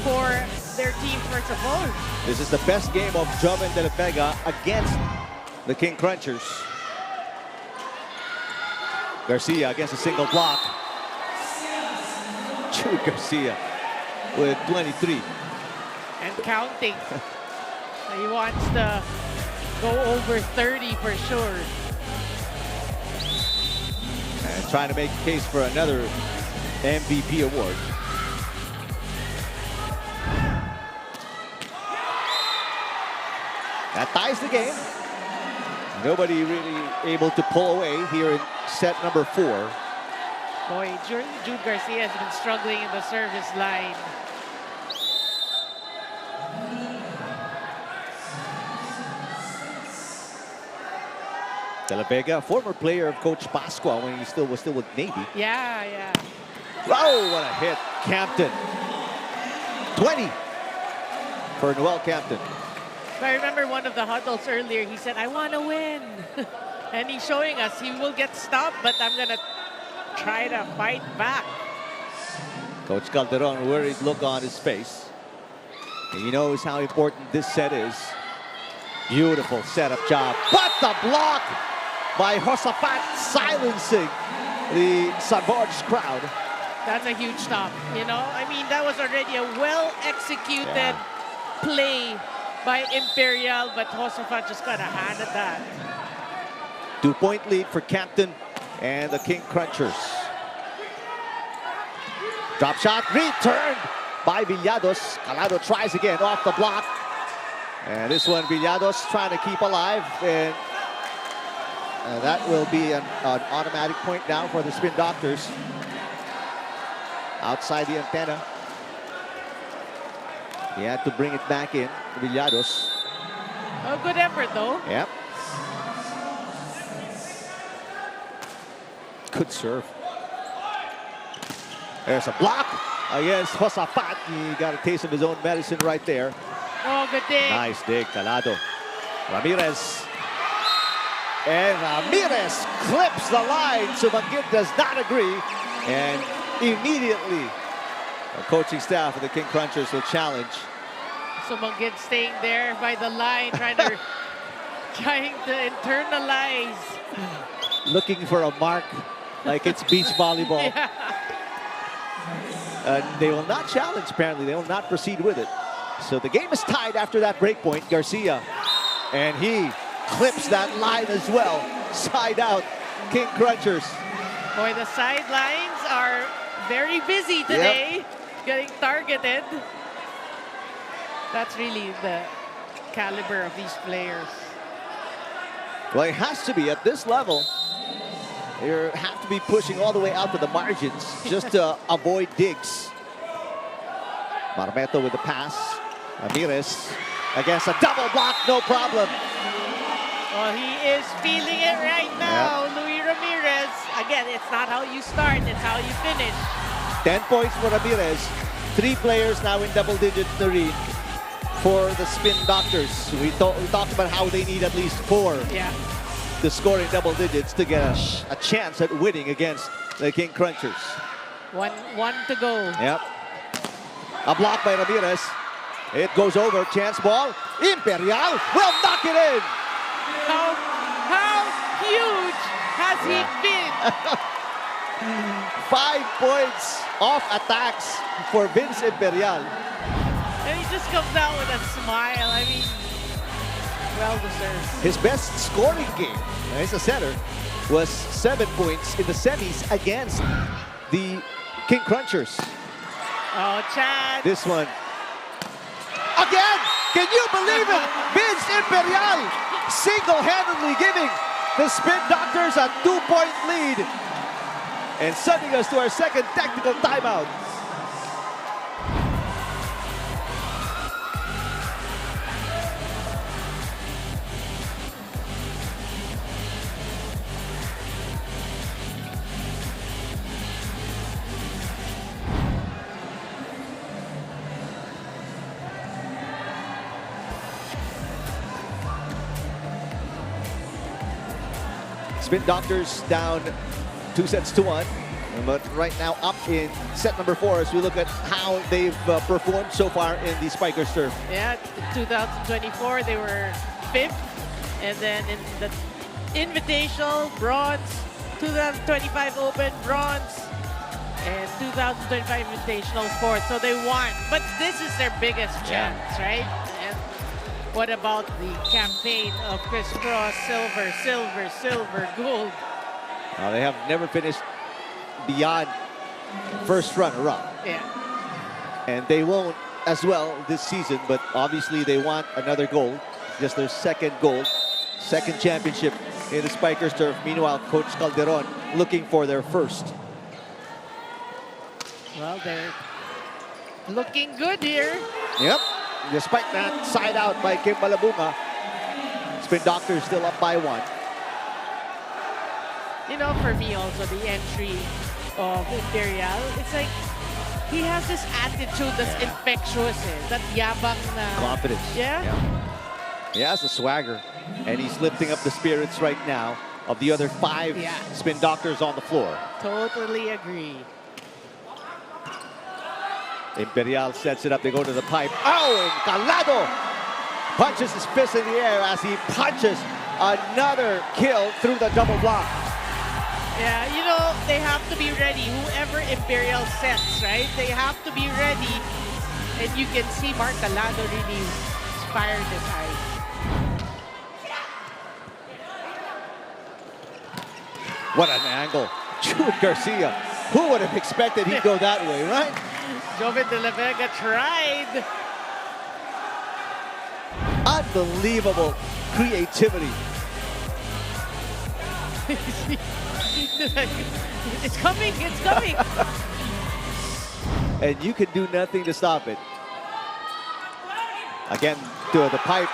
for their team for Savouge. This is the best game of Joven De La Vega against the King Crunchers. Garcia against a single block. Jude Garcia with 23. And counting. He wants to go over 30 for sure. And trying to make a case for another MVP award. That ties the game. Nobody really able to pull away here in set number 4. Boy, Jude Garcia has been struggling in the service line. De La Vega, former player of Coach Pasqua when he was still with Navy. Yeah. Oh, what a hit. Campton. 20 for Noel Campton. I remember one of the huddles earlier, he said, I want to win. And he's showing us he will get stopped, but I'm going to try to fight back. Coach Calderon, worried look on his face. And he knows how important this set is. Beautiful setup job. But the block by Josafat silencing the Savouge crowd. That's a huge stop, you know? I mean, that was already a well-executed play by Imperial, but Josafat just got a hand at that. 2-point lead for Campton and the King Crunchers. Drop shot returned by Villados. Calado tries again off the block. And this one, Villados trying to keep alive. And that will be an automatic point now for the Spin Doctors. Outside the antenna. He had to bring it back in, Villados. Oh, good effort, though. Yep. Good serve. There's a block against Josafat. He got a taste of his own medicine right there. Oh, good dig. Nice dig, Calado. Ramirez. And Ramirez clips the line. Sumangit does not agree. And immediately, the coaching staff of the King Crunchers will challenge. Sumangit staying there by the line, trying to internalize. Looking for a mark like it's beach volleyball. They will not challenge, apparently. They will not proceed with it. So the game is tied after that break point. Garcia, and he clips that line as well. Side out, King Crunchers. Boy, the sidelines are very busy today, getting targeted. That's really the caliber of these players. Well, it has to be at this level. You have to be pushing all the way out to the margins just to avoid digs. Marmeto with the pass. Ramirez against a double block, no problem. Well, he is feeling it right now, Luis Ramirez. Again, it's not how you start, it's how you finish. 10 points for Ramirez. 3 players now in double digits to read for the Spin Doctors. We talked about how they need at least 4 to score in double digits to get a chance at winning against the King Crunchers. One to go. Yep. A block by Ramirez. It goes over, chance ball. Imperial will knock it in. How huge has he been? 5 points off attacks for Vince Imperial. And he just comes out with a smile. I mean, Well deserved. His best scoring game as a center was 7 points in the semis against the King Crunchers. Oh, chance. This one. Again! Can you believe it? Vince Imperial single-handedly giving the Spin Doctors a 2-point lead and sending us to our second technical timeout. Spin Doctors down 2-1, but right now up in set number 4 as we look at how they've performed so far in the Spikers Turf. Yeah, 2024 they were 5th, and then in the Invitational, bronze, 2025 Open, bronze, and 2025 Invitational, 4th. So they won, but this is their biggest chance, right? And what about the campaign of Criss, silver, silver, silver, gold? They have never finished beyond first runner-up. Yeah. And they won't as well this season, but obviously they want another gold. Just their second gold, second championship in the Spikers Turf. Meanwhile, Coach Calderon looking for their first. Well, they're looking good here. Yep. Despite that side out by Kim Malabunga, Spin Doctors still up by 1. You know, for me also, the entry of Imperial, it's like he has this attitude that's infectious, that yabang na... Confidence. Yeah? He has a swagger, and he's lifting up the spirits right now of the other 5 Spin Doctors on the floor. Totally agree. Imperial sets it up, they go to the pipe. Oh, and Calado punches his fist in the air as he punches another kill through the double block. Yeah, you know, they have to be ready. Whoever Imperial sets, right? They have to be ready. And you can see Mark Calado really inspired his eyes. What an angle. Jude Garcia. Who would have expected he'd go that way, right? Joven de la Vega tried. Unbelievable creativity. It's coming, it's coming. And you can do nothing to stop it. Again, to the pipe,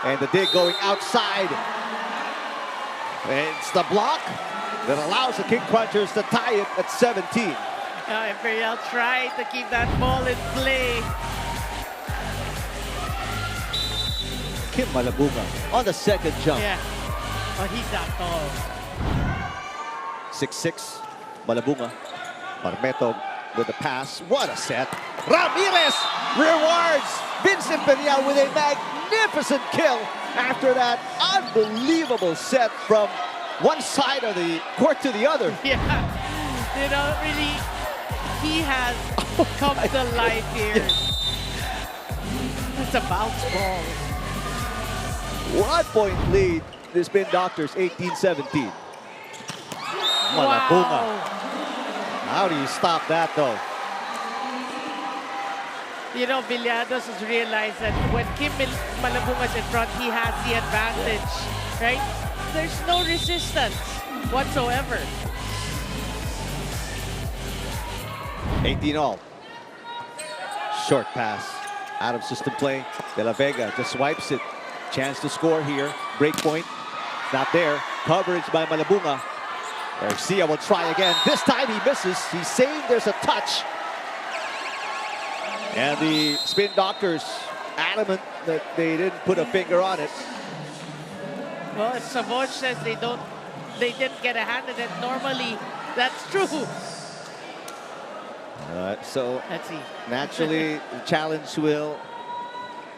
and the dig going outside. And it's the block that allows the King Crunchers to tie it at 17. Imperial tried to keep that ball in play. Kim Malabunga on the second jump. Yeah, but he's not tall. 6'6", Malabunga. Parmeto with the pass. What a set. Ramirez rewards Vince Imperial with a magnificent kill after that unbelievable set from one side of the court to the other. Yeah, you know, really, he has come to life here. It's a bounce ball. 1 point lead. The Spin Doctors, 18-17. Malabunga. Wow. How do you stop that, though? You know, Villados has realized that when Kim Malabunga's in front, he has the advantage, right? There's no resistance whatsoever. 18-all. Short pass. Out of system play. De La Vega just swipes it. Chance to score here. Break point. Not there. Coverage by Malabunga. Garcia will try again. This time he misses. He's saying there's a touch. And the Spin Doctors adamant that they didn't put a finger on it. Well, if Savouge says they didn't get a hand in it, normally that's true. So let's see. Naturally, the challenge will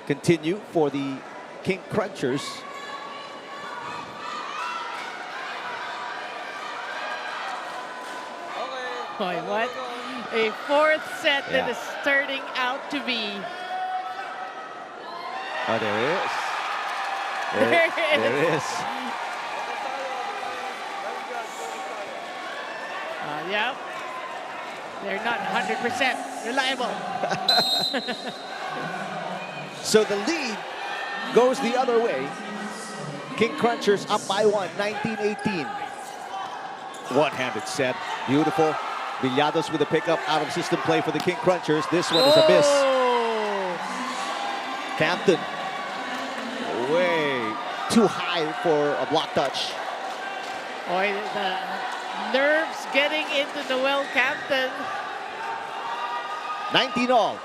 continue for the King Crunchers. Boy, what a 4th set that is turning out to be. Oh, there it is. There it is. Yeah. They're not 100% reliable. So the lead goes the other way. King Crunchers up by 1, 19-18. One-handed set. Beautiful. Villados with a pickup out of system play for the King Crunchers. This one is a miss. Campton. Way too high for a block touch. Boy, the nerves getting into Noel Campton. 19 all.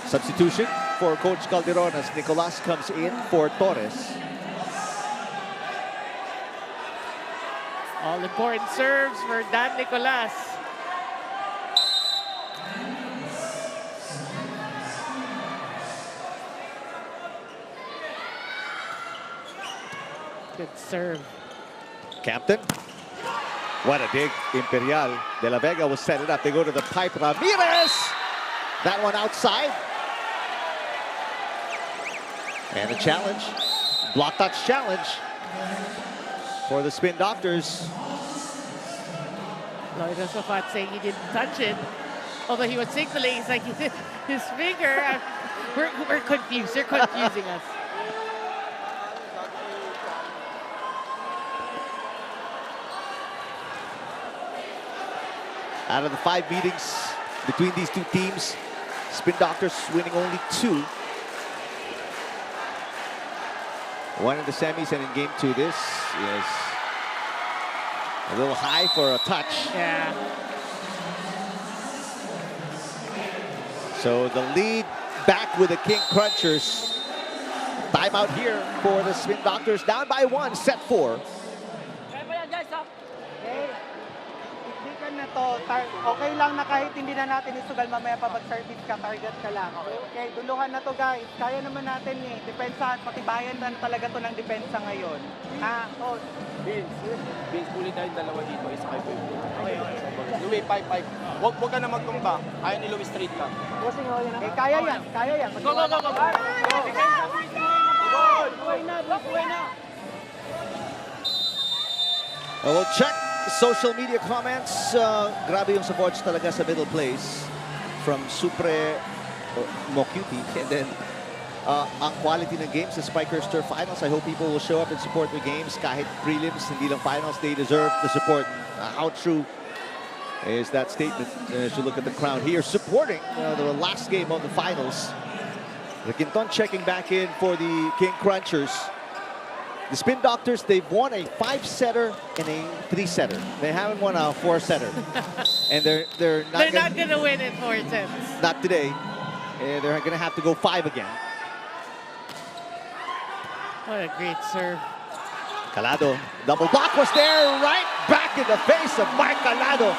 Substitution for Coach Calderon as Nicolas comes in for Torres. All important serves for Dan Nicolas. Good serve. Captain. What a dig. Imperial. De La Vega will set it up. They go to the pipe. Ramirez. That one outside. And a challenge. Block touch challenge for the Spin Doctors. Lloyd Josaphat saying he didn't touch it. Although he was signaling, he's like, his finger. We're confused. They're confusing us. Out of the 5 meetings between these two teams, Spin Doctors winning only 2. One in the semis and in game 2. This is a little high for a touch. Yeah. So the lead back with the King Crunchers. Timeout here for the Spin Doctors. Down by 1, set 4. Na to, okay lang na kahit hindi na natin isugal mamaya pa mag-service ka, target ka lang. Okay, duluhan na to guys. Kaya naman natin eh. Depensa, patibayan na talaga to ng depensa ngayon. Coach. Vince, kulit tayo dalawa dito. Isa kayo po. Okay. Louis, 5-5. Huwag ka na magtumba. Ayaw ni Louis straight lang. Eh, kaya yan. Kaya yan. Go! Buhay na. We'll check social media comments. Grabe yung support talaga sa middle place from Supre Mocuti. And then, ang quality ng games sa Spikers Turf Finals. I hope people will show up and support the games. Kahit prelims, hindi lang finals, they deserve the support. How true is that statement as you look at the crowd here supporting the last game of the finals. The Quinton checking back in for the King Crunchers. The Spin Doctors, they've won a 5-setter and a 3-setter. They haven't won a 4-setter. And they're not going to win in 4 sets. Not today. They're going to have to go 5 again. What a great serve. Calado, double block was there, right back in the face of Mike Calado.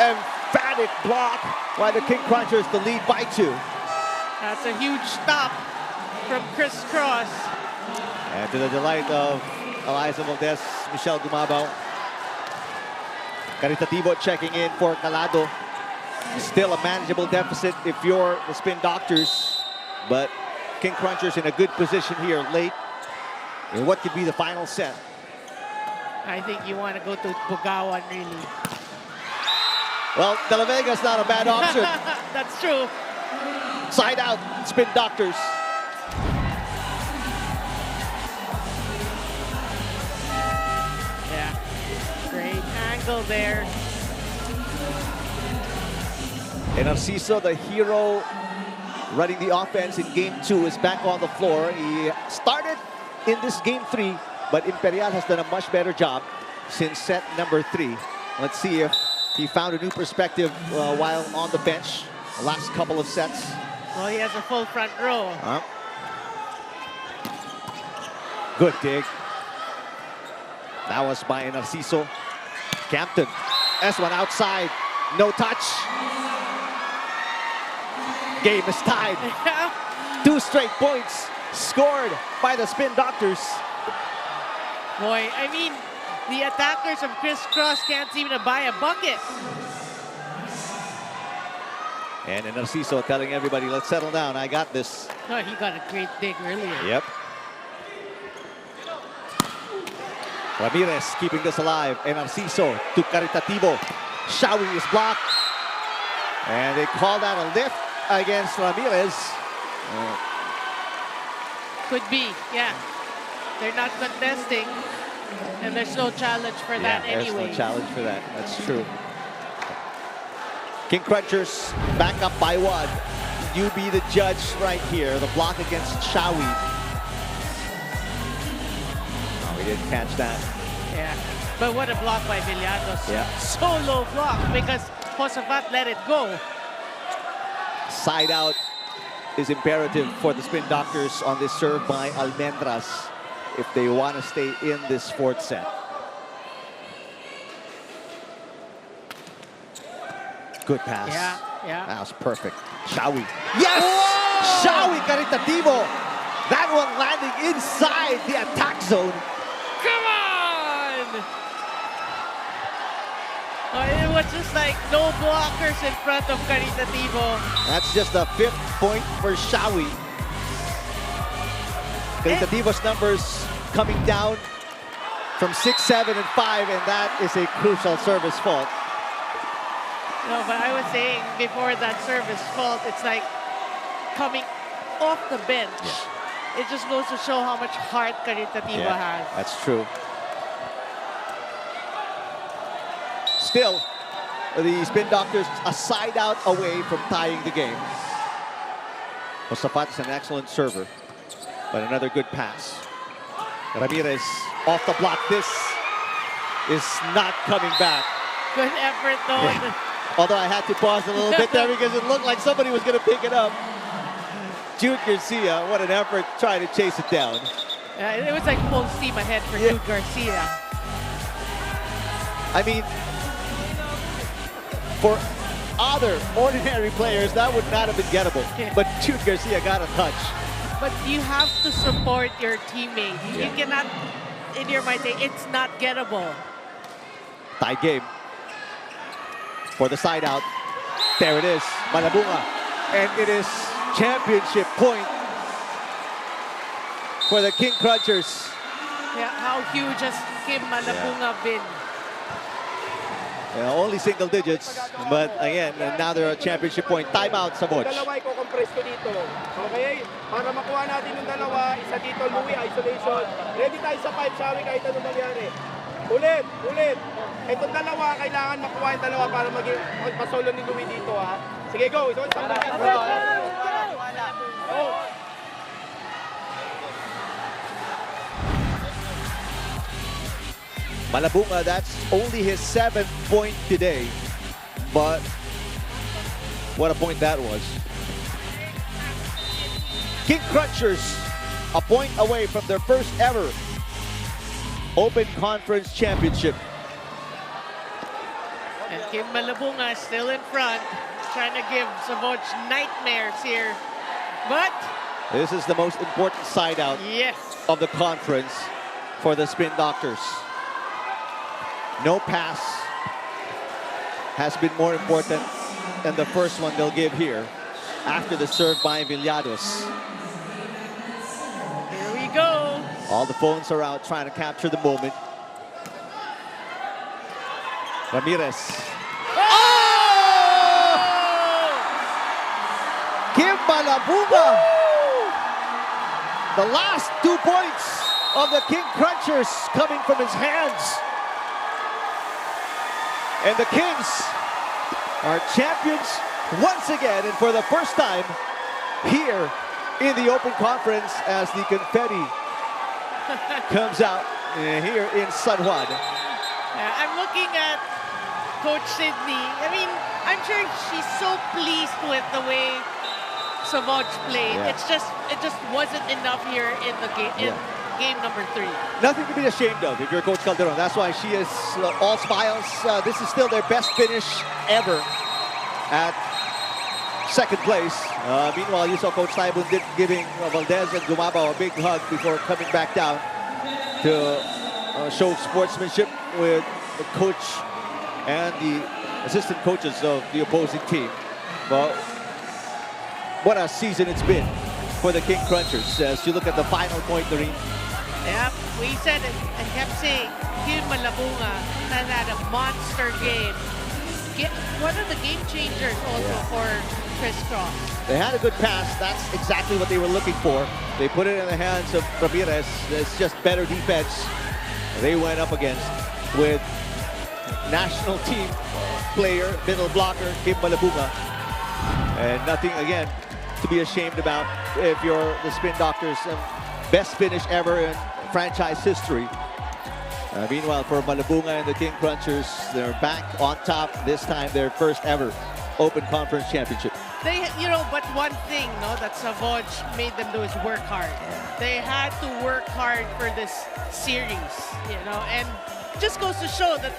Emphatic block by the King Crunchers, the lead by 2. That's a huge stop from Criss. And to the delight of Eliza Valdez, Michelle Gumabaw. Caritativo checking in for Calado. Still a manageable deficit if you're the Spin Doctors. But King Crunchers in a good position here late. And what could be the final set? I think you want to go to Bugawan, really. Well, De La Vega's not a bad option. That's true. Side out, Spin Doctors. Yeah, great angle there. And Narciso, the hero running the offense in game 2, is back on the floor. He started in this game 3, but Imperial has done a much better job since set number 3. Let's see if he found a new perspective while on the bench the last couple of sets. Well, he has a full front row. Good dig. That was by Narciso. Campton. S1 outside. No touch. Game is tied. 2 straight points scored by the Spin Doctors. Boy, I mean, the attackers of Criss can't seem to buy a bucket. And Narciso telling everybody, let's settle down. I got this. Oh, he got a great dig earlier. Yep. Ramirez keeping this alive. And Narciso to Caritativo. Shawi is blocked. And they call that a lift against Ramirez. Could be, yeah. They're not contesting, and there's no challenge for that anyway. There's no challenge for that. That's true. King Crunchers back up by 1. You be the judge right here. The block against Shawi. Oh, we didn't catch that. Yeah, but what a block by Villados. Yeah. So low block because Josafat let it go. Side out is imperative for the Spin Doctors on this serve by Almendras if they want to stay in this 4th set. Good pass. Yeah. That was perfect. Shawi. Yes! Whoa! Shawi Caritativo. That one landing inside the attack zone. Come on! It was just like no blockers in front of Caritativo. That's just the 5th point for Shawi. Caritativo's numbers coming down from 6, 7, and 5, and that is a crucial service fault. No, but I was saying before that service fault, it's like coming off the bench. It just goes to show how much heart Caritativo has. That's true. Still, the Spin Doctors a side out away from tying the game. Josafat is an excellent server, but another good pass. Ramirez off the block. This is not coming back. Good effort though. Yeah. Although I had to pause a little bit there because it looked like somebody was going to pick it up. Jude Garcia, what an effort trying to chase it down. It was like full steam ahead for Jude Garcia. I mean, for other ordinary players, that would not have been gettable. But Jude Garcia got a touch. But you have to support your teammate. You cannot, in your mind, say it's not gettable. Tie game. For the side out. There it is. Malabunga. And it is championship point for the King Crunchers. Yeah, how huge has Kim Malabunga been? Yeah, only single digits, but again, now they're a championship point. Timeout, Savouge. Dalawa i-compress ko dito. Okay? Para makuha natin yung dalawa, isa dito, Louie, isolation. Ready tayo sa 5, Shawi, kahit anong mangyari. Ulit. Itong dalawa, kailangan makuha yung dalawa para magpasolo ni Louie dito, ha? Sige, go. Ito isang Malabunga, that's only his 7th point today. But what a point that was. King Crunchers, a point away from their first ever Open Conference Championship. And Kim Malabunga still in front, trying to give Savouge nightmares here. But this is the most important side out of the conference for the Spin Doctors. No pass has been more important than the first one they'll give here after the serve by Villados. Here we go. All the phones are out trying to capture the moment. Ramirez. Oh! Kim Malabunga. The last 2 points of the King Crunchers coming from his hands. And the Kings are champions once again, and for the first time here in the Open Conference as the confetti comes out here in San Juan. I'm looking at Coach Sydney. I mean, I'm sure she's so pleased with the way Savouge played. Yeah. It just wasn't enough here in the game. Game number 3. Nothing to be ashamed of if you're Coach Calderon. That's why she is all smiles. This is still their best finish ever at 2nd place. Meanwhile, you saw Coach Taibun giving Valdez and Gumabao a big hug before coming back down to show sportsmanship with the coach and the assistant coaches of the opposing team. Well, what a season it's been for the King Crunchers as you look at the final point, Noreen. Yep, we said it and kept saying, Kim Malabunga has had a monster game. One of the game changers also for Criss. They had a good pass. That's exactly what they were looking for. They put it in the hands of Ramirez. It's just better defense they went up against with national team player, middle blocker, Kim Malabunga. And nothing, again, to be ashamed about if you're the Spin Doctors. Best finish ever in franchise history. Meanwhile, for Malabunga and the King Crunchers, they're back on top. This time, their first ever Open Conference Championship. They, but one thing, that Savouge made them do is work hard. They had to work hard for this series, and just goes to show that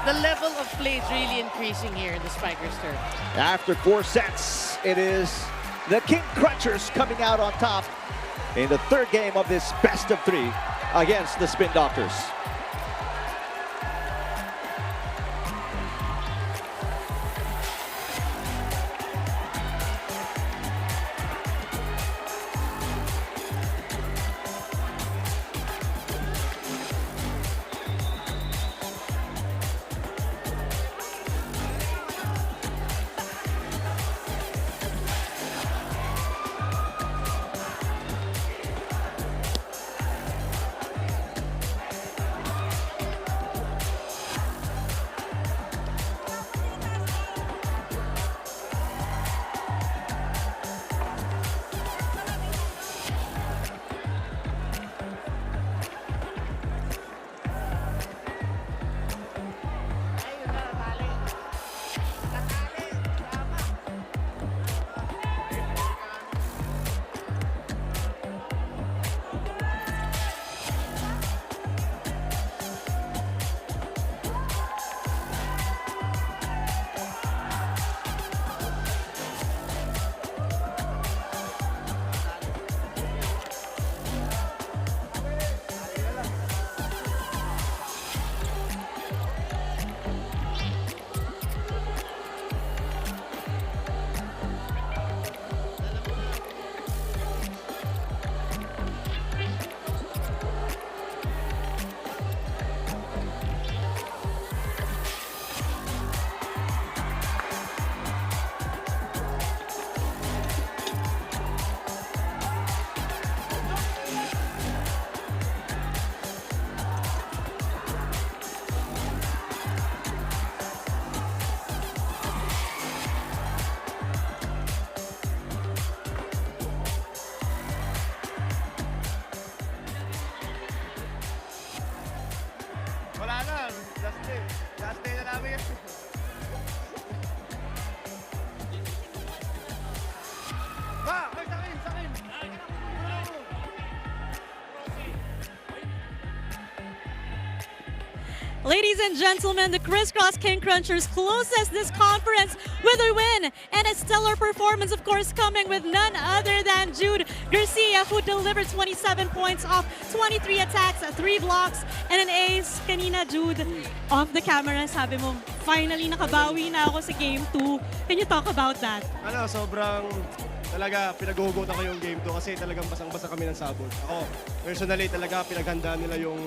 the level of play is really increasing here in the Spikers Turf. After 4 sets, it is the King Crunchers coming out on top in the third game of this best of 3 against the Spin Doctors. Last day na namin. Ladies and gentlemen, the Criss King Crunchers closes this conference with a win and a stellar performance, of course, coming with none other than Jude Garcia, who delivered 27 points off 23 attacks, 3 blocks, and an ace. Kanina, Jude, off the camera, sabi mo, finally nakabawi na ako sa Game 2. Can you talk about that? Sobrang talaga pinag-uugutan ko yung Game 2 kasi talagang basang-basa kami ng Savouge. Ako, personally talaga pinaghandaan nila yung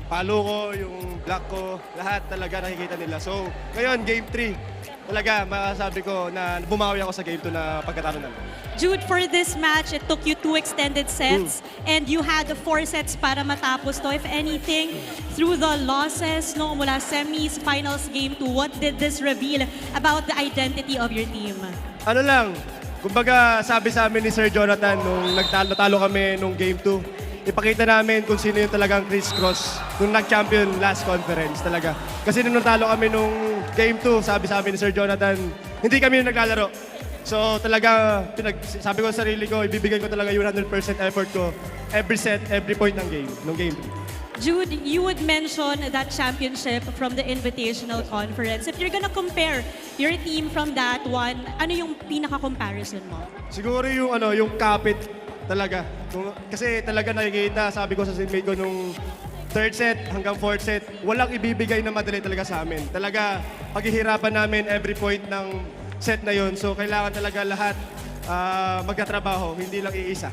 palo ko, yung block ko, lahat talaga nakikita nila. So, ngayon, Game 3, talaga masasabi ko na bumawi ako sa Game 2 na pagkatalo namin. Jude, for this match, it took you 2 extended sets and you had 4 sets para matapos to. If anything, through the losses mula semis, finals, Game 2, what did this reveal about the identity of your team? Kumbaga sabi sa amin ni Sir Jonathan nung natalo kami nung Game 2, ipakita namin kung sino yung talagang Criss nung nag-champion last conference talaga. Kasi nung natalo kami nung Game 2, sabi sa amin ni Sir Jonathan, hindi kami yung naglalaro. So talaga, sabi ko sa sarili ko, ibibigay ko talaga yung 100% effort ko every set, every point ng game, nung Game 2. Jude, you would mention that championship from the Invitational Conference. If you're gonna compare your team from that one, ano yung pinaka-comparison mo? Siguro yung kapit talaga. Kasi talaga nakikita, sabi ko sa teammate ko nung third set hanggang fourth set, walang ibibigay na madali talaga sa amin. Talaga, paghihirapan namin every point ng set na yon. So, kailangan talaga lahat magkatrabaho, hindi lang iisa.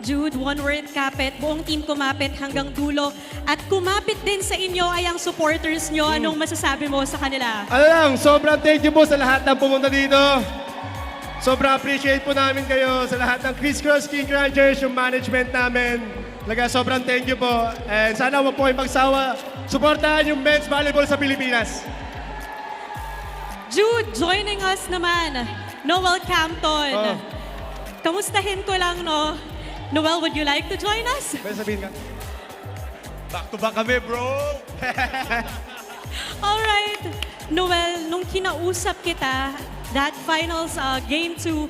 Jude, one word kapit, buong team kumapit hanggang dulo. At kumapit din sa inyo ay ang supporters nyo. Anong masasabi mo sa kanila? Ano lang, sobrang thank you po sa lahat ng pumunta dito. Sobrang appreciate po namin kayo sa lahat ng Criss King Crunchers, yung management namin. Talaga, sobrang thank you po. And sana wag po kayong magsawa. Suportahan yung men's volleyball sa Pilipinas. Jude, joining us naman, Noel Campton. Oh. Kamustahin ko lang, no? Noel, would you like to join us? Pwede sabihin ka? Back to back kami, bro! Alright. Noel, nung kinausap kita, that finals game 2,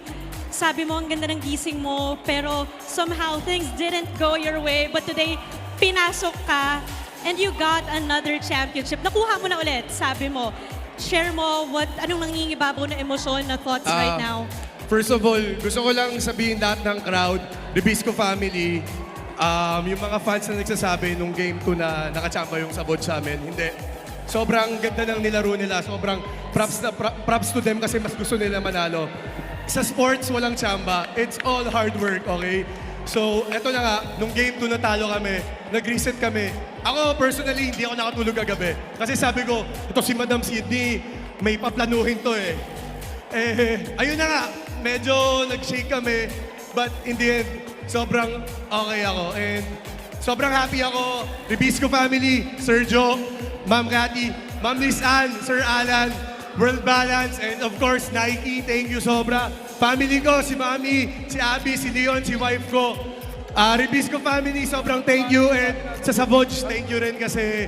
sabi mo ang ganda ng gising mo, pero somehow things didn't go your way. But today, pinasok ka and you got another championship. Nakuha mo na ulit, sabi mo. Share mo anong nangingibabaw na emosyon, na thoughts right now? First of all, gusto ko lang sabihin lahat ng crowd, the Bisco family, yung mga fans na nagsasabi nung game 2 na nakachamba yung Savouge sa amin. Hindi. Sobrang ganda ng nilaro nila. Sobrang props to them kasi mas gusto nila manalo. Sa sports, walang chamba. It's all hard work, okay? So, eto na nga, nung game 2 natalo kami, nag-reset kami. Ako, personally, hindi ako nakatulog kagabi. Kasi sabi ko, ito si Madam Sydney, may paplanuhin to eh. Ayun na nga, medyo nag-shake kami. But in the end, sobrang okay ako. And sobrang happy ako. Ribisco family, Sir Joe, Ma'am Cathy, Ma'am Liz Ann, Sir Alan, World Balance, and of course, Nike. Thank you sobra. Family ko, si Mami, si Abby, si Leon, si wife ko. Ribisco family, sobrang thank you. And sa Savouge, thank you rin kasi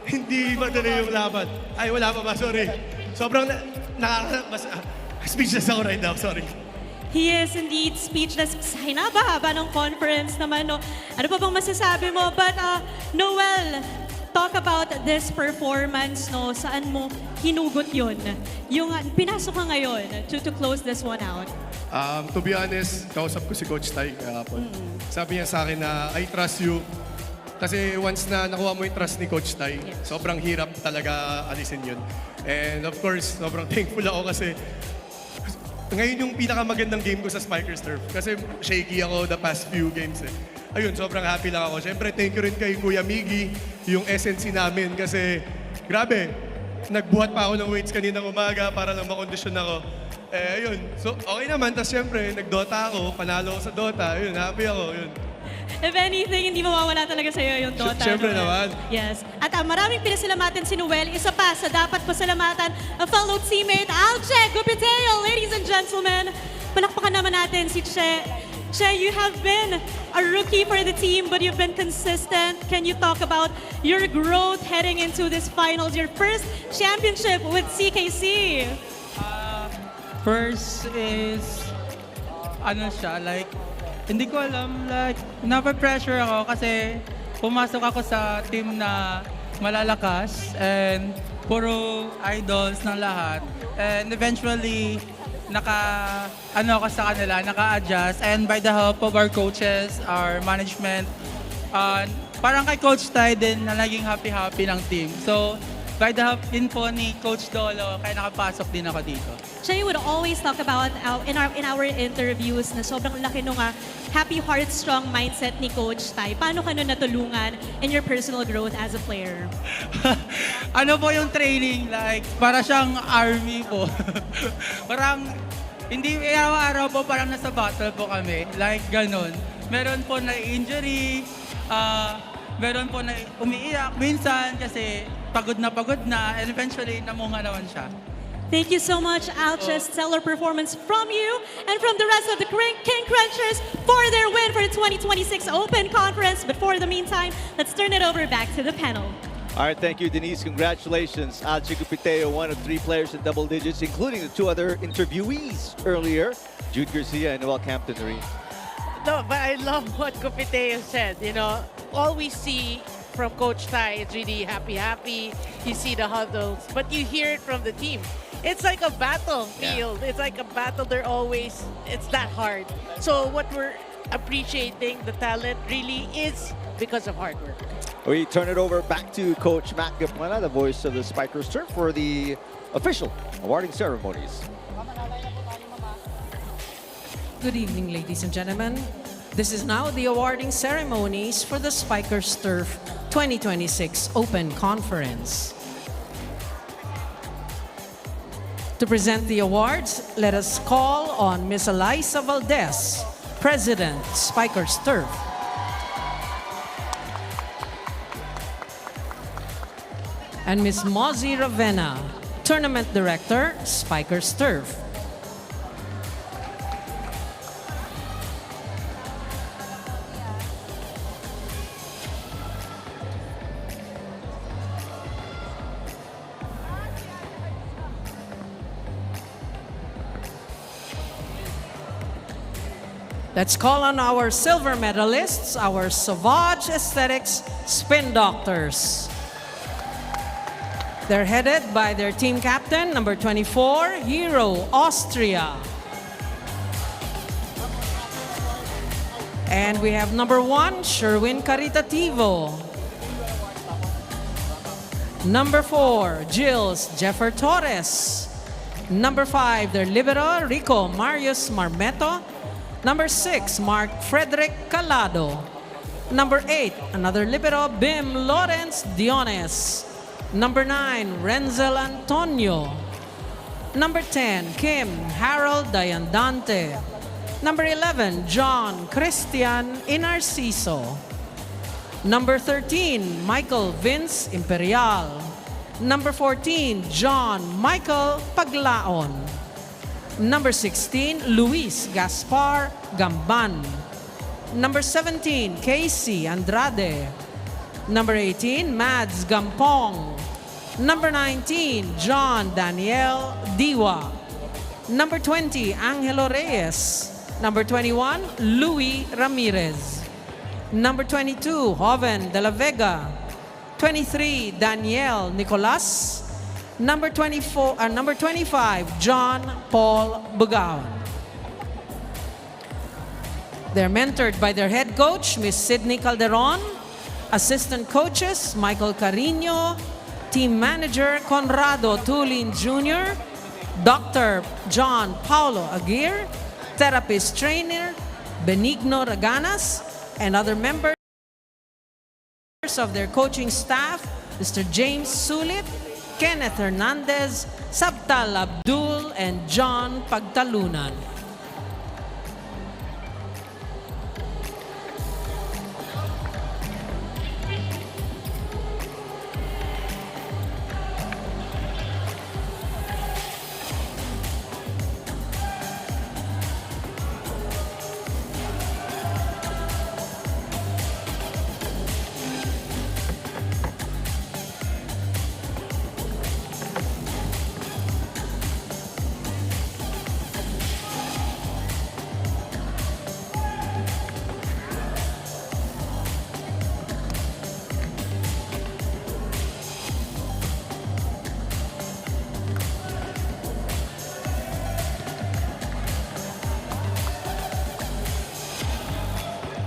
hindi madali yung laban. Ay, wala pa ba? Sorry. Sobrang speechless ako right now. Sorry. He is indeed speechless. Hinaba-haba ng conference naman, no? Ano pa bang masasabi mo? But, Noel, talk about this performance, no? Saan mo hinugot yun? Yung pinasok ka ngayon to close this one out. To be honest, kausap ko si Coach Ty kahapon. Sabi niya sa akin na, I trust you. Kasi once na nakuha mo yung trust ni Coach Ty, sobrang hirap talaga alisin yun. And of course, sobrang thankful ako kasi ngayon yung pinakamagandang game ko sa Spikers Turf. Kasi shaky ako the past few games eh. Ayun, sobrang happy lang ako. Siyempre, thank you rin kay Kuya Miggy, yung SNC namin. Kasi, grabe, nagbuhat pa ako ng weights kaninang umaga para lang makondisyon ako. Ayun. So, okay naman. Tapos siyempre, nag-Dota ako, panalo ako sa Dota. Ayun, happy ako. Ayun. If anything, hindi mawawala talaga sa'yo yung Dota. Siyempre naman. Yes. At maraming pinasalamatan si Noel. Isa pa sa dapat pasalamatan, a fellow teammate, Alche Gupiteo. Ladies and gentlemen, palakpakan naman natin si Che. Che, you have been a rookie for the team, but you've been consistent. Can you talk about your growth heading into this finals, your first championship with CKC? First is, hindi ko alam, napapressure ako kasi pumasok ako sa team na malalakas and puro idols ng lahat. And eventually, ako sa kanila, naka-adjust. And by the help of our coaches, our management, parang kay Coach Ty din na naging happy-happy ng team. So, by the help din po ni Coach Dolo, kaya nakapasok din ako dito. Siya would always talk about in our interviews na sobrang laki nung happy heart, strong mindset ni Coach Ty. Paano ka nun natulungan in your personal growth as a player? Ano po yung training? Para siyang army po. Parang, hindi araw-araw po parang nasa battle po kami. Ganon. Meron po na injury, meron po na umiiyak minsan kasi pagod na, and eventually namunga naman siya. Thank you so much, Alche. Stellar performance from you and from the rest of the King Crunchers for their win for the 2026 Open Conference. But for the meantime, let's turn it over back to the panel. All right, thank you, Denise. Congratulations. Alche Gupiteo, one of 3 players in double digits, including the 2 other interviewees earlier, Jude Garcia and Noel Campton. No, but I love what Gupiteo said. You know, all we see from Coach Ty, it's really happy. You see the huddles, but you hear it from the team. It's like a battlefield. Yeah. It's like a battle. It's that hard. So what we're appreciating, the talent really is because of hard work. We turn it over back to Coach Matt Gaplana, the voice of the Spikers Turf, for the official awarding ceremonies. Good evening, ladies and gentlemen. This is now the awarding ceremonies for the Spikers Turf 2026 Open Conference. To present the awards, let us call on Ms. Eliza Valdez, President, Spikers Turf. And Ms. Mozi Ravenna, Tournament Director, Spikers Turf. Let's call on our silver medalists, our Savouge Aesthetics Spin Doctors. They're headed by their team captain, number 24, Hero, Austria. And we have number 1, Sherwin Caritativo. Number 4, Jills Jeffer Torres. Number 5, their libero, Rico Marius Marmeto. Number 6, Mark Frederick Calado. Number 8, another libero, Bim Lawrence Diones. Number 9, Renzel Antonio. Number 10, Kim Harold Diandante. Number 11, John Christian Inarciso. Number 13, Michael Vince Imperial. Number 14, John Michael Paglaon. Number 16, Luis Gaspar Gamban. Number 17, Casey Andrade. Number 18, Mads Gampong. Number 19, John Daniel Diwa. Number 20, Angelo Reyes. Number 21, Louis Ramirez. Number 22, Joven de la Vega. 23, Daniel Nicolas. Number 25, John Paul Bugao. They're mentored by their head coach, Miss Sydney Calderon, assistant coaches, Michael Carino, team manager, Conrado Tulin Jr., Dr. John Paulo Aguirre, therapist trainer, Benigno Raganas, and other members of their coaching staff, Mr. James Sulit, Kenneth Hernandez, Sabtal Abdul, and John Pagtalunan.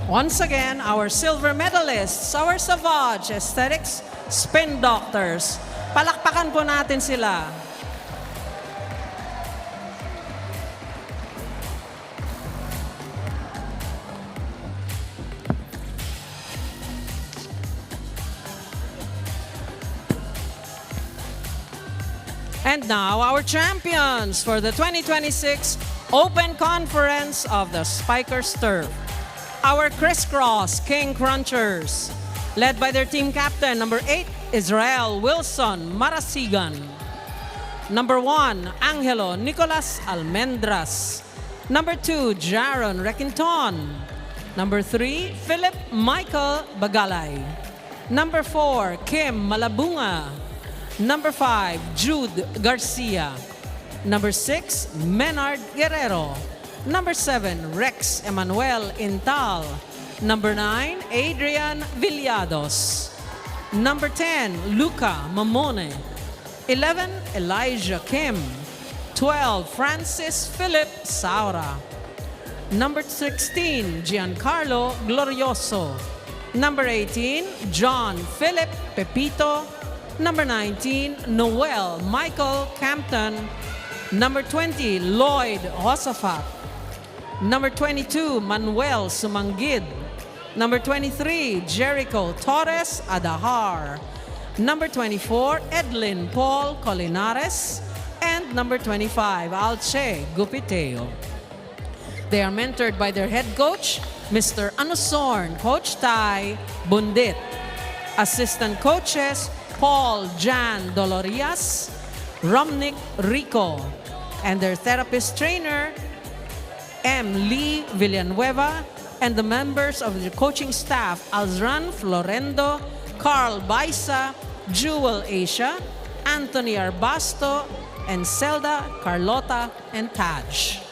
Once again, our silver medalists, our Savouge Aesthetics Spin Doctors. Palakpakan po natin sila. And now, our champions for the 2026 Open Conference of the Spikers Turf. Our Crisscross King Crunchers, led by their team captain, number 8, Israel Wilson Marasigan. Number 1, Angelo Nicolas Almendras. Number 2, Jaron Requinton. Number 3, Philip Michael Bagalay. Number 4, Kim Malabunga. Number 5, Jude Garcia. Number 6, Menard Guerrero. Number 7, Rex Emmanuel Intal. Number 9, Adrian Villados. Number 10, Luca Mamone. 11, Elijah Kim. 12, Francis Philip Saura. Number 16, Giancarlo Glorioso. Number 18, John Philip Pepito. Number 19, Noel Michael Campton. Number 20, Lloyd Hosafat. Number 22, Manuel Sumanggid. Number 23, Jericho Torres Adahar. Number 24, Edlin Paul Colinares. And number 25, Alche Gupiteo. They are mentored by their head coach, Mr. Anusorn, Coach Tai Bundit. Assistant coaches, Paul Jan Dolorias, Romnick Rico. And their therapist trainer, M. Lee Villanueva, and the members of the coaching staff, Alzran Florendo, Carl Baisa, Jewel Asia, Anthony Arbasto, and Zelda, Carlota, and Taj.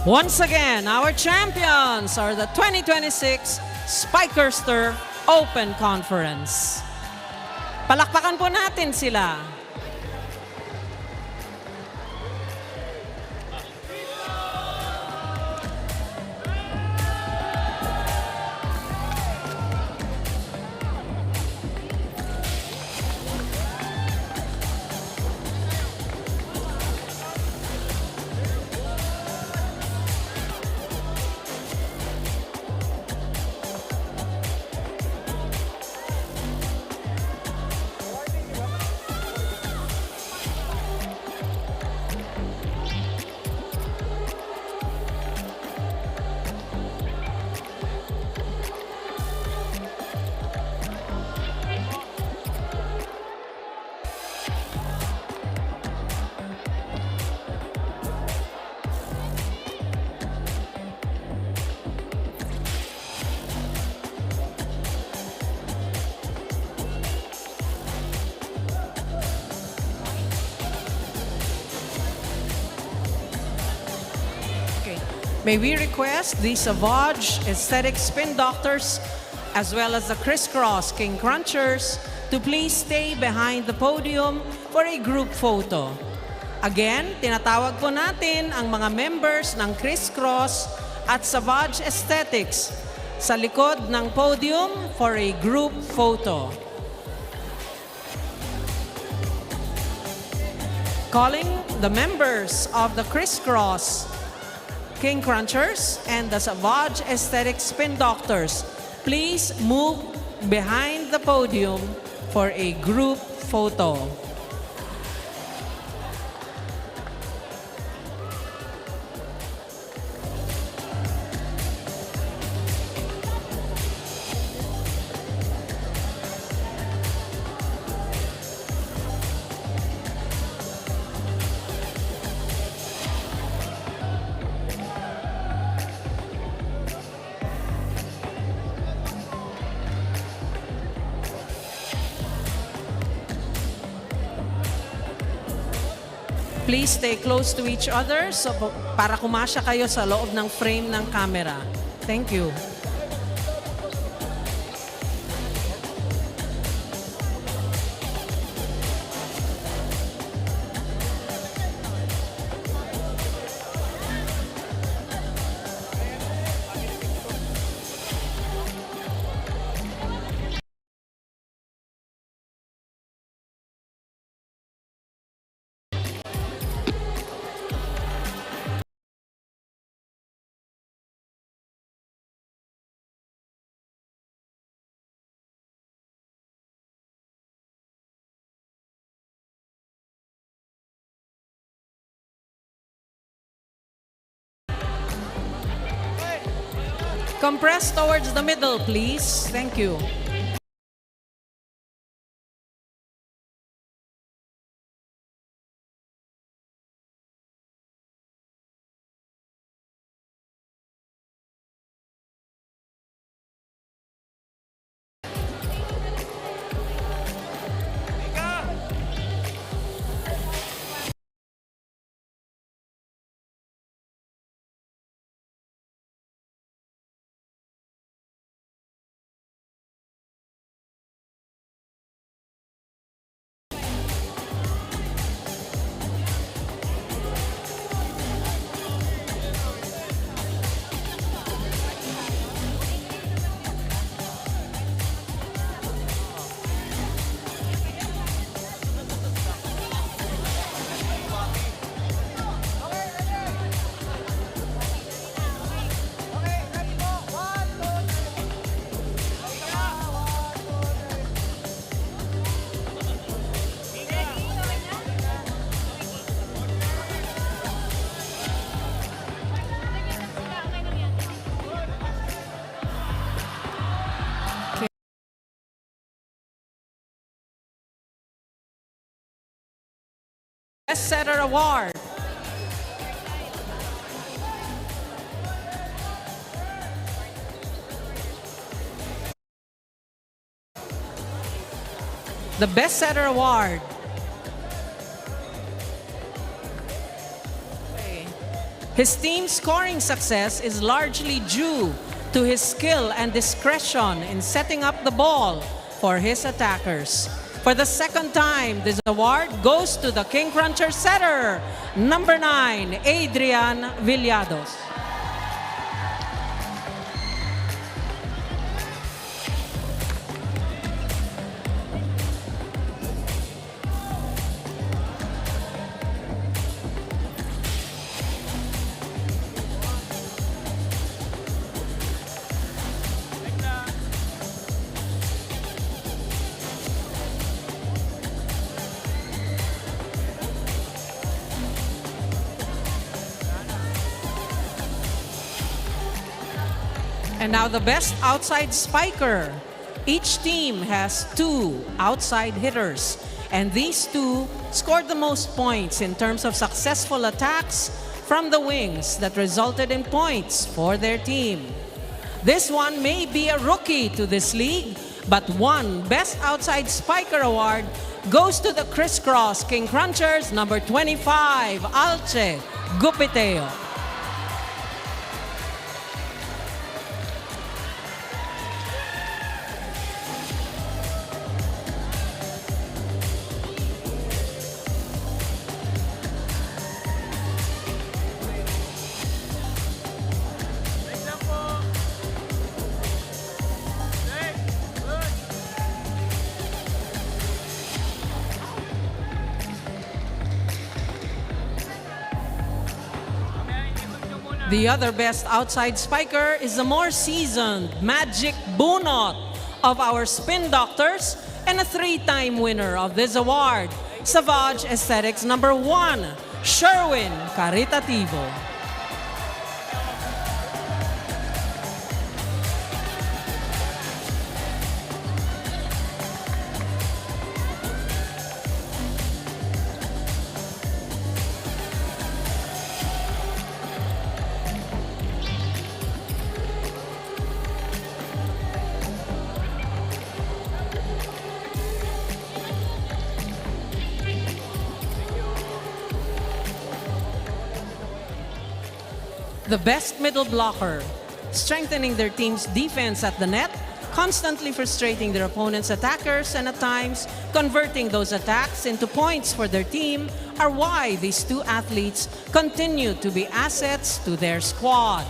Once again, our champions are the 2026 Spikersturf Open Conference. Palakpakan po natin sila. May we request the Savouge Aesthetic Spin Doctors as well as the Crisscross King Crunchers to please stay behind the podium for a group photo. Again, tinatawag po natin ang mga members ng Crisscross at Savouge Aesthetics sa likod ng podium for a group photo. Calling the members of the Crisscross King Crunchers and the Savouge Aesthetic Spin Doctors, please move behind the podium for a group photo. Please stay close to each other so para kumasya kayo sa loob ng frame ng camera. Thank you. Compress towards the middle, please. Thank you. Best Setter Award. The Best Setter Award. His team's scoring success is largely due to his skill and discretion in setting up the ball for his attackers. For the second time, this award goes to the King Cruncher setter, number 9, Adrian Villados. And now the best outside spiker. Each team has 2 outside hitters, and these 2 scored the most points in terms of successful attacks from the wings that resulted in points for their team. This one may be a rookie to this league, but one Best Outside Spiker Award goes to the Crisscross King Crunchers, number 25, Alche Gupiteo. The other best outside spiker is the more seasoned Magic Bunot of our spin doctors and a 3-time winner of this award, Savouge Aesthetics number 1, Sherwin Caritativo. The best middle blocker, strengthening their team's defense at the net, constantly frustrating their opponent's attackers, and at times converting those attacks into points for their team are why these 2 athletes continue to be assets to their squad.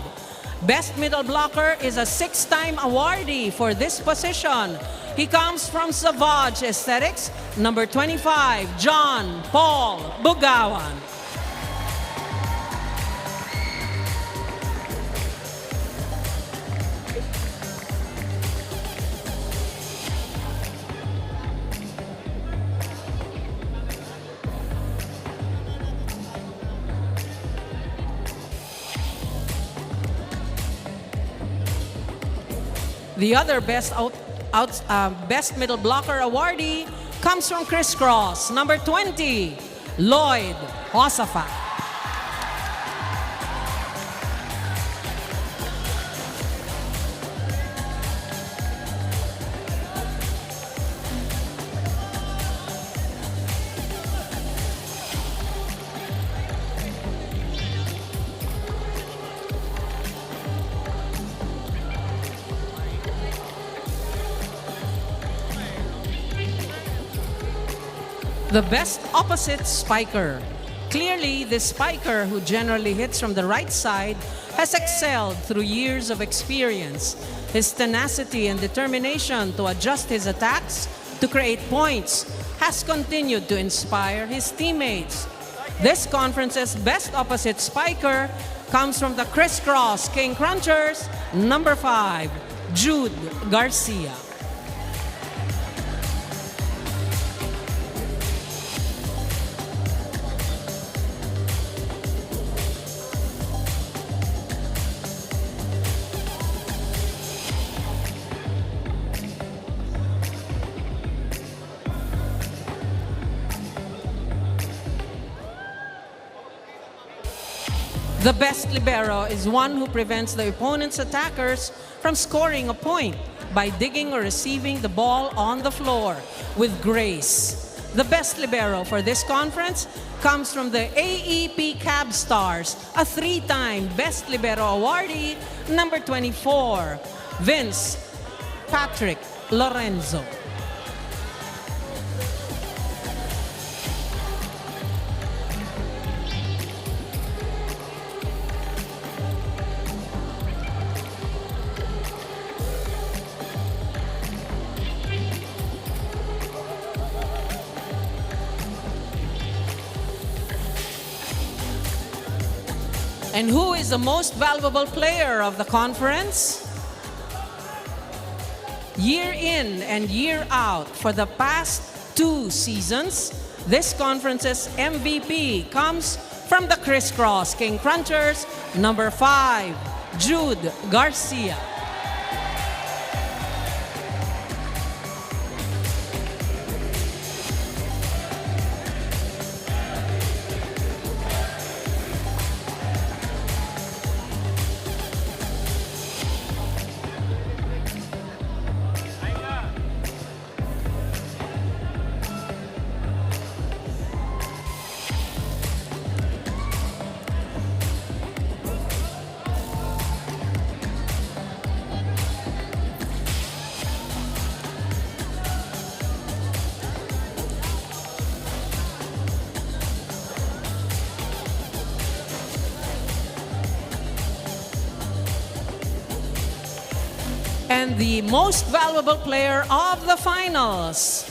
Best middle blocker is a 6-time awardee for this position. He comes from Savouge Aesthetics, number 25, John Paul Bugawan. The other best middle blocker awardee comes from Crisscross, number 20, Lloyd Hosafa. The best opposite spiker. Clearly, this spiker, who generally hits from the right side, has excelled through years of experience. His tenacity and determination to adjust his attacks to create points has continued to inspire his teammates. This conference's best opposite spiker comes from the Crisscross King Crunchers, number 5, Jude Garcia. The best libero is one who prevents the opponent's attackers from scoring a point by digging or receiving the ball on the floor with grace. The best libero for this conference comes from the AEP Cab Stars, a 3-time Best Libero awardee, number 24, Vince Patrick Lorenzo. And who is the most valuable player of the conference? Year in and year out for the past 2 seasons, this conference's MVP comes from the Criss King Crunchers, number 5, Jude Garcia. And the most valuable player of the finals.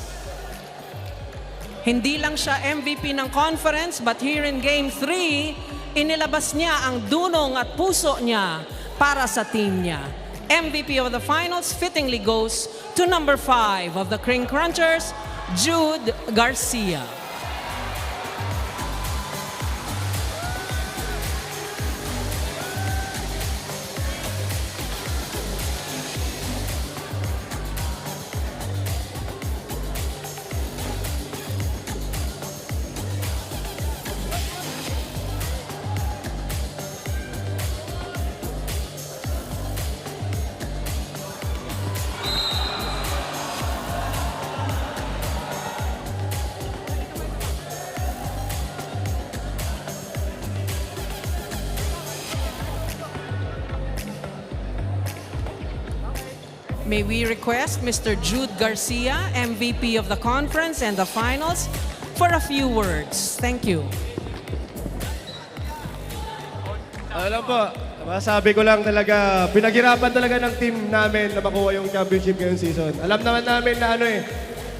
Hindi lang siya MVP ng conference, but here in Game 3, inilabas niya ang dunong at puso niya para sa team niya. MVP of the finals fittingly goes to number 5 of the King Crunchers, Jude Garcia. May we request Mr. Jude Garcia, MVP of the conference and the finals, for a few words. Thank you. Alam po, masabi ko lang talaga, pinaghirapan talaga ng team namin na makuha yung championship ngayong season. Alam naman namin na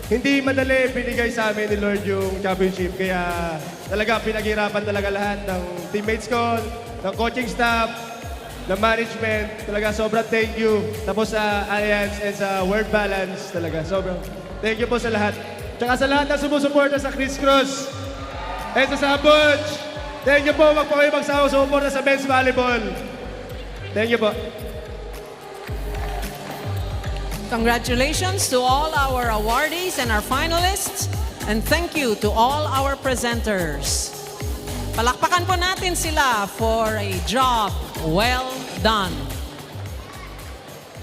hindi madali binigay sa amin ni Lord yung championship. Kaya talaga pinaghirapan talaga lahat ng teammates ko, ng coaching staff, ng management. Talaga sobrang thank you. Tapos sa Alliance and sa World Balance talaga. Sobrang thank you po sa lahat. Tsaka sa lahat na sumusuporta sa Criss and sa Savouge. Thank you po. Wag po kayo magsawa-suporta sa men's volleyball. Thank you po. Congratulations to all our awardees and our finalists. And thank you to all our presenters. Palakpakan po natin sila for a job well done.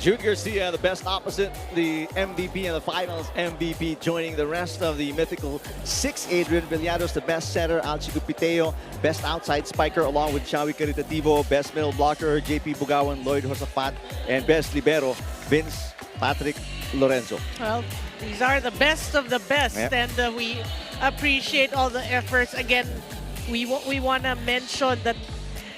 Jude Garcia, the best opposite, the MVP in the finals MVP, joining the rest of the mythical 6. Adrian Villados, the best setter, Alchico Piteo, best outside spiker, along with Xavi Caritativo, best middle blocker, JP Bugawan, Lloyd Josafat, and best libero, Vince Patrick Lorenzo. Well, these are the best of the best, Yep. and we appreciate all the efforts. Again, we want to mention that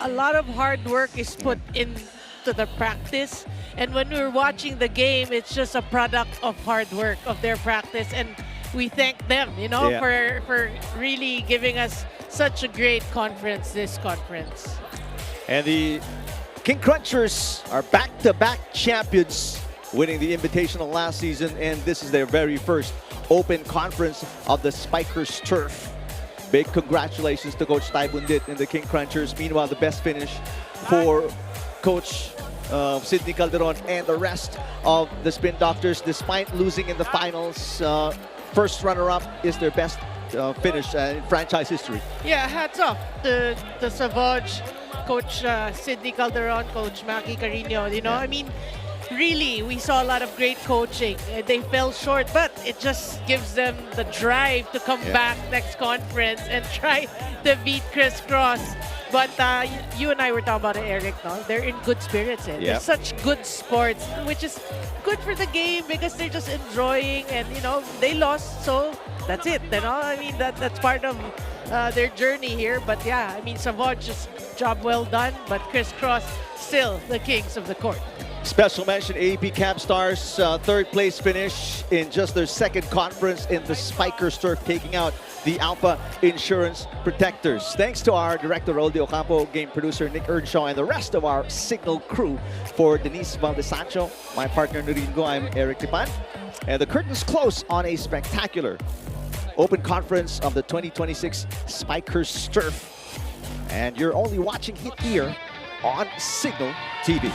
a lot of hard work is put into the practice, and when we're watching the game, it's just a product of hard work of their practice, and we thank them, for really giving us such a great conference, this conference. And the King Crunchers are back-to-back champions, winning the Invitational last season, and this is their very first open conference of the Spikers Turf. Big congratulations to Coach Tai Bundit and the King Crunchers. Meanwhile, the best finish for Coach Sidney Calderon and the rest of the Spin Doctors. Despite losing in the finals, first runner-up is their best finish in franchise history. Yeah, hats off to Savouge, Coach Sidney Calderon, Coach Maki Carino. You know, I mean, really, we saw a lot of great coaching. They fell short, but it just gives them the drive to come back next conference and try to beat Criss. But you and I were talking about it, Eric. No? They're in good spirits. They're such good sports, which is good for the game because they're just enjoying. And you know, they lost, so that's it. You know, I mean that's part of their journey here. But yeah, I mean Savouge, just job well done. But Criss still the kings of the court. Special mention, AAP Capstars, third place finish in just their second conference in the Spikers Turf, taking out the Alpha Insurance Protectors. Thanks to our director, Raul De Ocampo, game producer, Nick Earnshaw, and the rest of our Signal crew. For Denise Valdesancho, my partner, Nuringo, I'm Eric Tipan. And the curtain's close on a spectacular open conference of the 2026 Spikers Turf. And you're only watching it here on Signal TV.